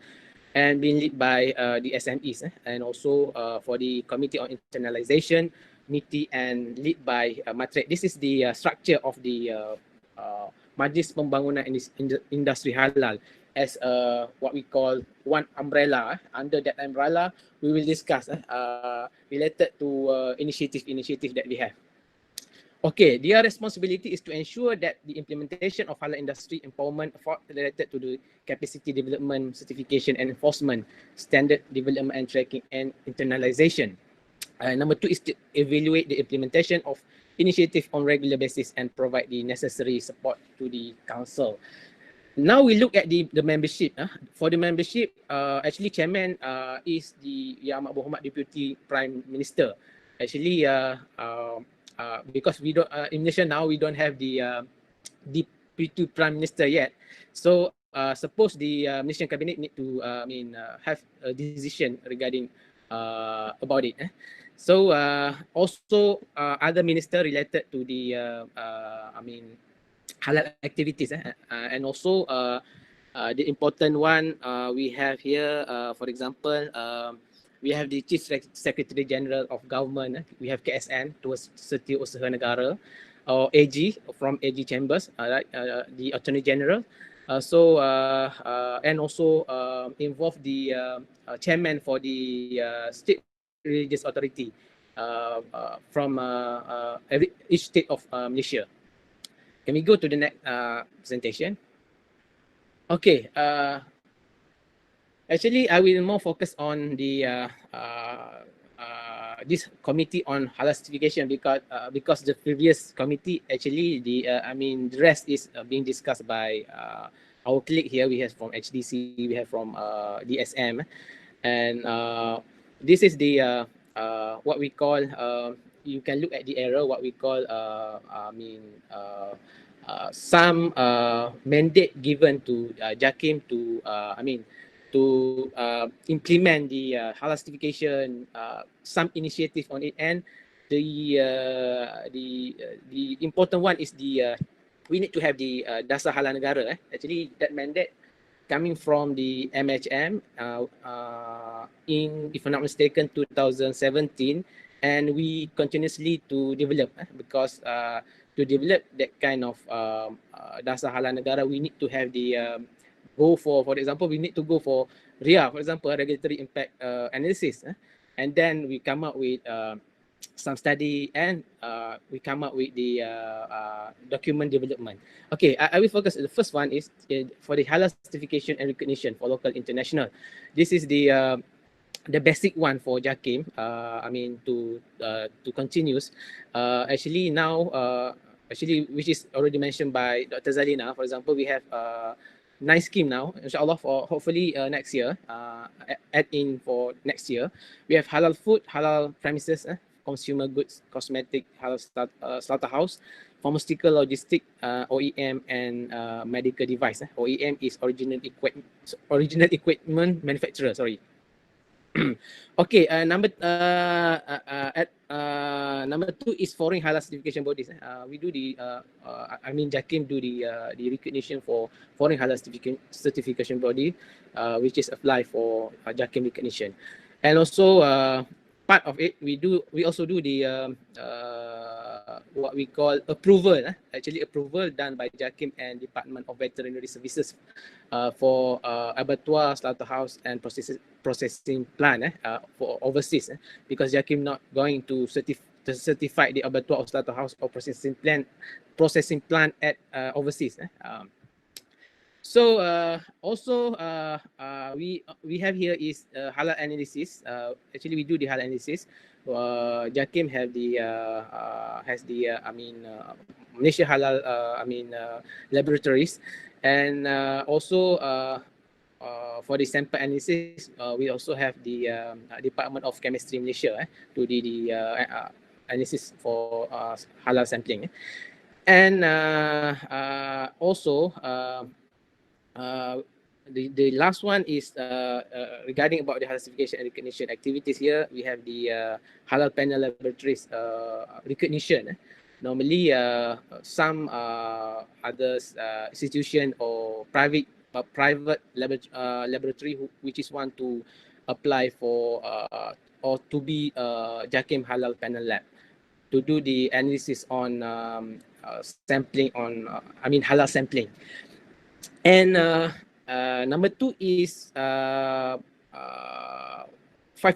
and being led by the SMEs. And also for the Committee on Internalization, MITI, and lead by Matrek. This is the structure of the Majlis Pembangunan Industri Halal as what we call one umbrella. Under that umbrella, we will discuss related to initiative that we have. Okay, their responsibility is to ensure that the implementation of halal industry empowerment related to the capacity development, certification and enforcement, standard development and tracking, and internalization. Number 2 is to evaluate the implementation of initiative on regular basis and provide the necessary support to the council. Now we look at the membership. For the membership, actually chairman is the Yang Amat Berhormat Deputy Prime Minister. Actually, because we don't in Malaysia now we don't have the Deputy Prime Minister yet. So suppose the Malaysian Cabinet need to have a decision regarding about it. So also other minister related to the halal activities, and also the important one we have here, for example, we have the Chief Secretary General of Government. We have KSN, Setiausaha Negara, or AG from AG Chambers, the Attorney General. And also involve the chairman for the State Religious Authority, from each state of Malaysia. Can we go to the next presentation? Okay. Actually, I will more focus on the this committee on halal certification because the previous committee actually the rest is being discussed by our colleague here. We have from HDC, we have from DSM, and this is the what we call you can look at the error what we call some mandate given to JAKIM to to implement the halal certification, some initiative on it, and the important one is we need to have the dasar halal negara. Actually, that mandate coming from the MHM in, if I'm not mistaken, 2017, and we continuously to develop because to develop that kind of dasar halal negara, we need to have the go for example, we need to go for RIA, for example, regulatory impact analysis, and then we come up with some study and we come up with the document development. Okay, I will focus. The first one is for the halal certification and recognition for local international. This is the basic one for JAKIM. To continuous. Actually now, which is already mentioned by Dr. Zalina. For example, we have 9 scheme now, inshallah, for hopefully next year, add in for next year. We have halal food, halal premises, consumer goods, cosmetic, halal slaughterhouse, pharmaceutical, logistic, OEM, and medical device. OEM is original equipment manufacturer, sorry. Okay, number 2 is foreign halal certification bodies. We do the JAKIM do the recognition for foreign halal certification body, which is apply for JAKIM recognition, and also part of it we also do the what we call approval. Actually, approval done by JAKIM and Department of Veterinary Services for abattoir, slaughterhouse, and processing plant for overseas, because JAKIM not going to certify the abattoir or slaughterhouse or processing plant at overseas. So also we have here is halal analysis. Actually, we do the halal analysis. JAKIM have the has the Malaysia halal laboratories, and also for the sample analysis, we also have the Department of Chemistry Malaysia to do the analysis for halal sampling, and also the last one is regarding about the halal certification and recognition activities. Here we have the halal panel laboratories recognition. Normally, some others institution or private laboratory which is want to apply for or to be JAKIM halal panel lab to do the analysis on sampling on halal sampling. And number 2 is 5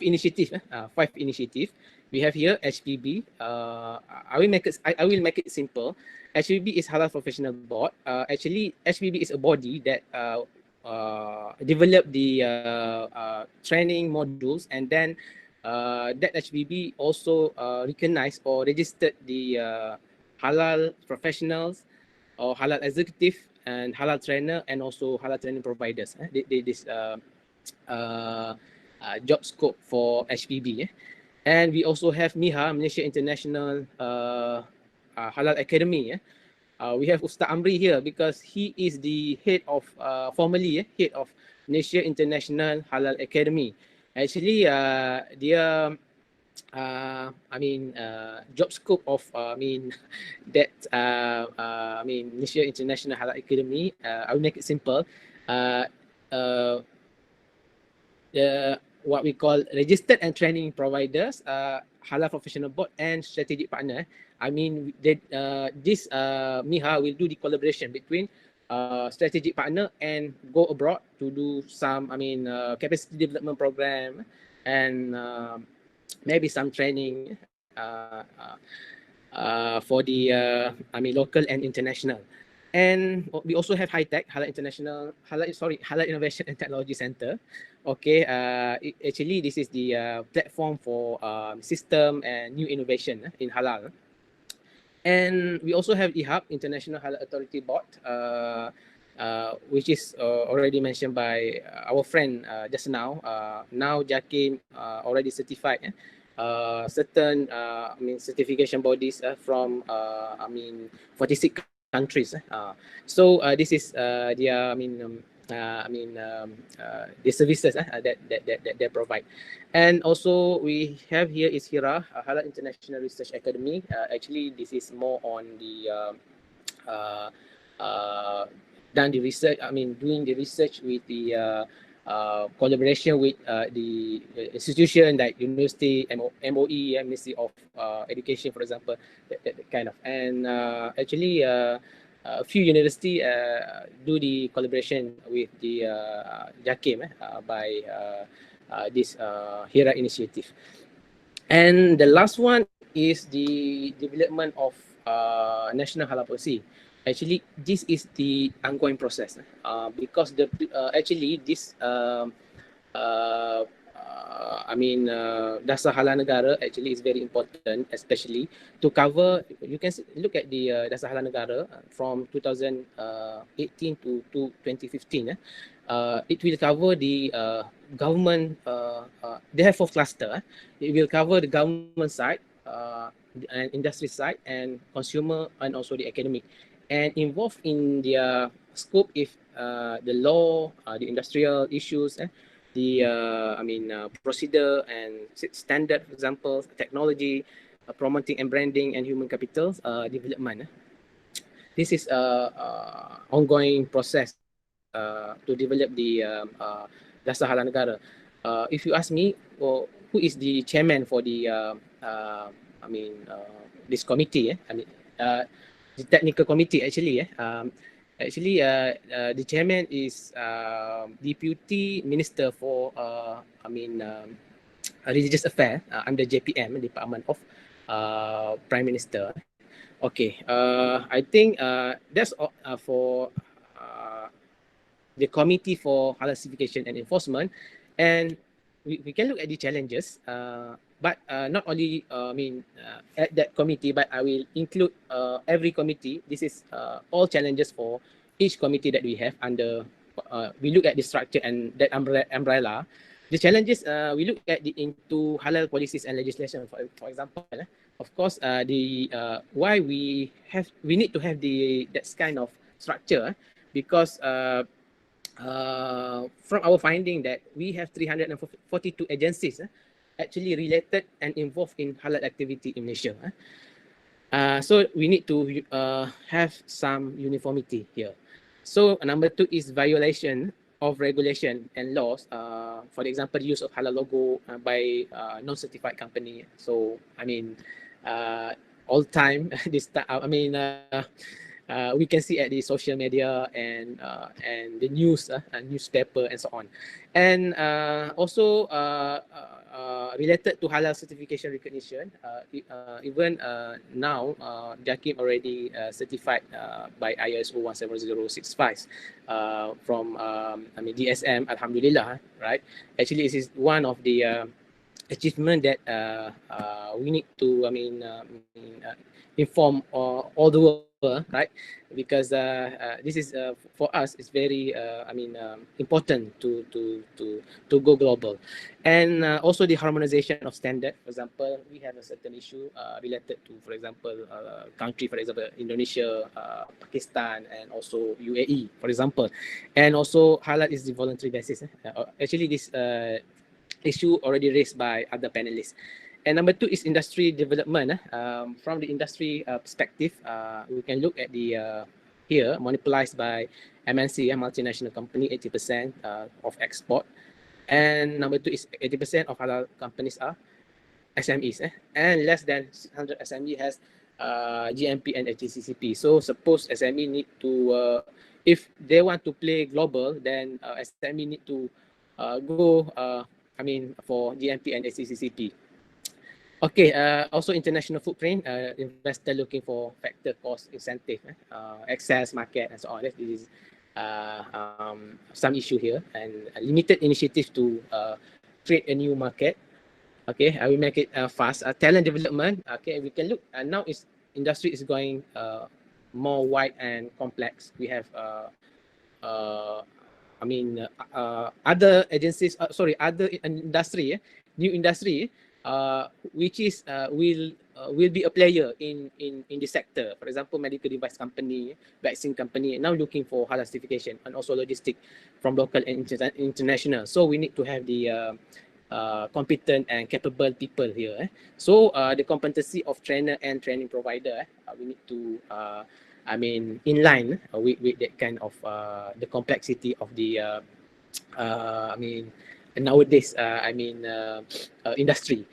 initiative. 5 initiative. We have here HPB. I will make it simple. HPB is Halal Professional Board. Actually, HPB is a body that develop the training modules, and then that HPB also recognized or registered the halal professionals or halal executive and halal trainer, and also halal training providers. This job scope for HPB. And we also have MIHA, Malaysia International Halal Academy. We have Ustaz Amri here because he is the head of, formerly head of Malaysia International Halal Academy. Actually, dia job scope of that Malaysia International Halal Academy. I will make it simple. What we call registered and training providers, halal professional board, and strategic partner. This MIHA will do the collaboration between strategic partner and go abroad to do some capacity development program, and maybe some training for the local and international. And we also have high tech halal international halal innovation and technology center. Okay, actually this is the platform for system and new innovation in halal. And we also have IHAB, International Halal Authority Board, which is already mentioned by our friend just now. Now Jakim already certified certain certification bodies from 46 countries. So this is the services that they provide. And also we have here is HIRA, Halal International Research Academy. Actually, this is more on the doing the research with the collaboration with the institution like university, MOE, Ministry of Education, for example, that kind of. And actually, a few university do the collaboration with the Jakim by this HIRA initiative. And the last one is the development of national halal policy. Actually, this is the ongoing process because actually this Dasar Halal Negara actually is very important, especially to cover. You can look at the Dasar Halal Negara from 2018 to 2015. It will cover the government. They have 4 cluster. It will cover the government side, and industry side, and consumer, and also the academic. And involved in their scope if the law, the industrial issues, the procedure and standard, for example, technology, promoting and branding, and human capital development. This is ongoing process to develop the Dasar Halal Negara. If you ask me, well, who is the chairman for the this committee? The technical committee actually. Actually, the chairman is Deputy Minister for Religious Affairs under JPM, Department of Prime Minister. Okay, I think that's all for the Committee for Halal Certification and Enforcement. And we can look at the challenges, but not only at that committee, but I will include every committee. This is all challenges for each committee that we have under. We look at the structure and that umbrella. The challenges we look at into halal policies and legislation. For example, of course, why we need to have that kind of structure, because from our finding that we have 342 agencies actually related and involved in halal activity in Malaysia. So we need to have some uniformity here. So number 2 is violation of regulation and laws. For example, use of halal logo by non-certified company. So all time this we can see at the social media and the news, newspaper, and so on. And also related to halal certification recognition, even now Jakim already certified by ISO 17065 from DSM. Alhamdulillah, right? Actually, this is one of the achievement that we need to inform all the world, right? Because this is for us, it's very important to go global. And also the harmonization of standard. For example, we have a certain issue related to, for example, country, for example, Indonesia, Pakistan, and also UAE, for example. And also halal is the voluntary basis. Actually, this issue already raised by other panelists. And number 2 is industry development. From the industry perspective, we can look at the here monopolized by MNC, a multinational company, 80% of export. And number 2 is 80% of halal companies are SMEs, and less than 600 SME has GMP and HACCP. So suppose SME need to, if they want to play global, then SME need to go, for GMP and HACCP. Okay, also international footprint, investor looking for factor, cost, incentive, access, market, and so on. This is some issue here, and a limited initiative to create a new market. Okay, I will make it fast. Talent development. Okay, we can look now. Is industry is going more wide and complex. We have other agencies. Other industry, new industry, which is will be a player in the sector. For example, medical device company, vaccine company, now looking for halal certification, and also logistic from local and international. So we need to have the competent and capable people here. So the competency of trainer and training provider, we need to in line with that kind of the complexity of the nowadays industry,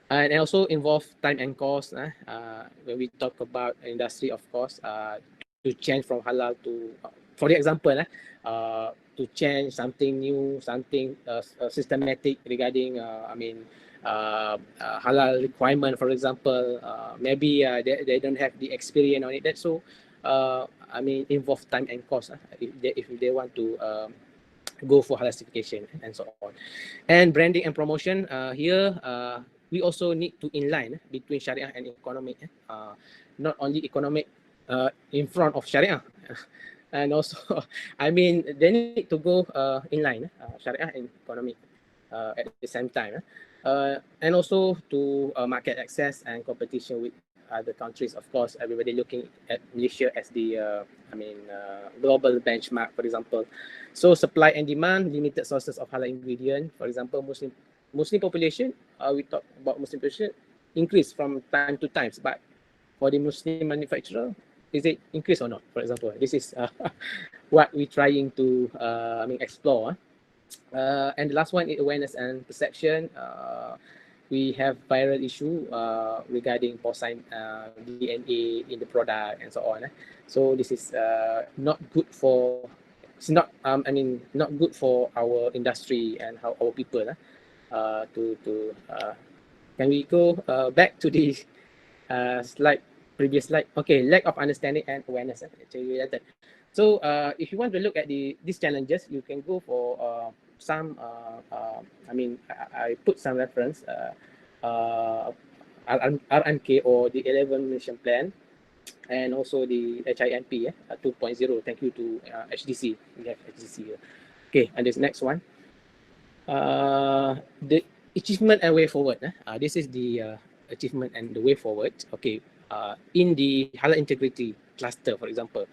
and also involve time and cost. When we talk about industry, of course, to change from halal to, for the example, to change something new, something systematic regarding halal requirement, for example, maybe they don't have the experience on it. That so involve time and cost if they want to go for halal certification and so on. And branding and promotion, here we also need to inline between Sharia and economic. Not only economic in front of Sharia, and also they need to go inline, Sharia and economic at the same time. And also to market access and competition with other countries. Of course, everybody looking at Malaysia as the global benchmark, for example. So supply and demand, limited sources of halal ingredient. For example, Muslim population, we talk about Muslim population increase from time to time, but for the Muslim manufacturer, is it increase or not? For example, this is what we're trying to explore. And the last one is awareness and perception. We have viral issue regarding porcine DNA in the product and so on. So this is not good for. It's not not good for our industry and how our people. Can we go back to the previous slide? Okay, lack of understanding and awareness. So if you want to look at these challenges, you can go for some. I put some reference. RMK, or the 11 Mission Plan, and also the HIMP 2.0. Thank you to HDC. We have HDC here. Okay, and this next one. The achievement and way forward. This is the achievement and the way forward. Okay, in the halal integrity cluster, for example,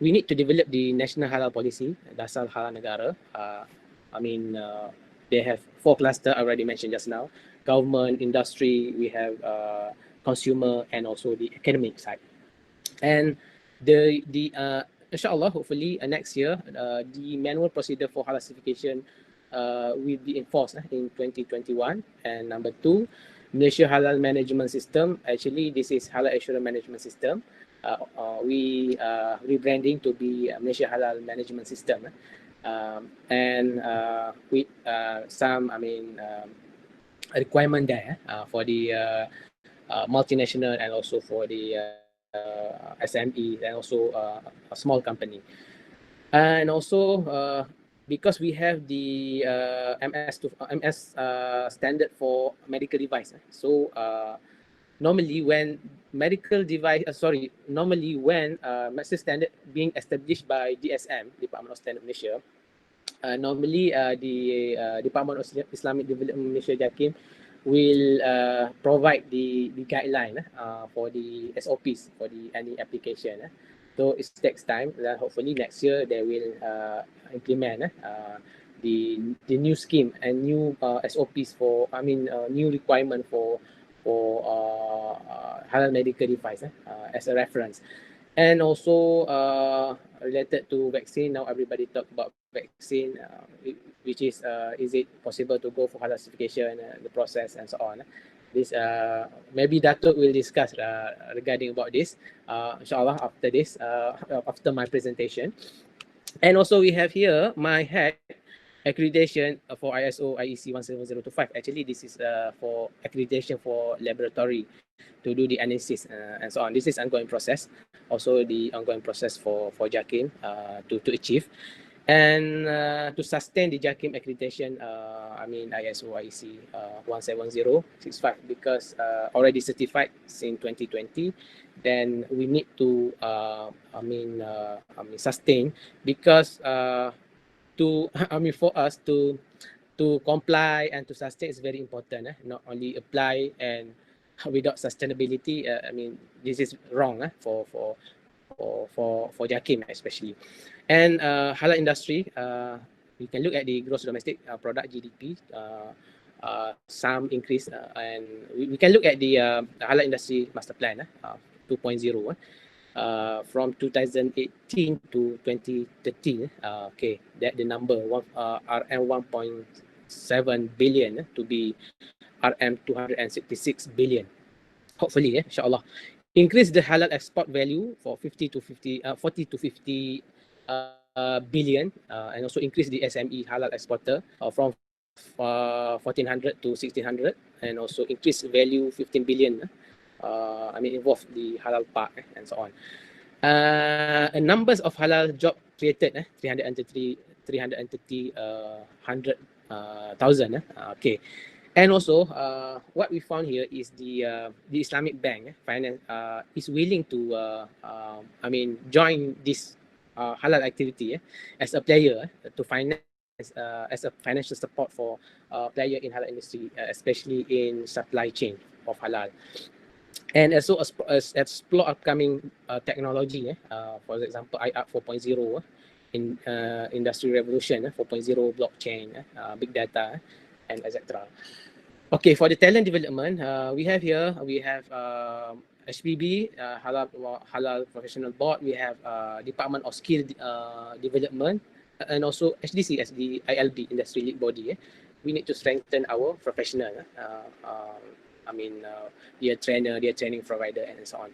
we need to develop the national halal policy, Dasar Halal Negara. They have 4 clusters I already mentioned just now: government, industry, we have consumer, and also the academic side. And the inshallah, hopefully next year, the manual procedure for halal certification will be enforced in 2021. And number 2, Malaysia Halal Management System. Actually, this is Halal Assurance Management System. We rebranding to be Malaysia Halal Management System. And with some requirement there for the multinational and also for the SME and also a small company. And also because we have the MS standard for medical device. So normally when medical device, normally when master standard being established by DSM, Department of Standard Malaysia, normally the Department of Islamic Development Malaysia, JAKIM, will provide the guideline for the SOPs for the any application. So it takes time. Hopefully next year they will implement the new scheme and new SOPs for new requirement for halal medical device as a reference. And also related to vaccine, now everybody talk about vaccine, which is it possible to go for halal certification, the process and so on. This maybe Datuk will discuss regarding about this, inshallah, after this, after my presentation. And also we have here my head accreditation for ISO IEC 17025. Actually, this is for accreditation for laboratory to do the analysis and so on. This is ongoing process. Also, the ongoing process for JAKIM to achieve. And to sustain the JAKIM accreditation, ISO IEC 17065, because already certified since 2020, then we need to sustain, because to for us to comply and to sustain is very important. Not only apply and without sustainability. This is wrong for JAKIM especially. And halal industry, we can look at the gross domestic product GDP. Some increase, and we can look at the halal industry master plan 2.0. From 2018 to 2013, okay, that the number RM 1.7 billion to be RM 266 billion. Hopefully, inshallah, increase the halal export value for 40 to 50 billion, and also increase the SME halal exporter from 1400 to 1600, and also increase value 15 billion. Involve the halal park and so on. Numbers of halal job created, 330,000. Okay. And also, what we found here is the Islamic Bank finance is willing to join this halal activity as a player to finance as a financial support for player in halal industry, especially in supply chain of halal. And also explore upcoming technology, for example, IARC 4.0 in industry revolution, 4.0 blockchain, big data, and etc. Okay, for the talent development, we have HPB, Halal Professional Board. We have Department of Skill Development, and also HDC as the ILB, industry lead body. We need to strengthen our professional. Their trainer, their training provider, and so on.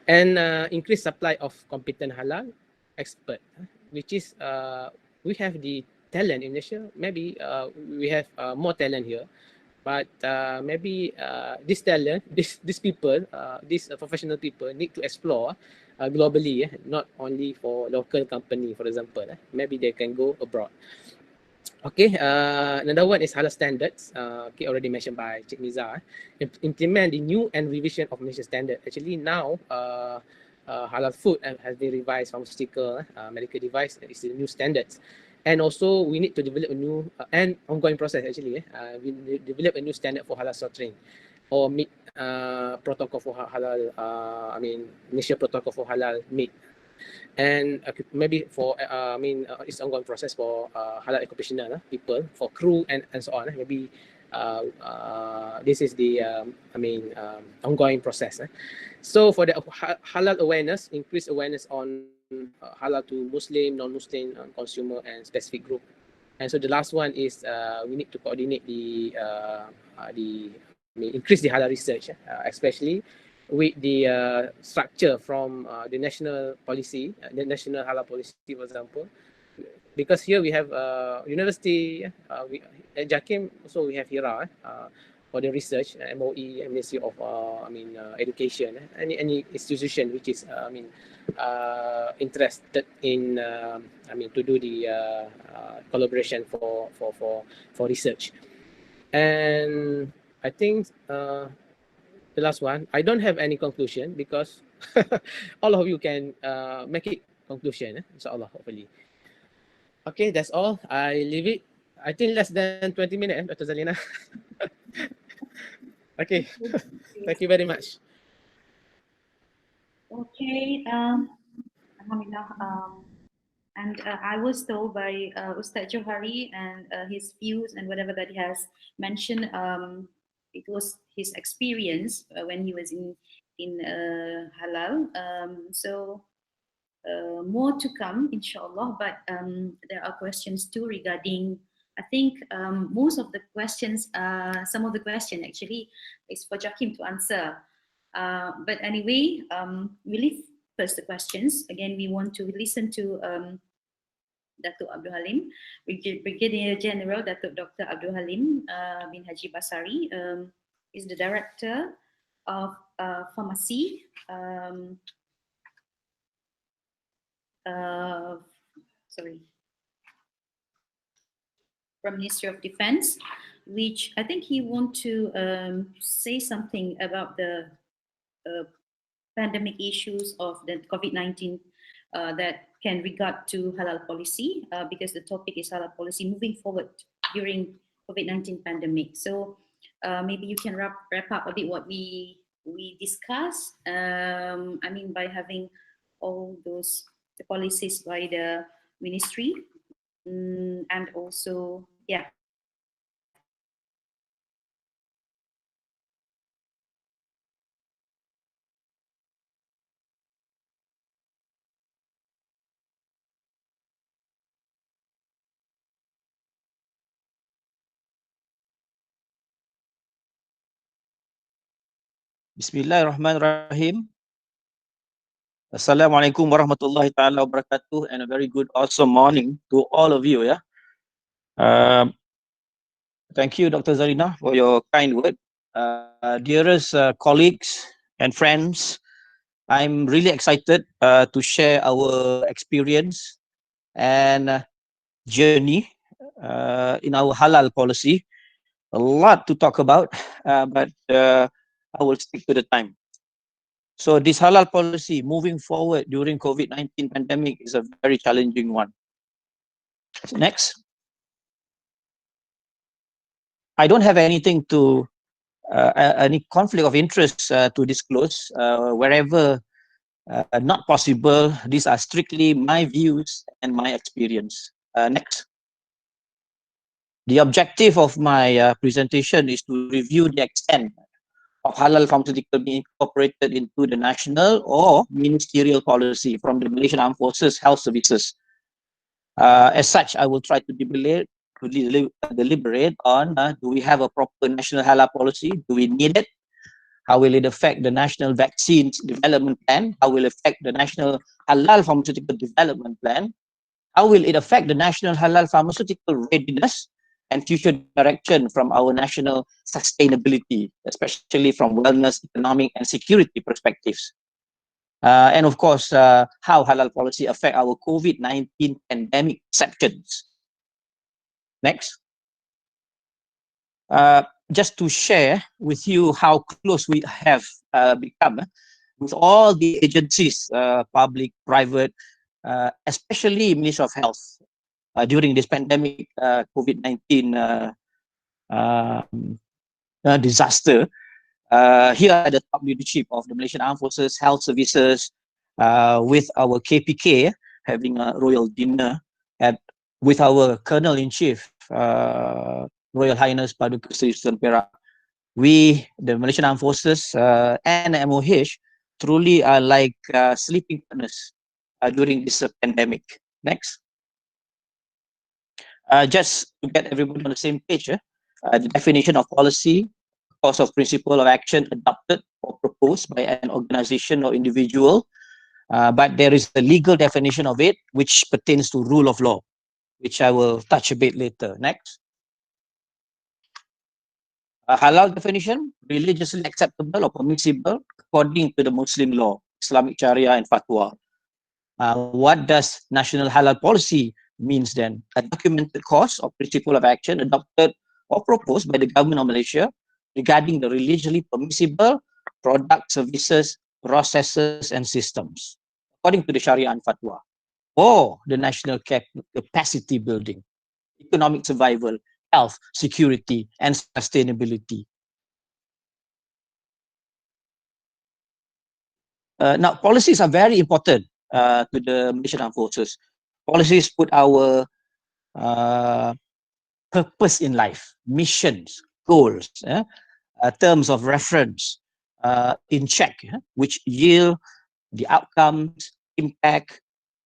And increase supply of competent halal expert, which is we have the talent in Malaysia. Maybe we have more talent here, but maybe this talent, these people, these professional people need to explore globally, not only for local company, for example. Maybe they can go abroad. Okay, another one is halal standards. Okay, already mentioned by Cik Miza. Implement the new and revision of Malaysia standard. Actually, now halal food has been revised. Pharmaceutical, medical device is the new standards. And also, we need to develop a new and ongoing process. Actually, we develop a new standard for halal slaughtering, or meat protocol for halal. Malaysia protocol for halal meat. And maybe for it's ongoing process for halal occupational people, for crew and so on. Maybe this is the ongoing process. So for the halal awareness, increase awareness on halal to Muslim, non-Muslim, consumer, and specific group. And so the last one is we need to coordinate increase the halal research, especially with the structure from the national policy, the national halal policy, for example. Because here we have university, at JAKIM, also we have HIRA for the research, MOE, Ministry of Education, any institution which is interested in to do the collaboration for research. And I think the last one, I don't have any conclusion, because all of you can make it conclusion, inshallah, hopefully. Okay, that's all. I leave it. I think less than 20 minutes, Dr. Zalina. Okay, thank you very much. Okay, Alhamdulillah. And I was told by Ustaz Johari and his views and whatever that he has mentioned, it was his experience when he was in halal. So more to come, inshallah. But there are questions too regarding. I think most of the questions, some of the question actually is for JAKIM to answer. But anyway, we leave first the questions. Again, we want to listen to Datuk Abdul Halim, Brigadier General Datuk Dr. Abdul Halim bin Haji Basari is the Director of Pharmacy from Ministry of Defence, which I think he want to say something about the pandemic issues of the COVID-19 that can regard to halal policy because the topic is halal policy moving forward during COVID-19 pandemic. So maybe you can wrap up a bit what we discussed. I mean, by having all those the policies by the ministry and also, yeah. Bismillahirrahmanirrahim. Assalamualaikum warahmatullahi taala wabarakatuh, and a very good awesome morning to all of you. Thank you, Dr. Zarina, for your kind word. Dearest colleagues and friends, I'm really excited to share our experience and journey in our halal policy. A lot to talk about, but I will stick to the time. So this halal policy moving forward during COVID-19 pandemic is a very challenging one. Next. I don't have anything to, any conflict of interest to disclose. Wherever not possible, these are strictly my views and my experience. Next. The objective of my presentation is to review the extent of halal pharmaceutical being incorporated into the national or ministerial policy from the Malaysian Armed Forces Health Services. As such, I will try to deliberate on do we have a proper national halal policy? Do we need it? How will it affect the national vaccines development plan? How will it affect the national halal pharmaceutical development plan? How will it affect the national halal pharmaceutical readiness and future direction from our national sustainability, especially from wellness, economic, and security perspectives? And of course, how halal policy affect our COVID-19 pandemic perceptions. Next. Just to share with you how close we have become with all the agencies, public, private, especially Ministry of Health during this pandemic COVID-19 disaster. Here are the top leadership of the Malaysian Armed Forces Health Services with our KPK having a royal dinner with our Colonel-in-Chief, Royal Highness Paduka Seri Sultan Perak. We, the Malaysian Armed Forces and MOH, truly are like sleeping partners during this pandemic. Next. Just to get everybody on the same page, the definition of policy, course of principle of action adopted or proposed by an organization or individual, but there is a legal definition of it which pertains to rule of law, which I will touch a bit later. Next. A halal definition, religiously acceptable or permissible according to the Muslim law, Islamic Sharia and Fatwa. What does national halal policy means then? A documented course or principle of action adopted or proposed by the government of Malaysia regarding the religiously permissible product, services, processes, and systems, according to the Sharia and Fatwa, or the national capacity building, economic survival, health, security, and sustainability. Now, policies are very important to the Malaysian Armed Forces. Policies put our purpose in life, missions, goals, terms of reference in check, which yield the outcomes, impact,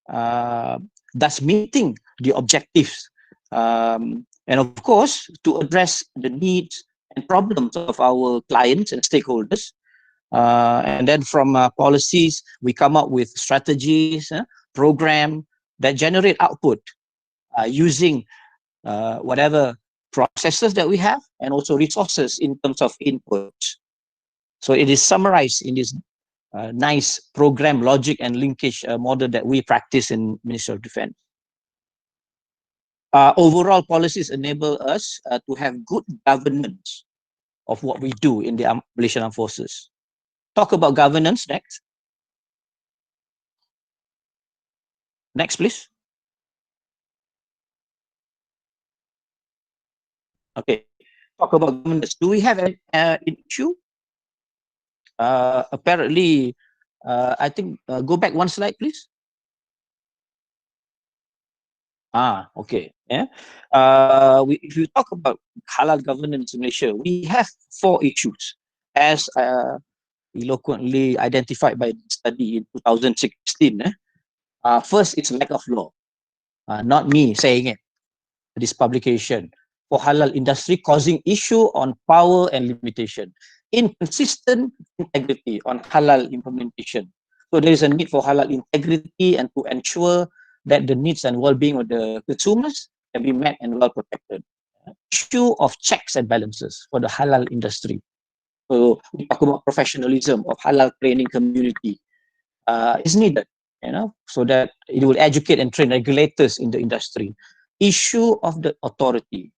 thus meeting the objectives. And of course, to address the needs and problems of our clients and stakeholders. And then from policies, we come up with strategies, program that generate output using whatever processes that we have and also resources in terms of inputs. So it is summarized in this nice program logic and linkage model that we practice in Ministry of Defense. Overall policies enable us to have good governance of what we do in the Malaysian Armed Forces. Talk about governance next. Next, please. Okay, talk about governance. Do we have an issue? Apparently, I think, go back one slide, please. Okay. Yeah. If you talk about halal governance in Malaysia, we have 4 issues, as eloquently identified by the study in 2016. First, it's lack of law. Not me saying it. This publication for halal industry causing issue on power and limitation, inconsistent integrity on halal implementation. So there is a need for halal integrity and to ensure that the needs and well-being of the consumers can be met and well protected. Issue of checks and balances for the halal industry. So we talk about professionalism of halal training community is needed, so that it will educate and train regulators in the industry. Issue of the authority.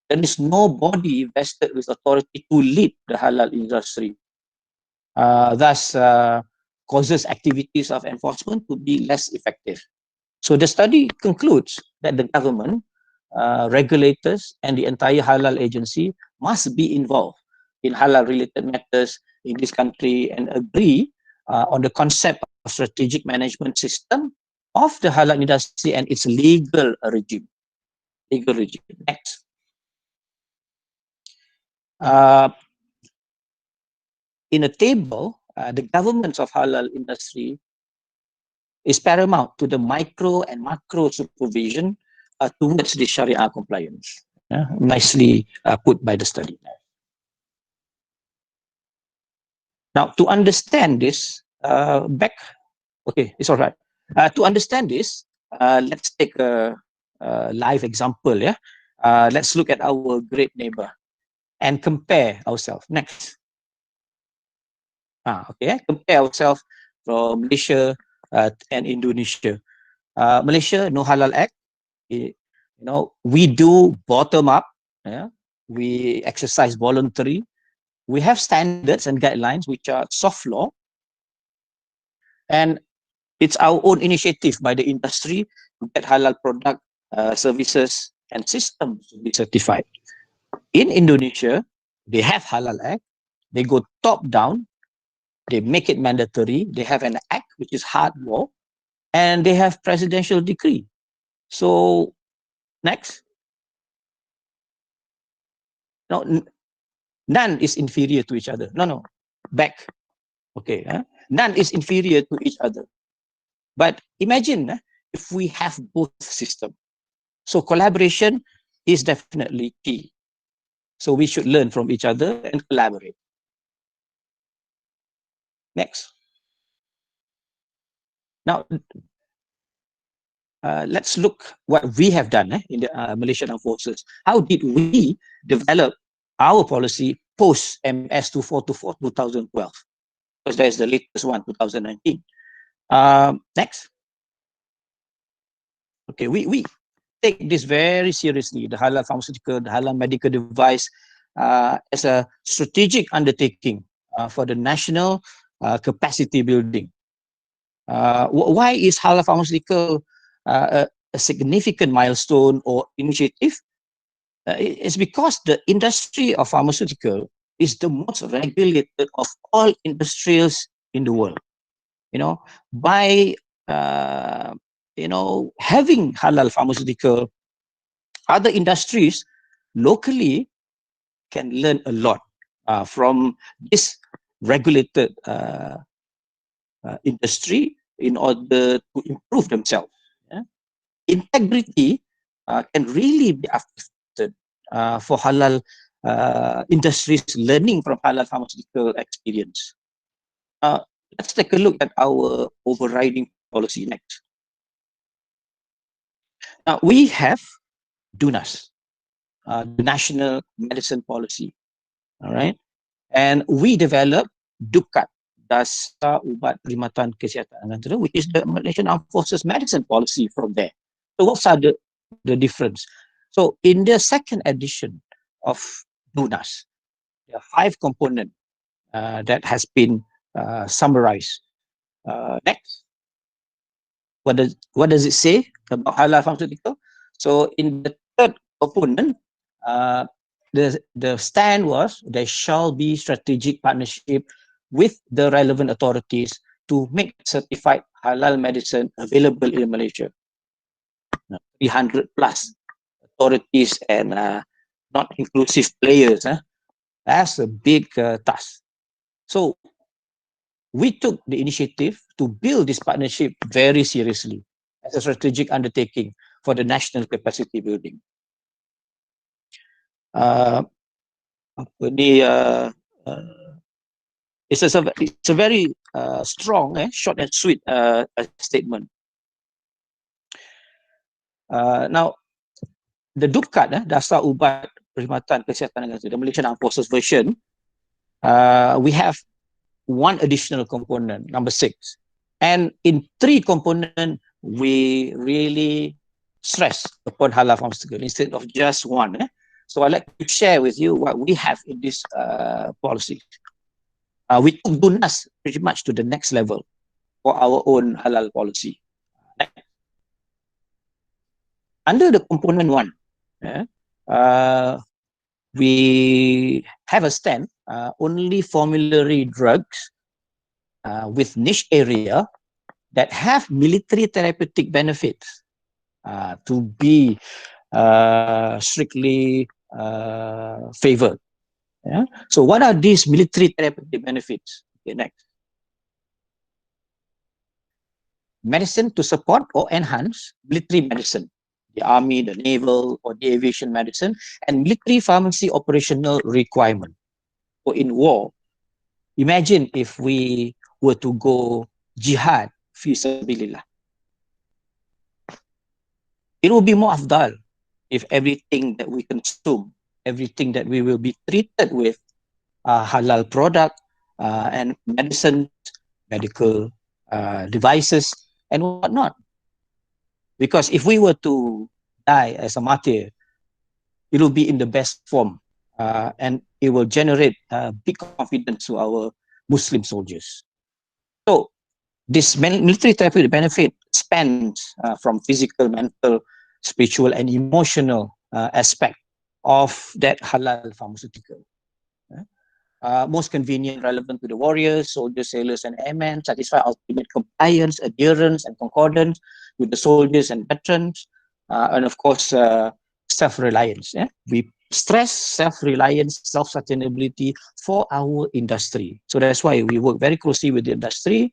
There is no body vested with authority to lead the halal industry. Thus, causes activities of enforcement to be less effective. So the study concludes that the government, regulators, and the entire halal agency must be involved in halal-related matters in this country and agree on the concept of strategic management system of the halal industry and its legal regime. Next. In a table, the governance of halal industry is paramount to the micro and macro supervision towards the Sharia compliance. Nicely put by the study. Now, to understand this, okay, it's all right. To understand this, let's take a live example. Yeah, let's look at our great neighbor and compare ourselves. Next. Okay, compare ourselves from Malaysia and Indonesia. Malaysia, no halal act. We do bottom up. Yeah, we exercise voluntary. We have standards and guidelines which are soft law, and it's our own initiative by the industry to get halal product, services, and systems to be certified. In Indonesia, they have halal act. They go top down. They make it mandatory. They have an act which is hard law, and they have presidential decree. So next. No, none is inferior to each other. No, back. Okay, none is inferior to each other. But imagine if we have both systems. So collaboration is definitely key. So we should learn from each other and collaborate. Next. Now, let's look what we have done in the Malaysian Armed Forces. How did we develop our policy post MS 2424 2012? Because there's the latest one, 2019. Next. Okay, we take this very seriously, the halal pharmaceutical, the halal medical device, as a strategic undertaking for the national capacity building. Why is halal pharmaceutical a significant milestone or initiative? It's because the industry of pharmaceutical is the most regulated of all industries in the world. By having halal pharmaceutical, other industries locally can learn a lot from this regulated industry in order to improve themselves. Integrity can really be affected for halal industries learning from halal pharmaceutical experience. Let's take a look at our overriding policy next. Now we have DUNAS, the National Medicine Policy. All right, and we developed DUKAT, Dasar Ubat Perkhidmatan Kesihatan Negara, which is the Malaysian Armed Forces medicine policy from there. So what's the difference? So in the second edition of DUNAS, there are 5 components that has been summarized. Next, what does it say about halal pharmaceutical? So in the third component, the stand was there shall be strategic partnership with the relevant authorities to make certified halal medicine available in Malaysia. 300 plus authorities and not inclusive players. That's a big task. So we took the initiative to build this partnership very seriously as a strategic undertaking for the national capacity building. It's a very strong, short and sweet statement. Now, the DUKAT, Dasar Ubat Perkhidmatan Kesihatan Negara, the Malaysian Armed Forces version, we have one additional component, number 6. And in 3 components, we really stress upon halal pharmaceutical instead of just one. So I'd like to share with you what we have in this policy. We took DUNAS pretty much to the next level for our own halal policy. Under the component 1, we have a stand, only formulary drugs with niche area that have military therapeutic benefits to be strictly favored. Yeah? So what are these military therapeutic benefits? Okay, next. Medicine to support or enhance military medicine, the army, the naval, or the aviation medicine, and military pharmacy operational requirement. So in war, imagine if we were to go jihad fi sabilillah. It will be more afdal if everything that we consume, everything that we will be treated with halal product and medicine, medical devices, and whatnot. Because if we were to die as a martyr, it will be in the best form and it will generate big confidence to our Muslim soldiers. So this military therapeutic benefit spans from physical, mental, spiritual, and emotional aspect of that halal pharmaceutical. Most convenient, relevant to the warriors, soldiers, sailors, and airmen, satisfy ultimate compliance, adherence, and concordance with the soldiers and veterans, and of course, self-reliance. We stress self-reliance, self-sustainability for our industry. So that's why we work very closely with the industry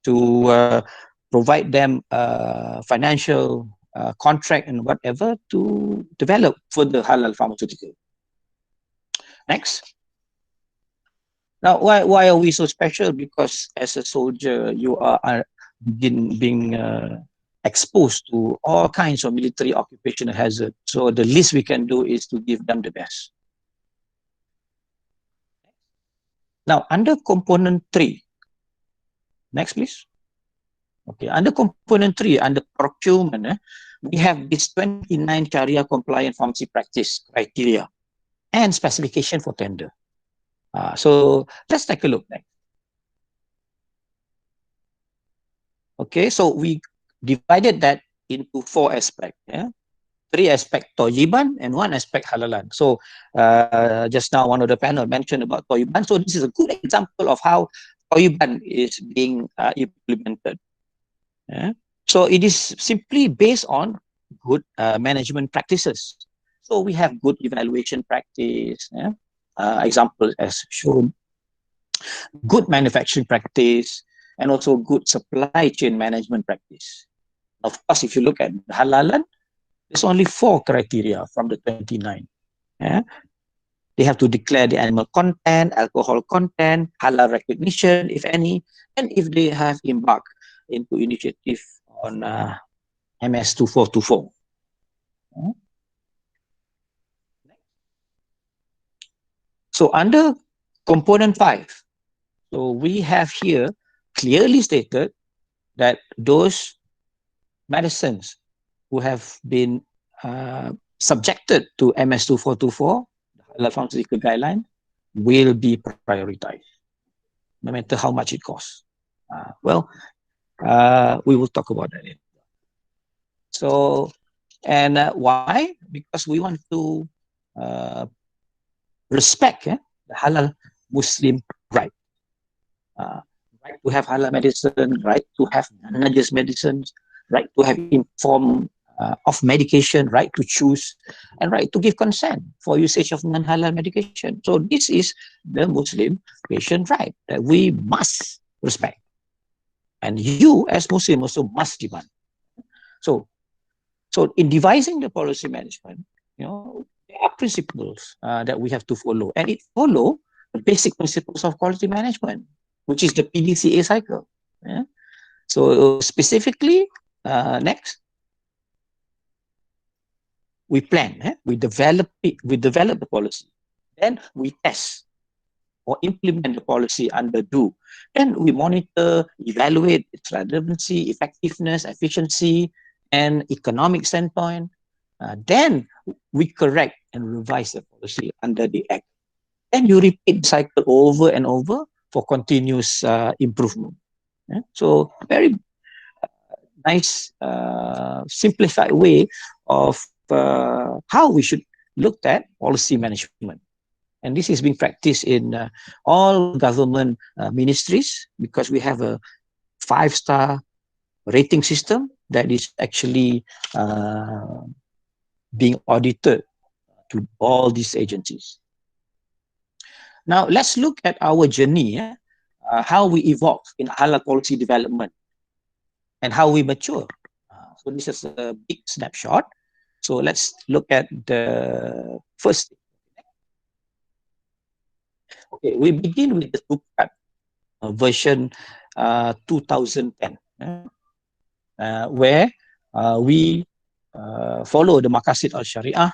to provide them financial contract and whatever to develop for the halal pharmaceutical. Next. Now, why are we so special? Because as a soldier, you are being exposed to all kinds of military occupational hazards. So the least we can do is to give them the best. Now, under component 3, next please. Okay, under component 3, under procurement, we have this 29 Sharia compliant pharmacy practice criteria and specification for tender. So let's take a look next. Okay, so we divided that into 4 aspects. 3 aspects toyiban and 1 aspect halalan. So just now one of the panel mentioned about toyiban. So this is a good example of how toyiban is being implemented. So it is simply based on good management practices. So we have good evaluation practice, examples as shown, good manufacturing practice, and also good supply chain management practice. Of course, if you look at halalan, there's only 4 criteria from the 29. They have to declare the animal content, alcohol content, halal recognition, if any, and if they have embarked into initiative on MS 2424. So under component 5, so we have here clearly stated that those medicines who have been subjected to MS2424, the halal pharmaceutical guideline, will be prioritized, no matter how much it costs. We will talk about that later. So, and why? Because we want to respect the halal Muslim right. Right to have halal medicine, right to have non-najis medicines, right to have informed of medication, right to choose, and right to give consent for usage of non-halal medication. So this is the Muslim patient right that we must respect. And you as Muslim also must demand. So in devising the policy management, there are principles that we have to follow, and it follow the basic principles of quality management, which is the PDCA cycle. Yeah? So specifically, next, we plan, we develop the policy, then we test or implement the policy under do. Then we monitor, evaluate its relevancy, effectiveness, efficiency, and economic standpoint. Then we correct and revise the policy under the Act. Then you repeat the cycle over and over for continuous improvement. Yeah? So very nice, simplified way of how we should look at policy management. And this is being practiced in all government ministries, because we have a 5-star rating system that is actually being audited to all these agencies. Now, let's look at our journey, how we evolve in halal policy development and how we mature. So this is a big snapshot. So let's look at the first. Okay, we begin with the Tukat version 2010, where we follow the Maqasid al-Sharia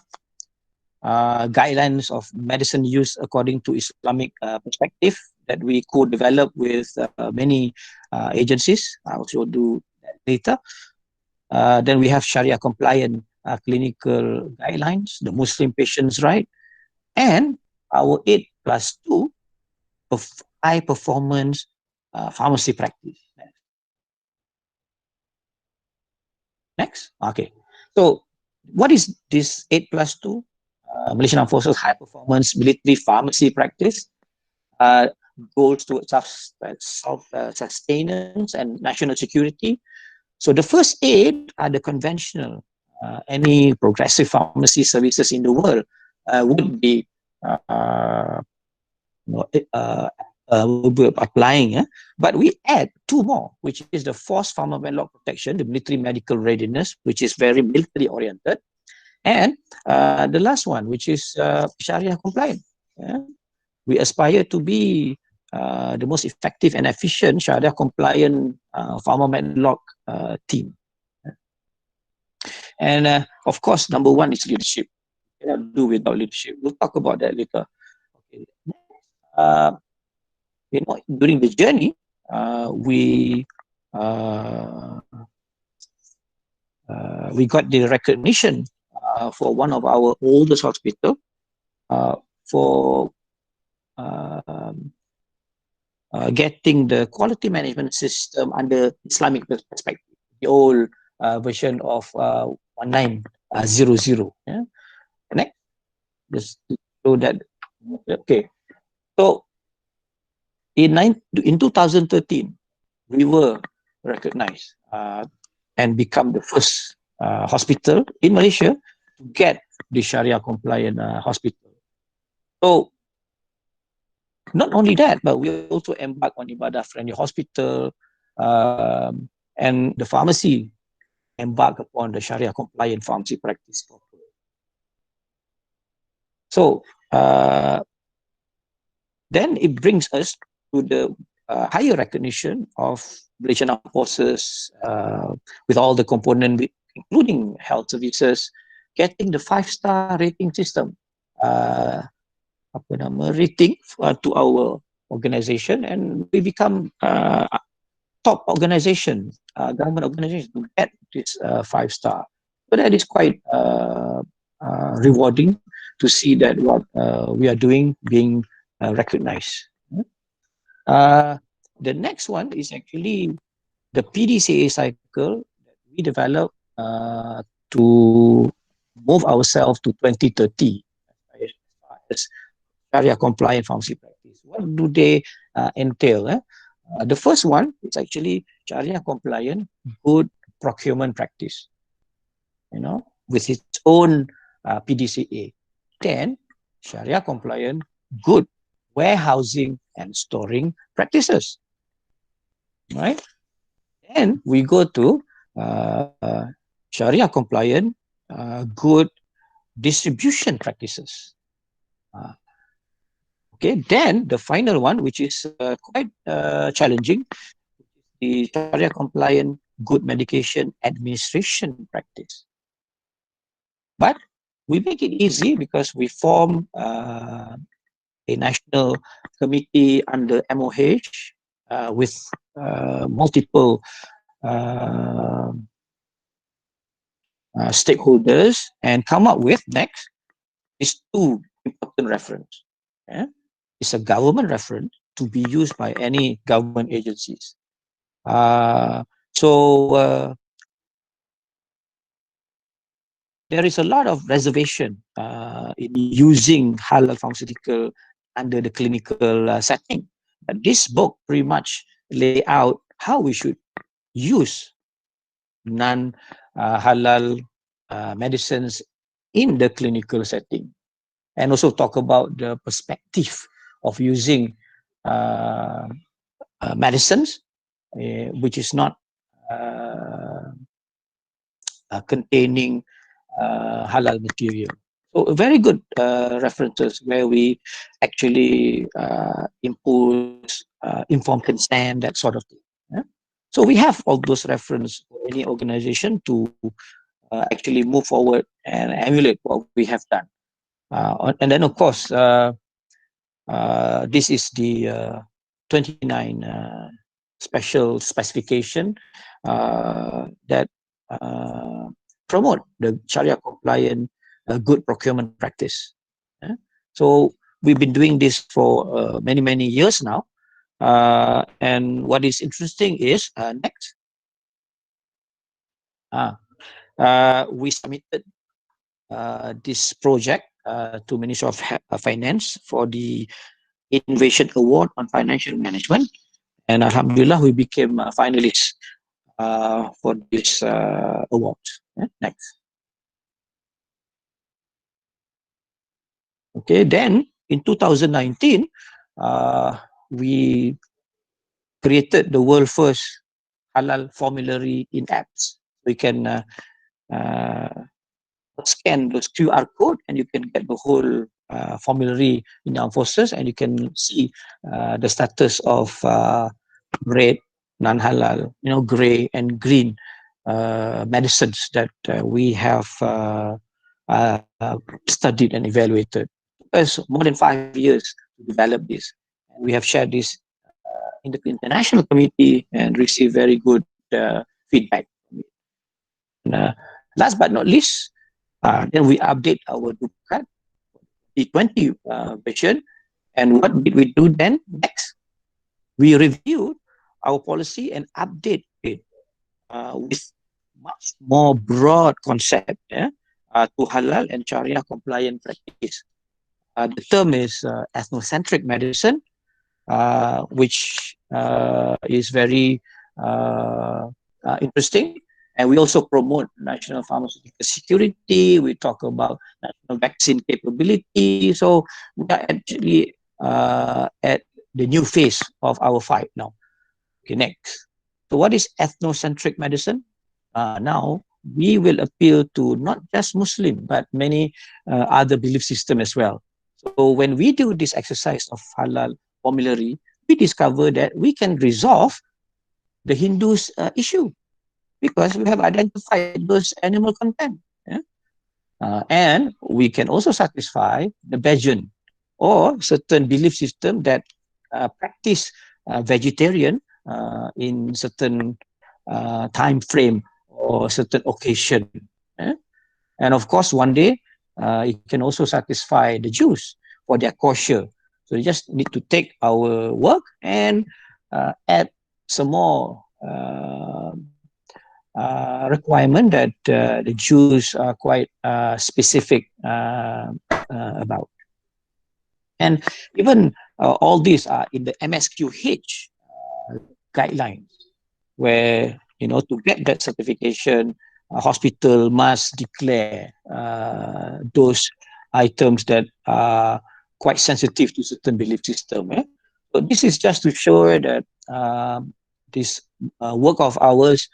guidelines of medicine use according to Islamic perspective that we co-develop with many agencies. I'll also do that later. Then we have Sharia compliant clinical guidelines, the Muslim patient's right, and our 8+2 of high performance pharmacy practice. Next. Okay. So what is this 8+2? Malaysian Armed Forces high performance military pharmacy practice goals to self-sustenance and national security. So the first 8 are the conventional. Any progressive pharmacy services in the world would be applying, but we add 2 more, which is the forced pharma wedlock protection, the military medical readiness, which is very military oriented, and the last one, which is Sharia compliant. We aspire to be the most effective and efficient Sharia compliant pharma wedlock team. And of course, number 1 is leadership. We cannot do without leadership. We'll talk about that later. Okay. During the journey, we got the recognition for one of our oldest hospital for getting the quality management system under Islamic perspective, the old version of 1900. Yeah? Next, just so that. Okay, so in 2013, we were recognized and become the first hospital in Malaysia to get the Sharia compliant hospital. So not only that, but we also embark on Ibadah friendly hospital, and the pharmacy embark upon the Sharia compliant pharmacy practice. So then it brings us to the higher recognition of Malaysian Armed Forces with all the components, including health services, getting the 5-star rating system, rating to our organization, and we become top organization, government organization to get this 5-star. So that is quite rewarding to see that what we are doing being recognized. The next one is actually the PDCA cycle that we developed to move ourselves to 2030 as Sharia compliant pharmacy practice. What do they entail? The first one is actually Sharia compliant good procurement practice, with its own PDCA. Then Sharia compliant good warehousing and storing practices, right? And we go to Sharia compliant good distribution practices. Okay, then the final one, which is quite challenging, the Sharia compliant good medication administration practice. But we make it easy because we form a national committee under MOH with multiple stakeholders and come up with next is two important reference. It's a government reference to be used by any government agencies. So there is a lot of reservation in using halal pharmaceutical under the clinical setting. But this book pretty much lay out how we should use non-halal medicines in the clinical setting, and also talk about the perspective of using medicines which is not containing halal material. So very good references where we actually impose informed consent, that sort of thing. So we have all those reference for any organization to actually move forward and emulate what we have done. And then of course, this is the 29 special specification that promote the Sharia compliant good procurement practice. So we've been doing this for many years now. And what is interesting is next, we submitted this project to Ministry of Finance for the Innovation Award on Financial Management, and Alhamdulillah we became finalists for this award. Next. Okay, then in 2019, we created the world first halal formulary in apps. We can scan those QR code and you can get the whole formulary in the armed forces, and you can see the status of red, non-halal, gray and green medicines that we have studied and evaluated. It took us more than 5 years to develop this. And we have shared this in the international committee and received very good feedback. And, last but not least, then we update our Dukat, the 20 version. And what did we do then? Next, we reviewed our policy and update it with much more broad concept to halal and Sharia compliant practice. The term is ethnocentric medicine, which is very interesting. And we also promote national pharmaceutical security. We talk about national vaccine capability. So we are actually at the new phase of our fight now. Okay, next. So what is ethnocentric medicine? Now we will appeal to not just Muslim, but many other belief systems as well. So when we do this exercise of halal formulary, we discover that we can resolve the Hindus' issue, because we have identified those animal content. And we can also satisfy the Belgian or certain belief system that practice vegetarian in certain time frame or certain occasion. eh? And of course, one day it can also satisfy the Jews for their kosher. So you just need to take our work and add some more requirement that the Jews are quite specific about. And even all these are in the MSQH guidelines, where to get that certification, a hospital must declare those items that are quite sensitive to certain belief system. So this is just to show that this work of ours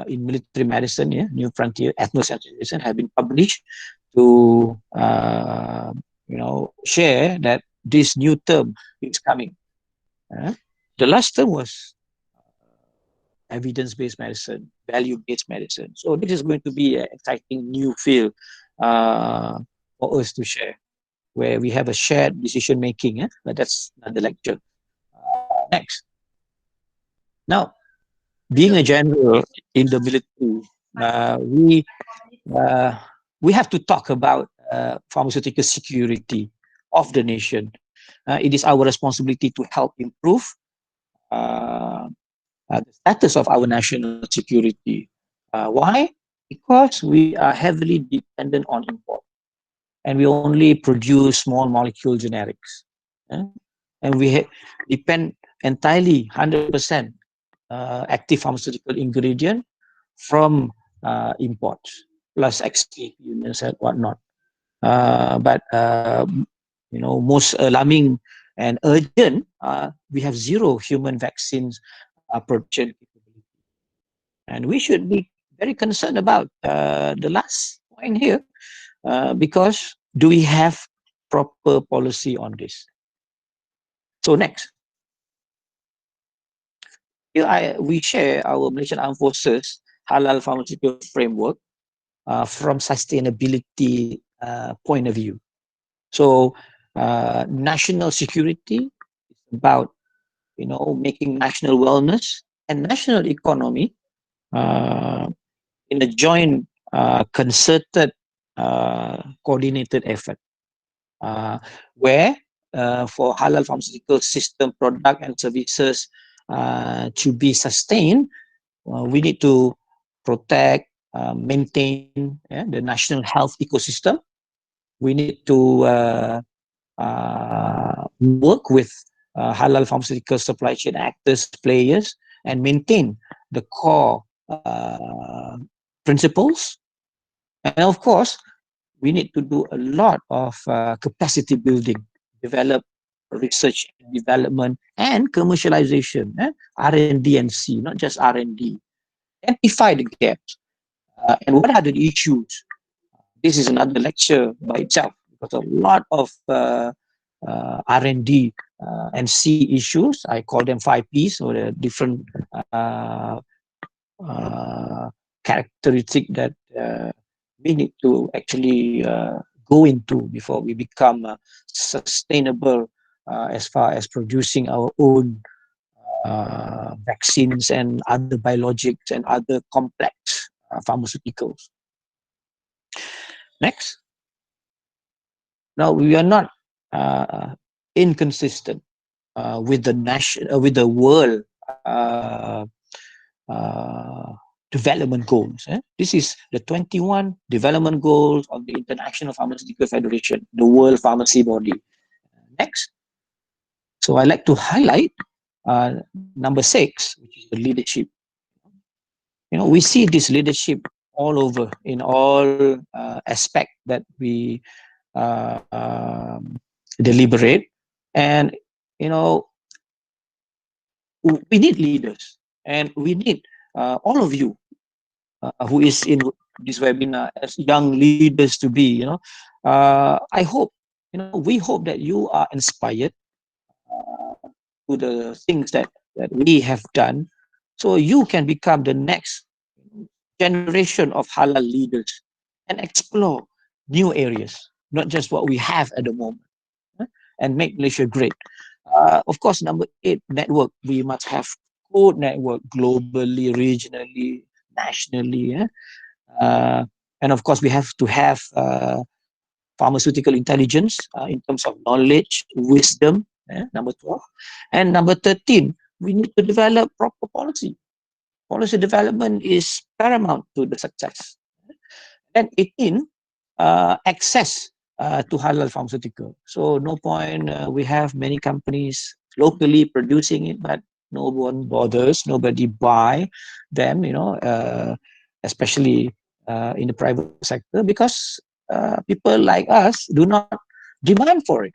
in military medicine, New Frontier Ethnocentric Medicine, have been published to share that this new term is coming. The last term was evidence-based medicine, value-based medicine. So this is going to be an exciting new field for us to share, where we have a shared decision making. But that's another lecture. Next. Now, being a general in the military, we have to talk about pharmaceutical security of the nation. It is our responsibility to help improve the status of our national security. Why? Because we are heavily dependent on import, and we only produce small molecule generics. And we depend entirely 100% active pharmaceutical ingredient from imports, plus escape units and whatnot. But most alarming and urgent, we have zero human vaccines production capability. And we should be very concerned about the last point here, because do we have proper policy on this? So next. Here we share our Malaysian Armed Forces halal pharmaceutical framework from sustainability point of view. So national security is about making national wellness and national economy in a joint concerted coordinated effort, where for halal pharmaceutical system product and services to be sustained, we need to protect, maintain the national health ecosystem. We need to work with halal pharmaceutical supply chain actors, players, and maintain the core principles. And of course, we need to do a lot of capacity building, develop research and development and commercialization, R&D and C, not just R&D. Identify the gaps and what are the issues. This is another lecture by itself, because a lot of R&D and C issues, I call them 5 Ps, or the different characteristic that we need to actually go into before we become sustainable as far as producing our own vaccines and other biologics and other complex pharmaceuticals. Next. Now, we are not inconsistent with the world development goals. This is the 21 development goals of the International Pharmaceutical Federation, the World Pharmacy Body. Next. So I like to highlight number 6, which is the leadership. We see this leadership all over in all aspects that we deliberate, and we need leaders, and we need all of you who is in this webinar as young leaders to be. I hope, we hope that you are inspired to the things that we have done, so you can become the next generation of halal leaders and explore new areas, not just what we have at the moment, and make Malaysia great. Of course, number 8, network. We must have good network globally, regionally, nationally. And of course, we have to have pharmaceutical intelligence in terms of knowledge, wisdom, number 12. And number 13, we need to develop proper policy. Policy development is paramount to the success. And 18, access to halal pharmaceutical. So no point, we have many companies locally producing it, but no one bothers, nobody buy them, especially in the private sector, because people like us do not demand for it.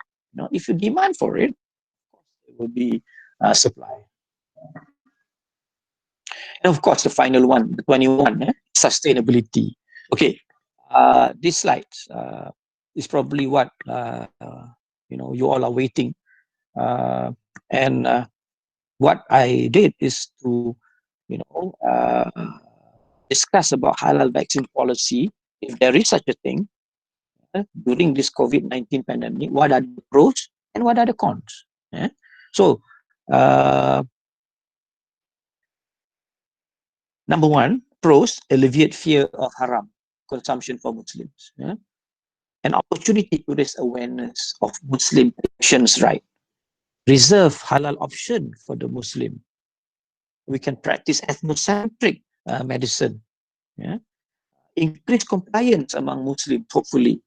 If you demand for it, it will be supply. And of course, the final one, the 21, sustainability. Okay, this slide is probably what you all are waiting. And what I did is to discuss about halal vaccine policy, if there is such a thing, during this COVID-19 pandemic. What are the pros and what are the cons? So, number 1, pros: alleviate fear of haram consumption for Muslims. An opportunity to raise awareness of Muslim patients' right. Reserve halal option for the Muslim. We can practice ethnocentric medicine. Increase compliance among Muslims, hopefully,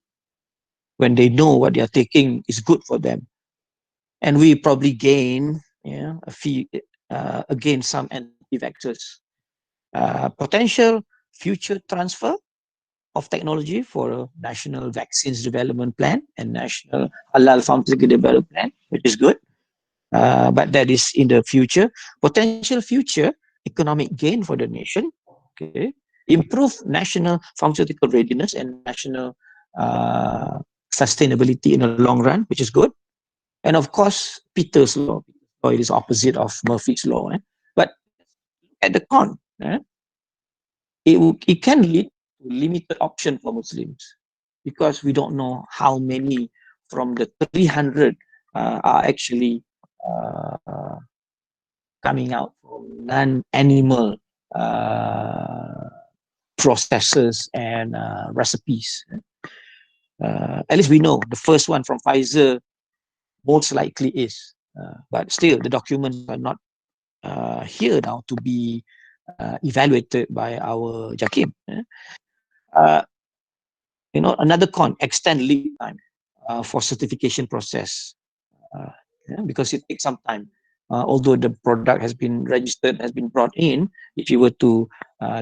when they know what they are taking is good for them. And we probably gain again some anti-vaxxers. Potential future transfer of technology for a national vaccines development plan and national halal pharmaceutical development plan, which is good. But that is in the future. Potential future economic gain for the nation. Okay. Improve national pharmaceutical readiness and national sustainability in the long run, which is good. And of course, Peter's law. It is opposite of Murphy's law. But at the con, it can lead to limited option for Muslims, because we don't know how many from the 300 are actually coming out from non-animal processes and recipes. At least we know the first one from Pfizer most likely is, but still the documents are not here now to be evaluated by our JAKIM. Another con: extend lead time for certification process, because it takes some time. Although the product has been registered, has been brought in, if you were to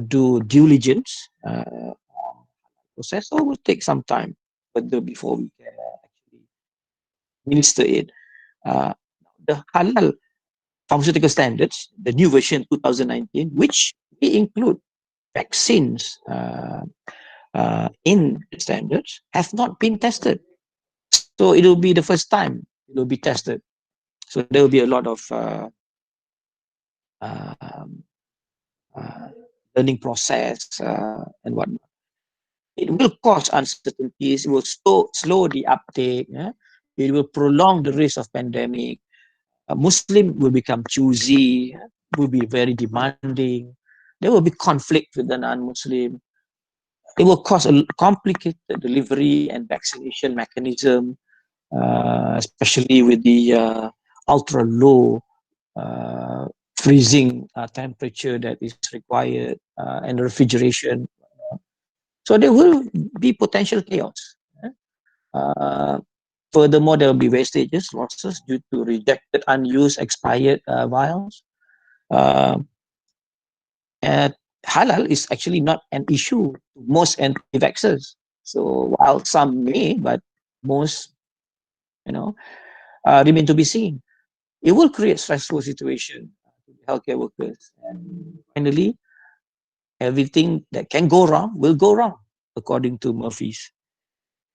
do diligence process, so it will take some time before we can actually minister it. The halal pharmaceutical standards, the new version 2019, which we include vaccines in the standards, have not been tested. So it will be the first time it will be tested. So there will be a lot of learning process and whatnot. It will cause uncertainties. It will slow the uptake. It will prolong the risk of pandemic. A Muslim will become choosy, will be very demanding. There will be conflict with the non-Muslim. It will cause a complicated delivery and vaccination mechanism, especially with the ultra low freezing temperature that is required and refrigeration. So there will be potential chaos. Furthermore, there will be wastages, losses due to rejected, unused, expired vials. And halal is actually not an issue to most anti-vaxxers. So while some may, but most, remain to be seen. It will create stressful situation to healthcare workers. And finally, everything that can go wrong will go wrong, according to Murphy's.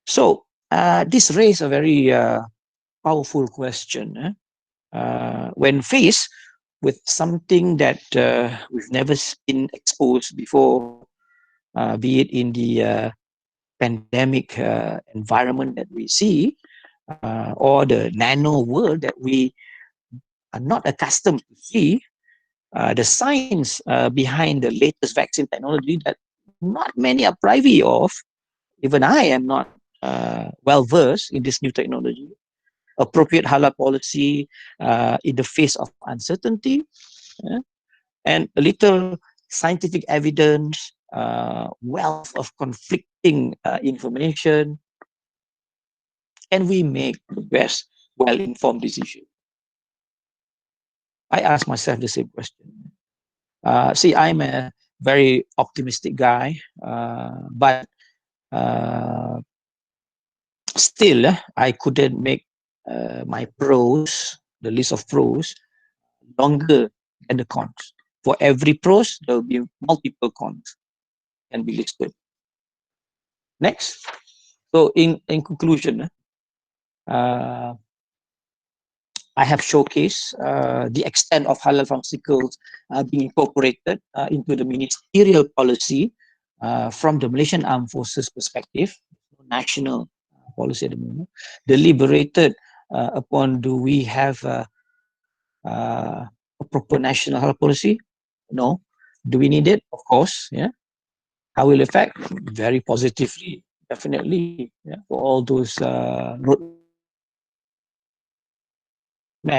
So this raised a very powerful question. When faced with something that we've never been exposed before, be it in the pandemic environment that we see, or the nano world that we are not accustomed to see, the science behind the latest vaccine technology that not many are privy of, even I am not well versed in this new technology, appropriate halal policy in the face of uncertainty, and a little scientific evidence, wealth of conflicting information, and we make the best well-informed decision. I ask myself the same question. See, I'm a very optimistic guy, but still, I couldn't make my pros, the list of pros, longer than the cons. For every pros, there will be multiple cons can be listed. Next. So in conclusion, I have showcased the extent of halal pharmaceuticals being incorporated into the ministerial policy from the Malaysian Armed Forces perspective, national policy at the moment, deliberated upon do we have a proper national halal policy? No. Do we need it? Of course, yeah. How will it affect? Very positively, definitely, yeah, for all those roadmap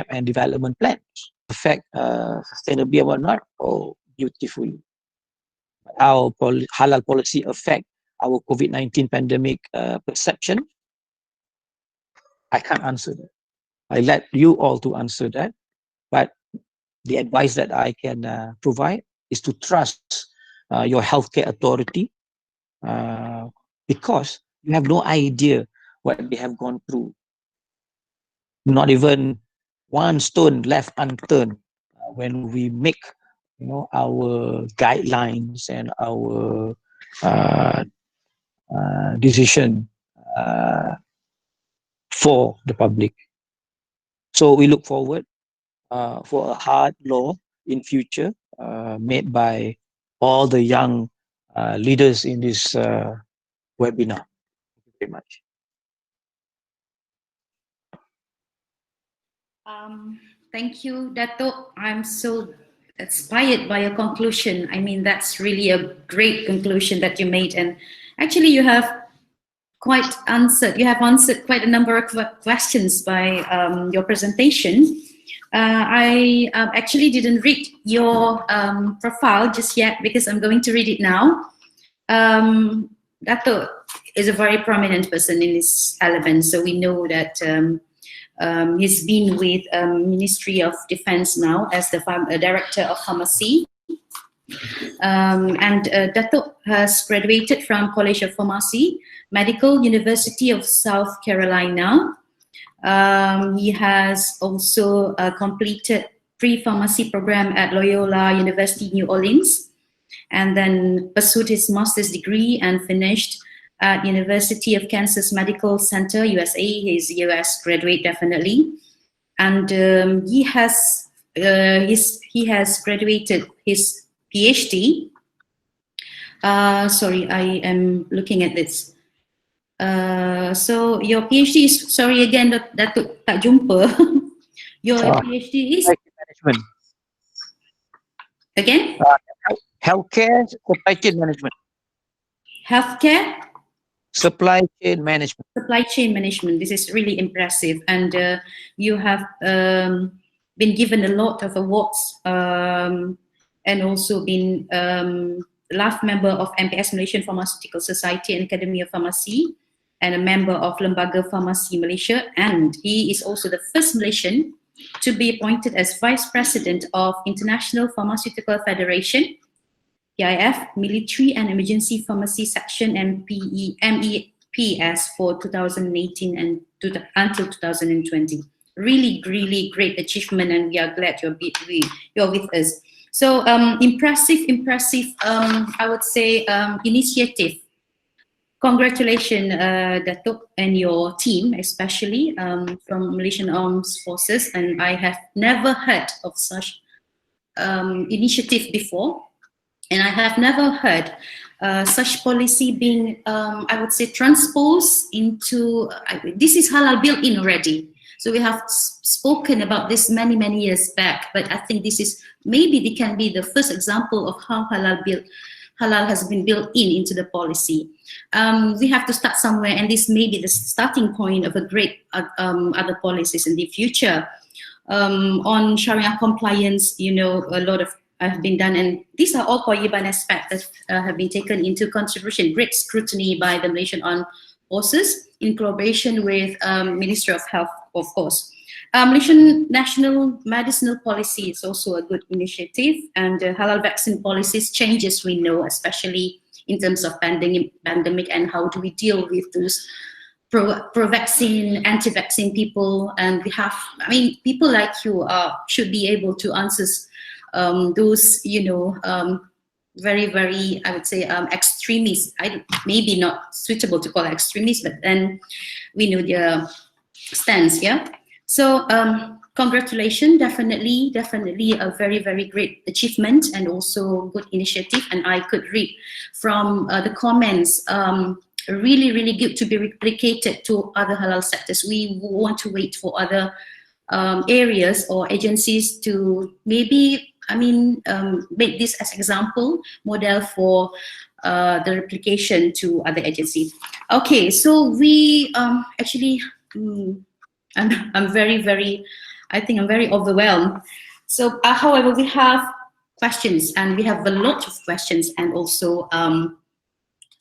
and development plans. Affect sustainability or not? Oh, beautifully. How halal policy affect our COVID-19 pandemic perception? I can't answer that. I let you all to answer that. But the advice that I can provide is to trust your healthcare authority, because you have no idea what they have gone through. Not even one stone left unturned when we make, our guidelines and our decision for the public. So we look forward for a hard law in future made by all the young leaders in this webinar. Thank you very much. Thank you, Dato'. I'm so inspired by your conclusion. I mean, that's really a great conclusion that you made. And actually, you have answered quite a number of questions by your presentation. I actually didn't read your profile just yet because I'm going to read it now. Dato' is a very prominent person in this element, so we know that he's been with Ministry of Defense now as the Director of Pharmacy. And Dato' has graduated from College of Pharmacy, Medical University of South Carolina. He has also completed pre-pharmacy program at Loyola University, New Orleans, and then pursued his master's degree and finished at University of Kansas Medical Center, USA. He's a US graduate, definitely. And he has graduated his PhD. Sorry, I am looking at this. So your PhD is, sorry again, Datuk tak jumpa. Your PhD is management. Again? Healthcare supply chain management. Healthcare supply chain management. Supply chain management. This is really impressive, and you have been given a lot of awards, and also been life member of MPS Malaysian Pharmaceutical Society and Academy of Pharmacy, and a member of Lembaga Pharmacy Malaysia, and he is also the first Malaysian to be appointed as Vice President of International Pharmaceutical Federation, PIF, Military and Emergency Pharmacy Section, and MEPS for 2018 and until 2020. Really, really great achievement, and we are glad you're with us. So impressive, I would say, initiative. Congratulations, Datuk and your team, especially from Malaysian Armed Forces. And I have never heard of such initiative before. And I have never heard such policy being, I would say, transposed into, this is halal built in already. So we have spoken about this many, many years back, but I think this is, maybe they can be the first example of how halal has been built into the policy. We have to start somewhere, and this may be the starting point of a great other policies in the future. On Sharia compliance, you know, a lot of have been done, and these are all kewajiban aspects that have been taken into consideration. Great scrutiny by the Malaysian Armed Forces in collaboration with Ministry of Health, of course. Malaysian National Medicinal Policy is also a good initiative, and halal vaccine policies changes, we know, especially in terms of pandemic and how do we deal with those pro-vaccine, anti-vaccine people. And we have, I mean, people like you should be able to answer those, you know, very, very, I would say, extremists. Maybe not suitable to call extremists, but then we know their stance, yeah? So congratulations, definitely a very, very great achievement and also good initiative. And I could read from the comments, really, really good to be replicated to other halal sectors. We want to wait for other areas or agencies to maybe, I mean, make this as example, model for the replication to other agencies. Okay, so we actually, I'm very, very, I think I'm very overwhelmed. So, however, we have questions, and we have a lot of questions and also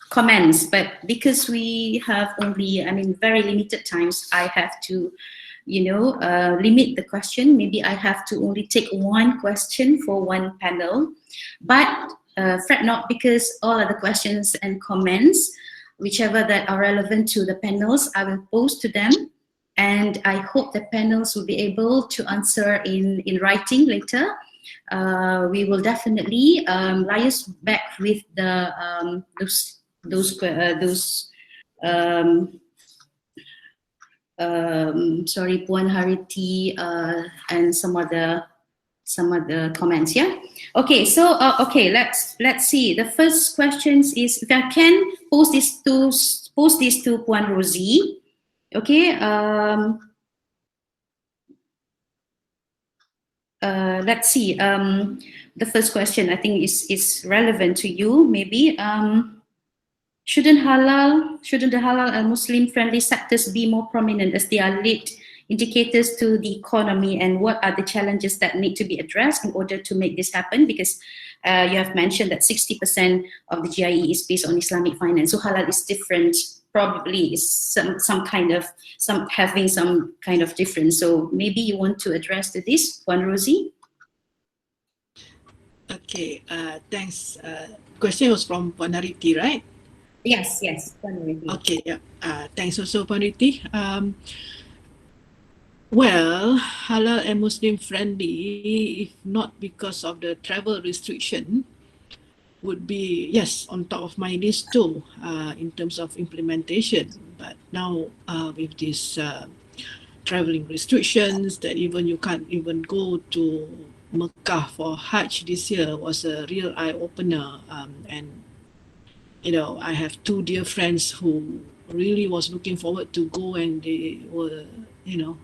comments, but because we have only, I mean, very limited times, I have to, you know, limit the question. Maybe I have to only take one question for one panel, but fret not, because all other questions and comments, whichever that are relevant to the panels, I will post to them. And I hope the panels will be able to answer in writing later. We will definitely liaise back with the sorry, Puan Hariti and some other comments. Yeah. Okay. So okay, let's see. The first question is, if I can post this to Puan Rosie. Okay. Let's see. The first question I think is relevant to you. Maybe shouldn't the halal and Muslim friendly sectors be more prominent, as they are lead indicators to the economy, and what are the challenges that need to be addressed in order to make this happen? Because you have mentioned that 60% of the GIE is based on Islamic finance, so halal is different. Probably is having some kind of difference. So maybe you want to address to this, Puan Rosie? Okay, thanks. Question was from Puan Hariti, right? Yes, Puan Hariti. Okay, yeah. Thanks also, Puan Hariti. Well, halal and Muslim friendly, if not because of the travel restriction, would be, yes, on top of my list too, in terms of implementation. But now with these traveling restrictions, that even you can't even go to Mecca for Hajj this year, was a real eye-opener. And, you know, I have two dear friends who really was looking forward to go, and they were, you know,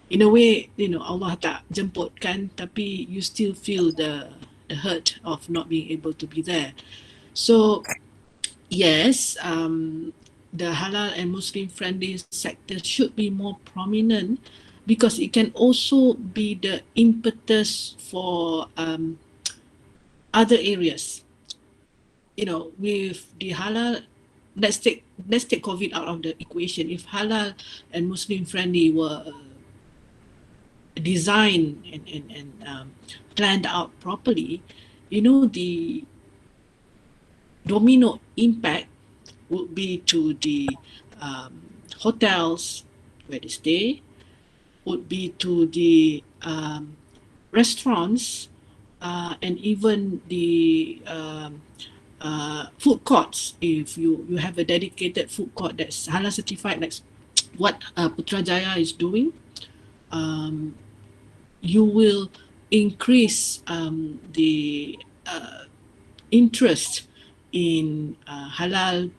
in a way, you know, Allah tak jemput kan, tapi you still feel the hurt of not being able to be there. So yes, the halal and Muslim friendly sector should be more prominent, because it can also be the impetus for other areas. You know, with the halal, let's take COVID out of the equation. If halal and Muslim friendly were designed and planned out properly, you know, the domino impact would be to the hotels where they stay, would be to the restaurants, and even the food courts. If you have a dedicated food court that's halal certified, like what Putrajaya is doing, you will increase the interest in halal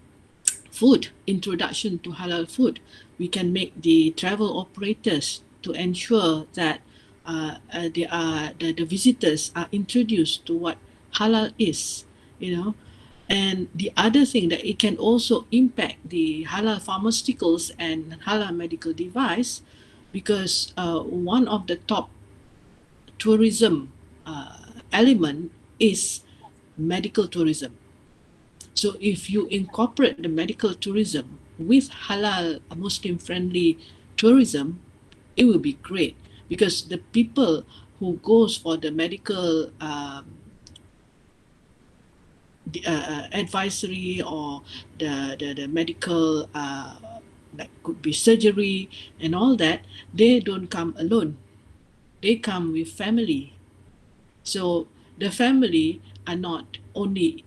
food, introduction to halal food. We can make the travel operators to ensure that the visitors are introduced to what halal is, you know. And the other thing that it can also impact the halal pharmaceuticals and halal medical device, because one of the top tourism element is medical tourism. So if you incorporate the medical tourism with halal Muslim friendly tourism, it will be great, because the people who goes for the medical advisory or the medical like could be surgery and all that, they don't come alone, they come with family. So the family are not only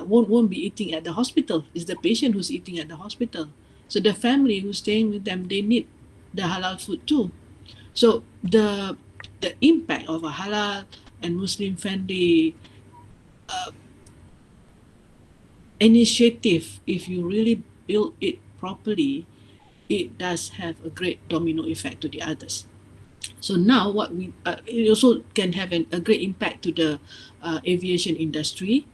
won't be eating at the hospital, it's the patient who's eating at the hospital. So the family who's staying with them, they need the halal food too. So the impact of a halal and Muslim friendly initiative, if you really build it properly, it does have a great domino effect to the others. So now what we it also can have a great impact to the aviation industry.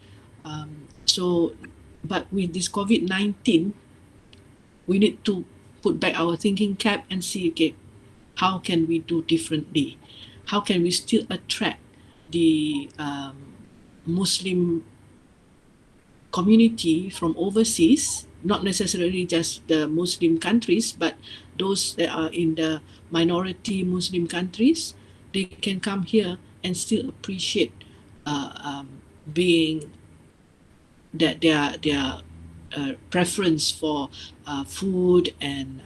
So but with this COVID-19, we need to put back our thinking cap and see, okay, how can we do differently? How can we still attract the Muslim community from overseas, not necessarily just the Muslim countries, but those that are in the minority Muslim countries, they can come here and still appreciate being that their preference for food and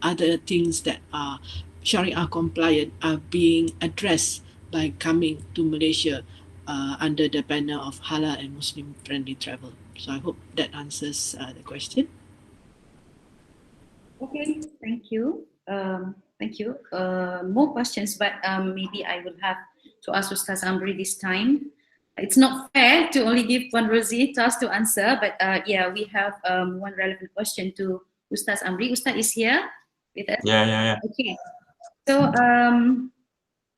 other things that are Sharia compliant are being addressed by coming to Malaysia under the banner of halal and Muslim friendly travel. So I hope that answers the question. Okay, thank you. Thank you. More questions, but maybe I will have to ask Ustaz Amri this time. It's not fair to only give one Rosie task to answer, but yeah, we have one relevant question to Ustaz Amri. Ustaz is here with us. Yeah. Okay. So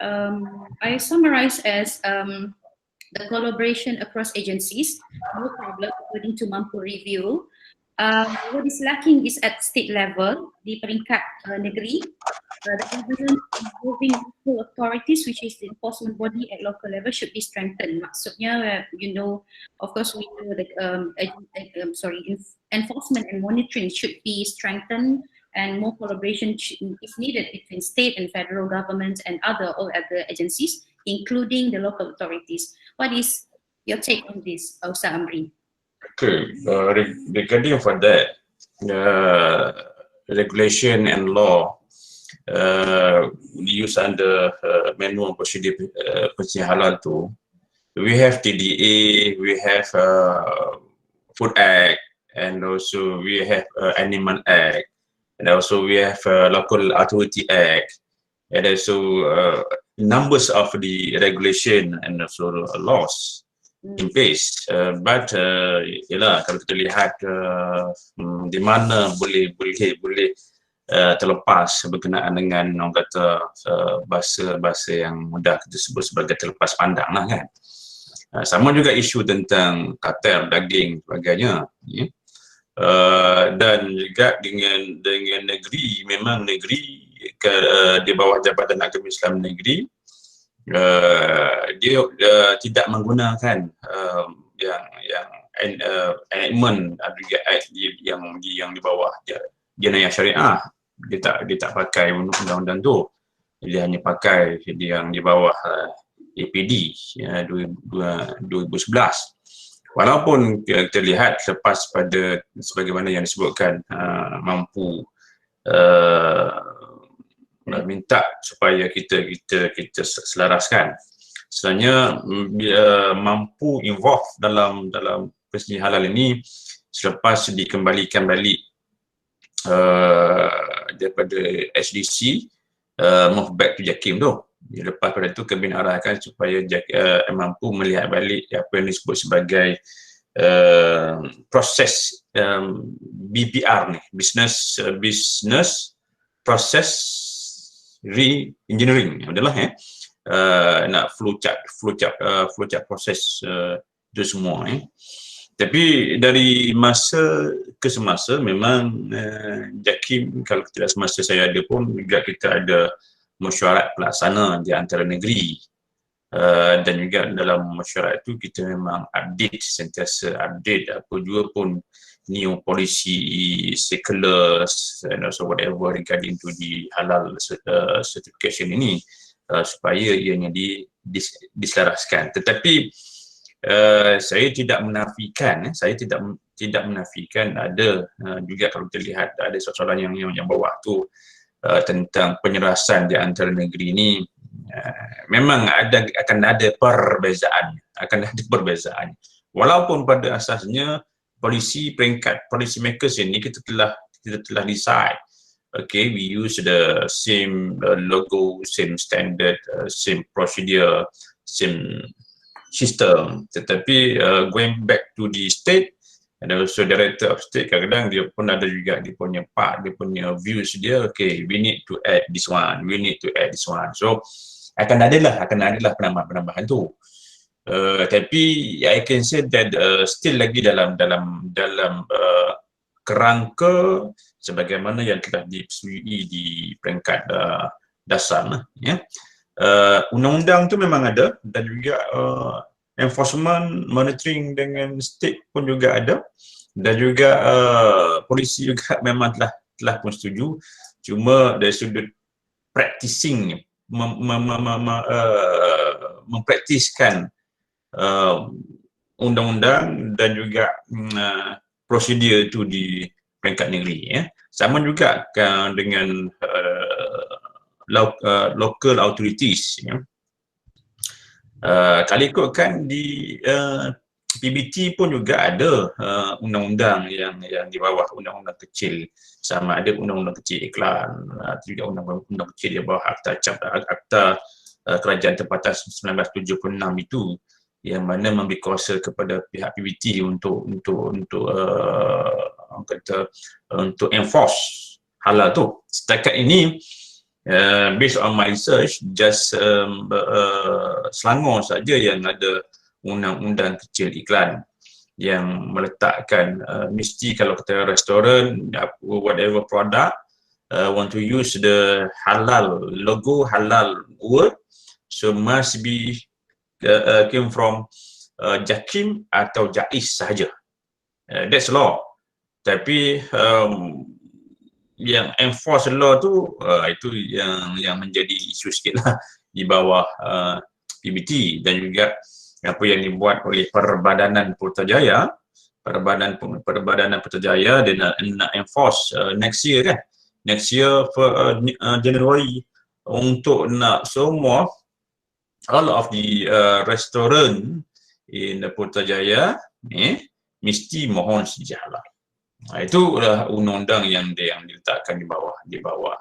I summarize as the collaboration across agencies, no problem, according to Mampu Review. What is lacking is at state level, di peringkat negeri, the government involving local authorities, which is the enforcement body at local level, should be strengthened. Maksudnya, you know, of course we know that enforcement and monitoring should be strengthened, and more collaboration is needed between state and federal governments and all other agencies, including the local authorities. What is your take on this, Ustaz Amri? Okay, regarding for that, regulation and law used under manual procedure halal too. We have TDA, we have Food Act, and also we have Animal Act, and also we have Local Authority Act, and also numbers of the regulation and also laws in place, but ialah kalau kita lihat di mana boleh terlepas berkenaan dengan orang kata bahasa yang mudah kita sebut sebagai terlepas pandang lah kan. Sama juga isu tentang kartel daging sebagainya, dan juga dengan negeri, memang negeri di bawah Jabatan Agama Islam Negeri dia tidak menggunakan yang enactment yang di bawah jenayah syariah. Dia tak pakai undang-undang tu, dia hanya pakai yang di bawah APD 2011. Walaupun kita lihat lepas pada sebagaimana yang disebutkan mampu minta supaya kita selaraskan. Sebenarnya mampu involve dalam perseni halal ini selepas dikembalikan balik daripada HDC, move back to JAKIM tu. Lepas pada itu Kabinet arahkan supaya mampu melihat balik apa yang disebut sebagai proses BPR ni, business process re-engineering, adalah nak flowchart proses itu semua. Tapi dari masa ke semasa memang JAKIM, kalau tidak semasa saya ada pun juga kita ada mesyuarat pelaksana di antara negeri, dan juga dalam mesyuarat itu kita memang update, sentiasa update apa juga pun new policy, circulars and also whatever regarding to the halal certification ini, supaya ianya diselaraskan. Tetapi saya tidak menafikan, ada juga kalau kita lihat ada soalan yang bawah tu tentang penyerasan di antara negeri ini. Memang akan ada perbezaan, walaupun pada asasnya polisi makers ini kita telah decide, okay, we use the same logo, same standard, same procedure, same system. Tetapi going back to the state and also director of state, kadang-kadang dia pun ada juga dia punya part, dia punya views dia, okay, we need to add this one, we need to add this one. So akan adalah penambahan-penambahan tu. Tapi I can say that still lagi dalam kerangka sebagaimana yang telah disetujui di peringkat dasar, ya. Undang-undang tu memang ada, dan juga enforcement, monitoring dengan state pun juga ada, dan juga polisi juga memang telah pun setuju. Cuma dari sudut practicing, mempraktiskan undang-undang dan juga prosedur itu di peringkat negeri, ya. Sama juga dengan local authorities, ya. Kalau ikutkan di PBT pun juga ada undang-undang yang di bawah undang-undang kecil, sama ada undang-undang kecil iklan, juga undang-undang kecil di bawah Akta Kerajaan Tempatan 1976 itu, yang mana memberi kuasa kepada pihak PBT untuk enforce halal tu. Setakat ini, based on my research, just Selangor saja yang ada undang-undang kecil iklan yang meletakkan mesti kalau kita restoran, whatever product want to use the halal logo, halal word, so must be came from JAKIM atau JAIS sahaja. That's law. Tapi yang enforce law tu itu yang menjadi isu sikit lah di bawah PBT, dan juga apa yang dibuat oleh Perbadanan Putrajaya, Perbadanan Putrajaya, dia nak enforce next year kan, next year for January, untuk nak semua all of the restaurant in Putrajaya mesti mohon sijil halal. Itu undang-undang yang diletakkan di bawah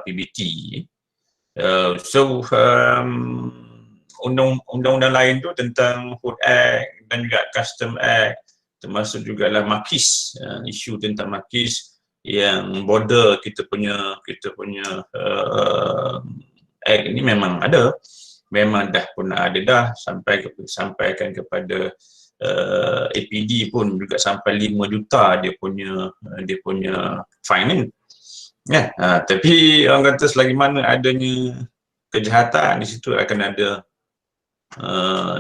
PBT. So undang-undang lain tu tentang Food Act dan juga Custom Act, termasuk juga lah makis, isu tentang makis yang border kita punya act ini memang ada, memang dah pun ada dah, sampaikan kepada APD pun juga sampai 5 juta dia punya fine, ya. Tapi orang kata selagi mana adanya kejahatan di situ akan ada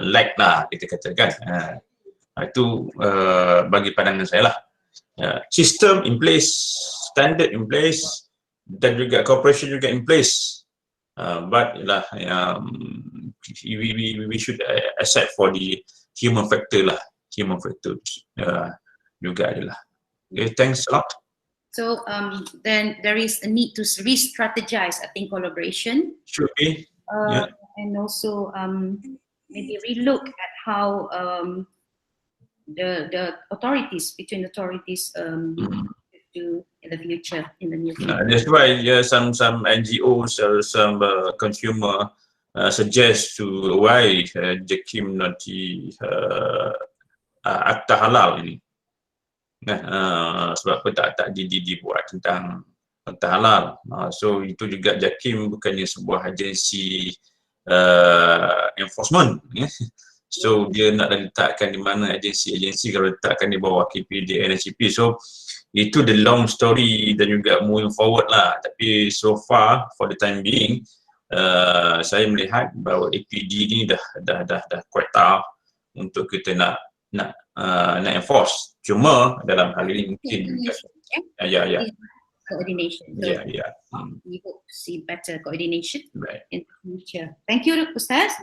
lag lah, kita katakan. Itu bagi pandangan saya lah. Sistem in place, standard in place, dan juga cooperation juga in place. But lah, we should accept for the human factor lah, human factor juga adalah. Okay, thanks a lot. So then there is a need to re-strategize, I think, collaboration. Should be. Yeah. And also maybe relook at how the authorities, between authorities do in the future, in the near future. That's why some NGOs or some consumer suggest to why JAKIM not akta halal ini. Sebab apa tak dibuat tentang akta halal. So itu juga JAKIM bukannya sebuah agensi enforcement. So dia nak letakkan di mana agensi-agensi kalau letakkan di bawah KPD, NHCP. So itu the long story dan juga moving forward lah. Tapi so far for the time being saya melihat bahawa APD ni dah quite tough untuk kita nak enforce. Cuma dalam hal ini mungkin juga coordination. So we hope to see better coordination in the future. Thank you, Ustaz.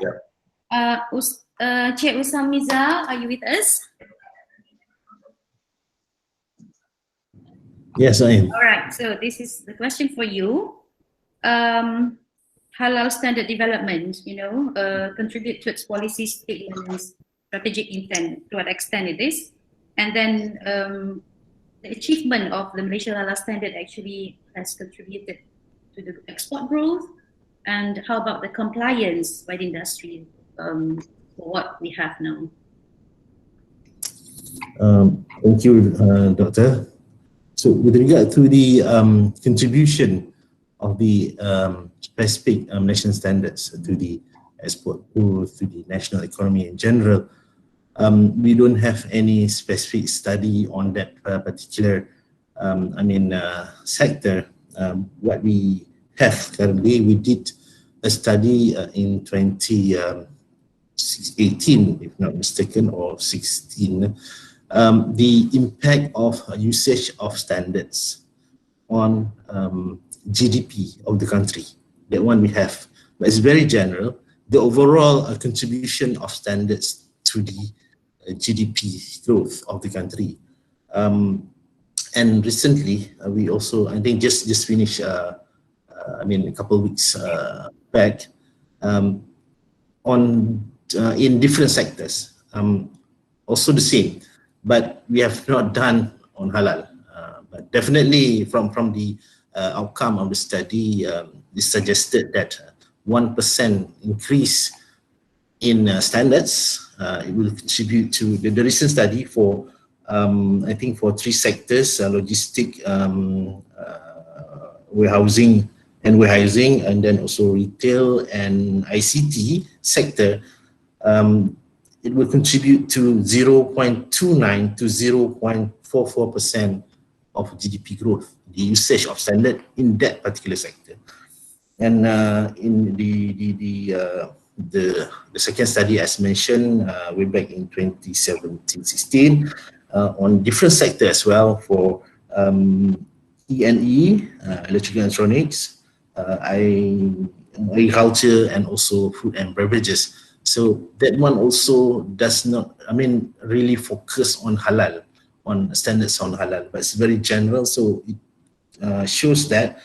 Cik Usamiza, are you with us? Yes, I am. All right. So this is the question for you. Halal standard development, contribute to its policy statements, strategic intent, to what extent it is, and then the achievement of the Malaysia halal standard actually has contributed to the export growth, and how about the compliance by the industry for what we have now? Thank you, Doctor. So with regard to the contribution of the specific national standards to the export growth, to the national economy in general, we don't have any specific study on that particular sector. What we have currently, we did a study in 2018, if not mistaken, or 16, the impact of usage of standards on GDP of the country. That one we have, but it's very general. The overall contribution of standards to the GDP growth of the country. And recently, we also, I think, just finished, a couple of weeks back, in different sectors, also the same, but we have not done on halal. But definitely, from the outcome of the study, it suggested that 1% increase in standards, it will contribute to the recent study for, I think, for 3 sectors: logistic, warehousing, and then also retail and ICT sector. It will contribute to 0.29 to 0.44% of GDP growth, the usage of standard in that particular sector. And in the second study, as mentioned, way back in 2017-16, on different sectors as well, for E&E, electrical electronics, agriculture, and also food and beverages. So that one also does not, really focus on halal, on standards on halal, but it's very general. So it shows that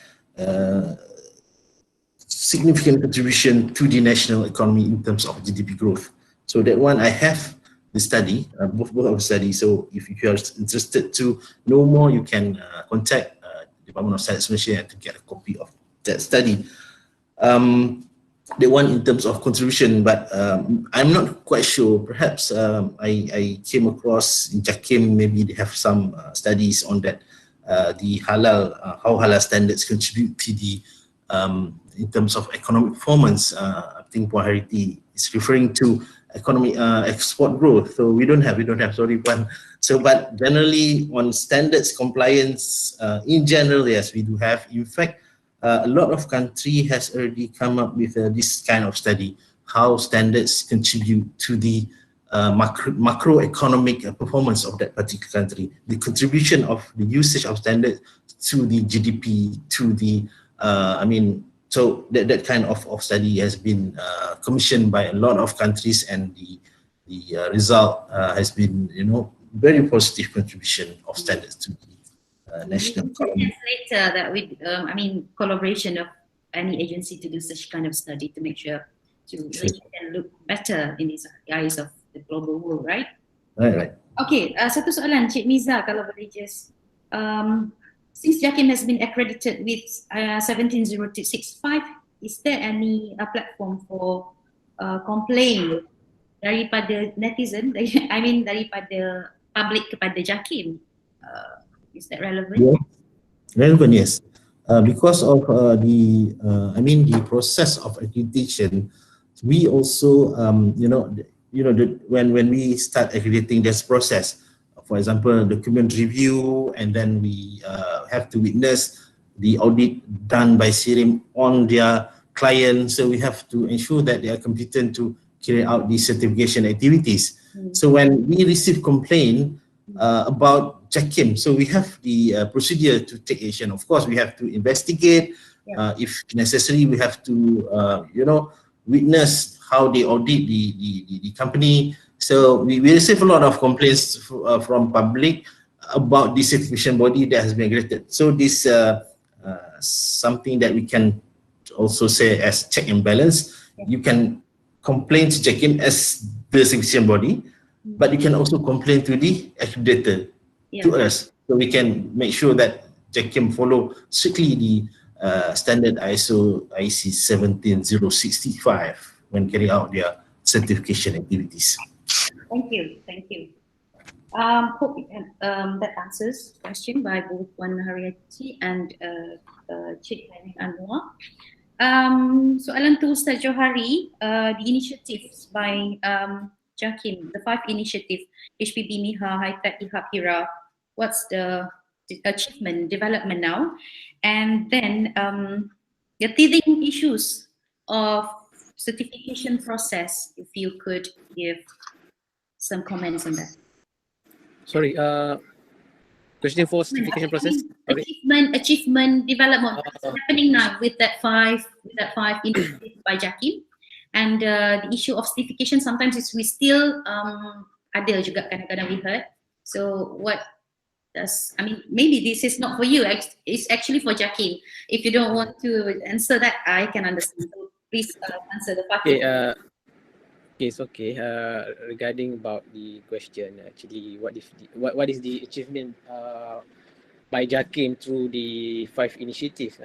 significant contribution to the national economy in terms of GDP growth. So that one I have the study, both of the studies. So if you are interested to know more, you can contact Department of Science Malaysia to get a copy of that study. The one in terms of contribution, but I'm not quite sure. Perhaps I came across in JAKIM, maybe they have some studies on that, the halal, how halal standards contribute to the in terms of economic performance. I think Puan Hariti is referring to economic export growth. So we don't have, sorry, Puan. So, but generally on standards compliance, in general, yes, we do have. In fact, a lot of country has already come up with this kind of study, how standards contribute to the macroeconomic performance of that particular country, the contribution of the usage of standards to the GDP, to the, so that kind of study has been commissioned by a lot of countries, and the result has been, very positive contribution of standards to the national economy. Later that we, collaboration of any agency to do such kind of study to make sure to can look better in the eyes of the global world, right? Right. Okay, satu soalan, Cik Miza, kalau boleh just, since JAKIM has been accredited with 17065, is there any platform for complaint daripada netizen, I mean daripada public kepada JAKIM. Is that relevant? Yeah. Relevant, yes. Because of the process of accreditation, we also, when we start accrediting this process, for example, document review, and then we have to witness the audit done by SIRIM on their client. So we have to ensure that they are competent to carry out these certification activities. So when we receive complaint about JAKIM, so we have the procedure to take action. Of course, we have to investigate. If necessary, we have to, witness how they audit the company. So we receive a lot of complaints from public about the certification body that has been accredited. So this something that we can also say as check and balance. You can complain to JAKIM as the certification body, but you can also complain to the accreditor, to us, so we can make sure that JAKIM follow strictly the standard ISO IC 17065 when carrying out their certification activities. Thank you. Hope that answers the question by both Wan Haryati and Cik Anwar. Soalan to Ustaz Johari, the initiatives by JAKIM, the 5 initiative, HPB, MIHA, High-Tech, IHAP, HIRA, what's the achievement, development now? And then the teething issues of certification process, if you could give some comments on that. Sorry, question for certification process. Sorry. Achievement, development. What's happening now with that five initiatives by JAKIM, and the issue of certification sometimes is we still ada juga kadang-kadang we heard. So what does, I mean, maybe this is not for you. It's actually for JAKIM. If you don't want to answer that, I can understand. So please answer the part. Okay. It's okay. Regarding about the question, actually, what is the achievement by JAKIM through the 5 initiatives?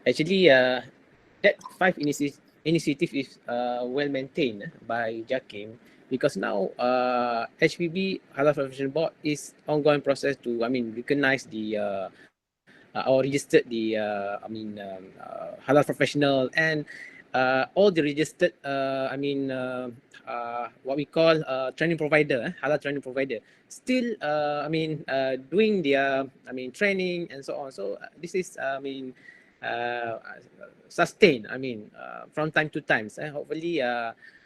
Actually, that 5 initiative is well maintained by JAKIM, because now HPB Halal Professional Board is ongoing process to recognize the or registered the halal professional and all the registered what we call training provider, halal training provider, still doing their training and so on. So this is sustained from time to time. Hopefully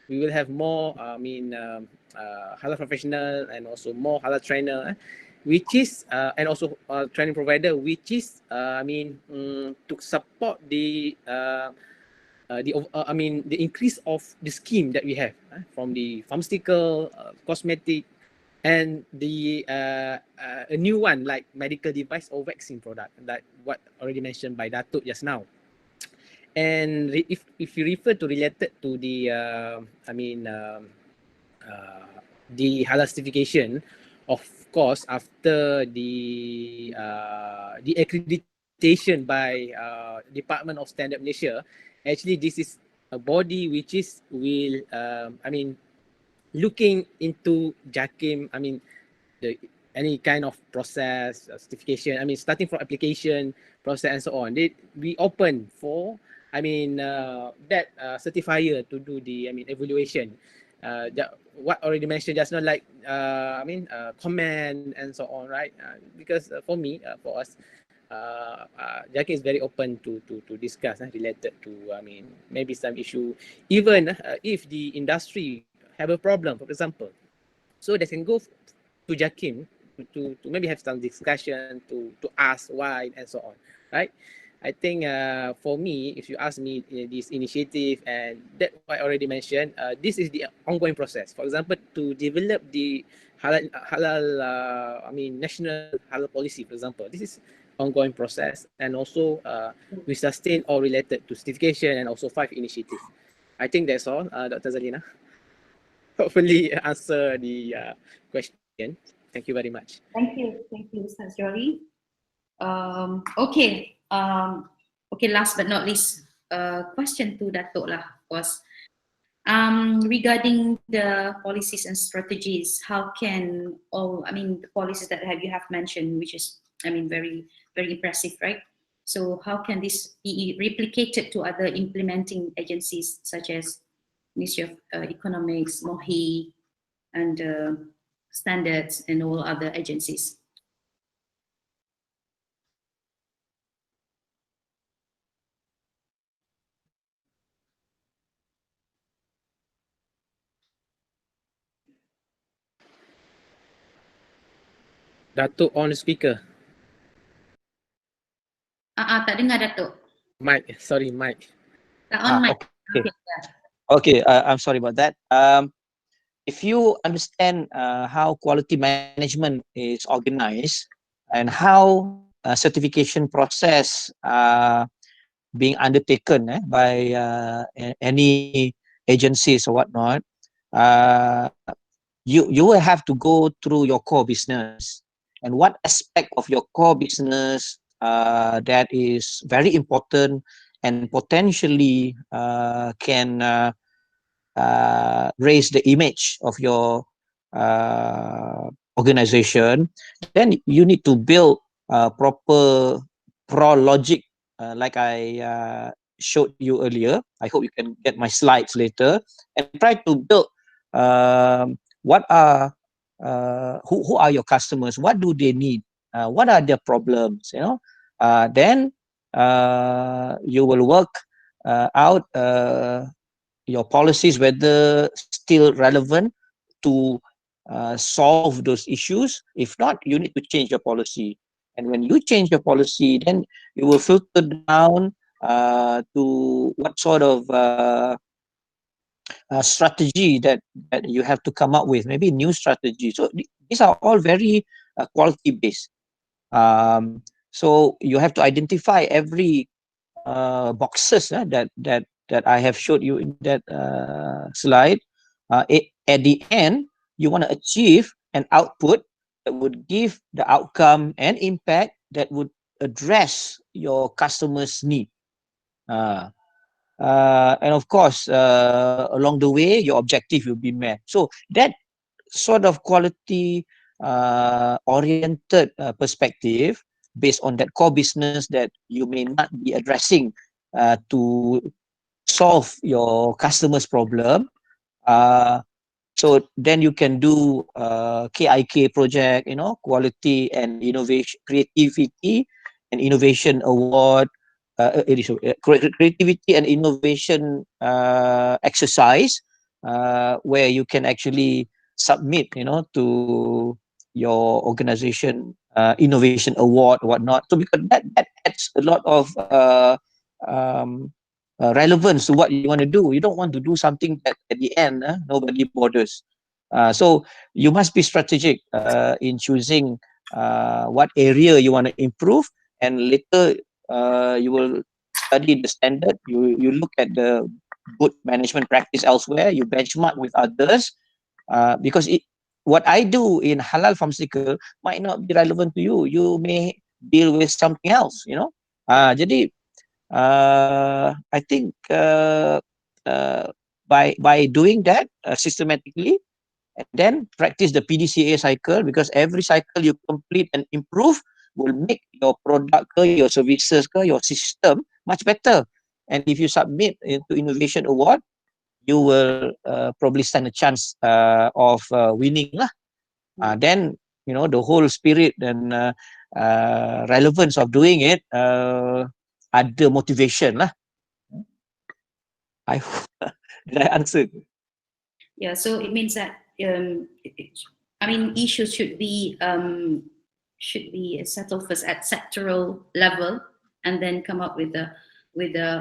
we will have more halal professional and also more halal trainer, which is and also training provider, which is to support the increase of the scheme that we have from the pharmaceutical, cosmetic, and the a new one like medical device or vaccine product, like what already mentioned by Datuk just now. And if you refer to related to the the halal certification, of course, after the accreditation by Department of Standard Malaysia, actually this is a body which is will looking into JAKIM, any kind of process, certification, starting from application process and so on. We open for that certifier to do the evaluation. What already mentioned just now, like comment and so on, right? Because for me, for us, JAKIM is very open to discuss related to maybe some issue, even if the industry have a problem, for example, so they can go to JAKIM to maybe have some discussion to ask why and so on, right? I think for me, if you ask me this initiative and that I already mentioned, this is the ongoing process. For example, to develop the halal national halal policy, for example, this is ongoing process, and also we sustain all related to certification and also 5 initiatives. I think that's all, Dr. Zalina. Hopefully answer the question. Thank you very much. Thank you, Ustaz Johari. Okay, last but not least, question to Datuk lah, of course. Regarding the policies and strategies, how can the policies that you have mentioned, which is very very impressive, right? So how can this be replicated to other implementing agencies such as Ministry of Economics, MOHI, and standards and all other agencies? Datuk on speaker. Tak dengar Datuk. Mic, sorry, mic. Tak on mic. Okay. Yeah. Okay, I'm sorry about that. If you understand how quality management is organized and how certification process being undertaken by any agencies or whatnot, you will have to go through your core business and what aspect of your core business that is very important and potentially can raise the image of your organization. Then you need to build proper pro logic, like I showed you earlier. I hope you can get my slides later, and try to build what are who are your customers, what do they need, what are their problems, then you will work out your policies whether still relevant to solve those issues. If not, you need to change your policy. And when you change your policy, then you will filter down to what sort of strategy that you have to come up with, maybe new strategy. So these are all very quality based. So you have to identify every boxes that I have showed you in that slide. At the end, you want to achieve an output that would give the outcome and impact that would address your customer's need. And of course, along the way, your objective will be met. So that sort of quality oriented perspective based on that core business that you may not be addressing to solve your customer's problem. So then you can do KIK project, quality and innovation, creativity and innovation award, creativity and innovation exercise, where you can actually submit, to your organization innovation award, whatnot. So because that adds a lot of um, relevance to what you want to do. You don't want to do something that at the end nobody bothers. So you must be strategic in choosing what area you want to improve, and later you will study the standard. You look at the good management practice elsewhere. You benchmark with others, because what I do in halal pharmaceutical might not be relevant to you. You may deal with something else. Jadi I think by doing that systematically, and then practice the PDCA cycle, because every cycle you complete and improve will make your product, your services, your system much better. And if you submit into innovation award, you will probably stand a chance of winning lah. Then the whole spirit and relevance of doing it ada motivation lah. I hope did I answer? Yeah, so it means that issues should be settled first at sectoral level, and then come up with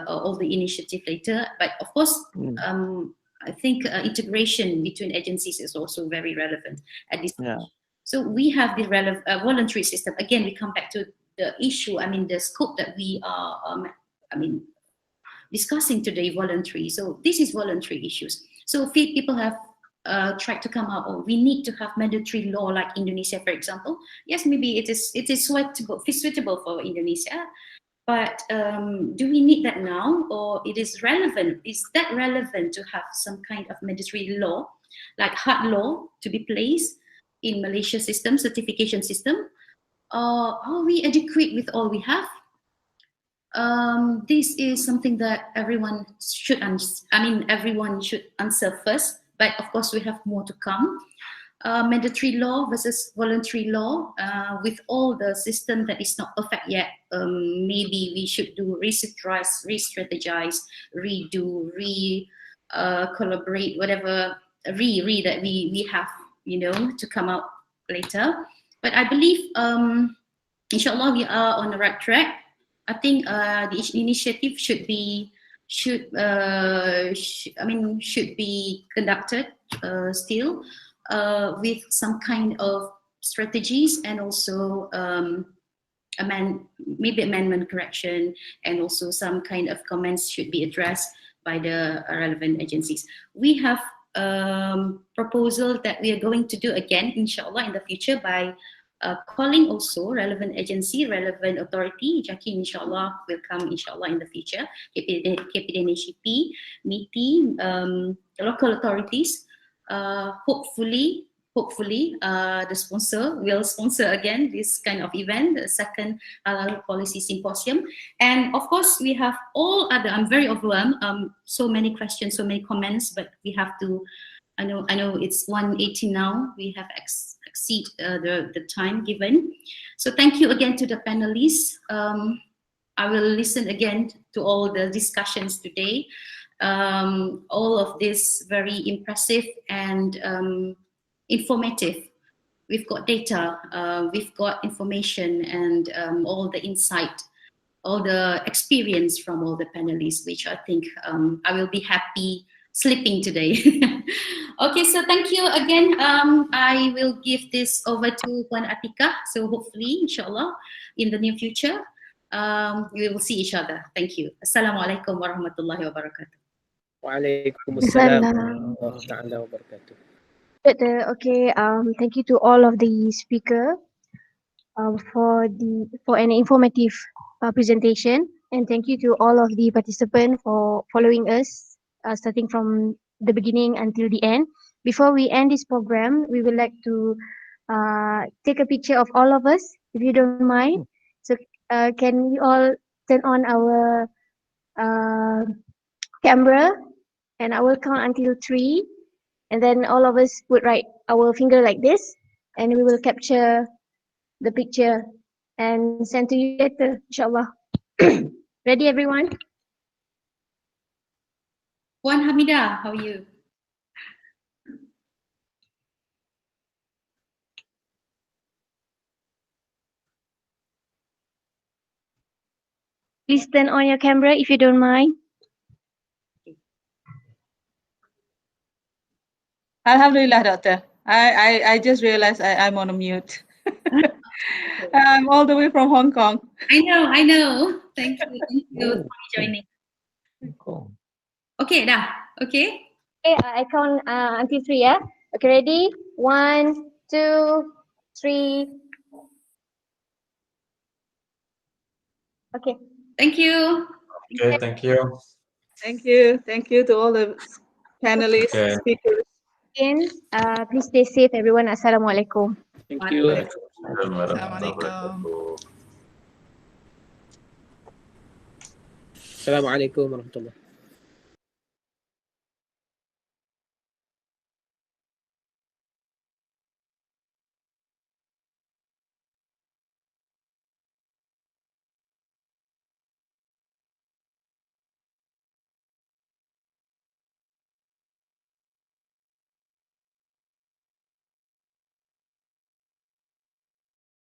all the initiative later. But of course, I think integration between agencies is also very relevant at this stage. So we have the voluntary system. Again, we come back to the issue. The scope that we are, discussing today, voluntary. So this is voluntary issues. So people have tried to come up, we need to have mandatory law like Indonesia, for example. Yes, maybe it is suitable for Indonesia, But do we need that now, or it is relevant? Is that relevant to have some kind of mandatory law, like hard law, to be placed in Malaysia system, certification system? Are we adequate with all we have? This is something that everyone should everyone should answer first. But of course, we have more to come. Mandatory law versus voluntary law, with all the system that is not perfect yet, maybe we should do re-strategize, redo, collaborate, whatever that we have, to come out later. But I believe, inshallah, we are on the right track. I think the initiative should be conducted still. With some kind of strategies, and also maybe amendment correction, and also some kind of comments should be addressed by the relevant agencies. We have proposal that we are going to do again, inshallah, in the future by calling also relevant agency, relevant authority. Jackie, inshallah, will come, inshallah, in the future. KPDNHP, MITI, local authorities. Hopefully, the sponsor will sponsor again this kind of event, the second halal policy symposium. And of course, we have all other. I'm very overwhelmed. So many questions, so many comments, but we have to. I know it's 1:80 now. We have exceed the time given. So thank you again to the panelists. I will listen again to all the discussions today. All of this very impressive and informative. We've got data, we've got information, and all the insight, all the experience from all the panelists, which I think I will be happy sleeping today. Okay, so thank you again. I will give this over to Puan Atika. So hopefully, inshallah, in the near future, we will see each other. Thank you. Assalamualaikum warahmatullahi wabarakatuh. Waalaikumsalam warahmatullahi wabarakatuh. Okay, thank you to all of the speaker for an informative presentation, and thank you to all of the participants for following us starting from the beginning until the end. Before we end this program, we would like to take a picture of all of us, if you don't mind. So can we all turn on our camera, and I will count until 3, and then all of us would write our finger like this, and we will capture the picture and send to you later, inshallah. Ready, everyone? Puan Hamida, how are you? Please turn on your camera if you don't mind. Alhamdulillah, doctor. I just realized I'm on a mute. I'm all the way from Hong Kong. I know. Thank you for joining. Cool. Okay, dah. Okay. Okay, I count until 3, yeah? Okay, ready? 1, 2, 3. Okay. Thank you. Okay, thank you. Thank you. Thank you to all the panelists, Okay. speakers. Again, please stay safe, everyone. Assalamualaikum. Thank you. Waalaikumsalam warahmatullahi wabarakatuh. Assalamualaikum warahmatullahi.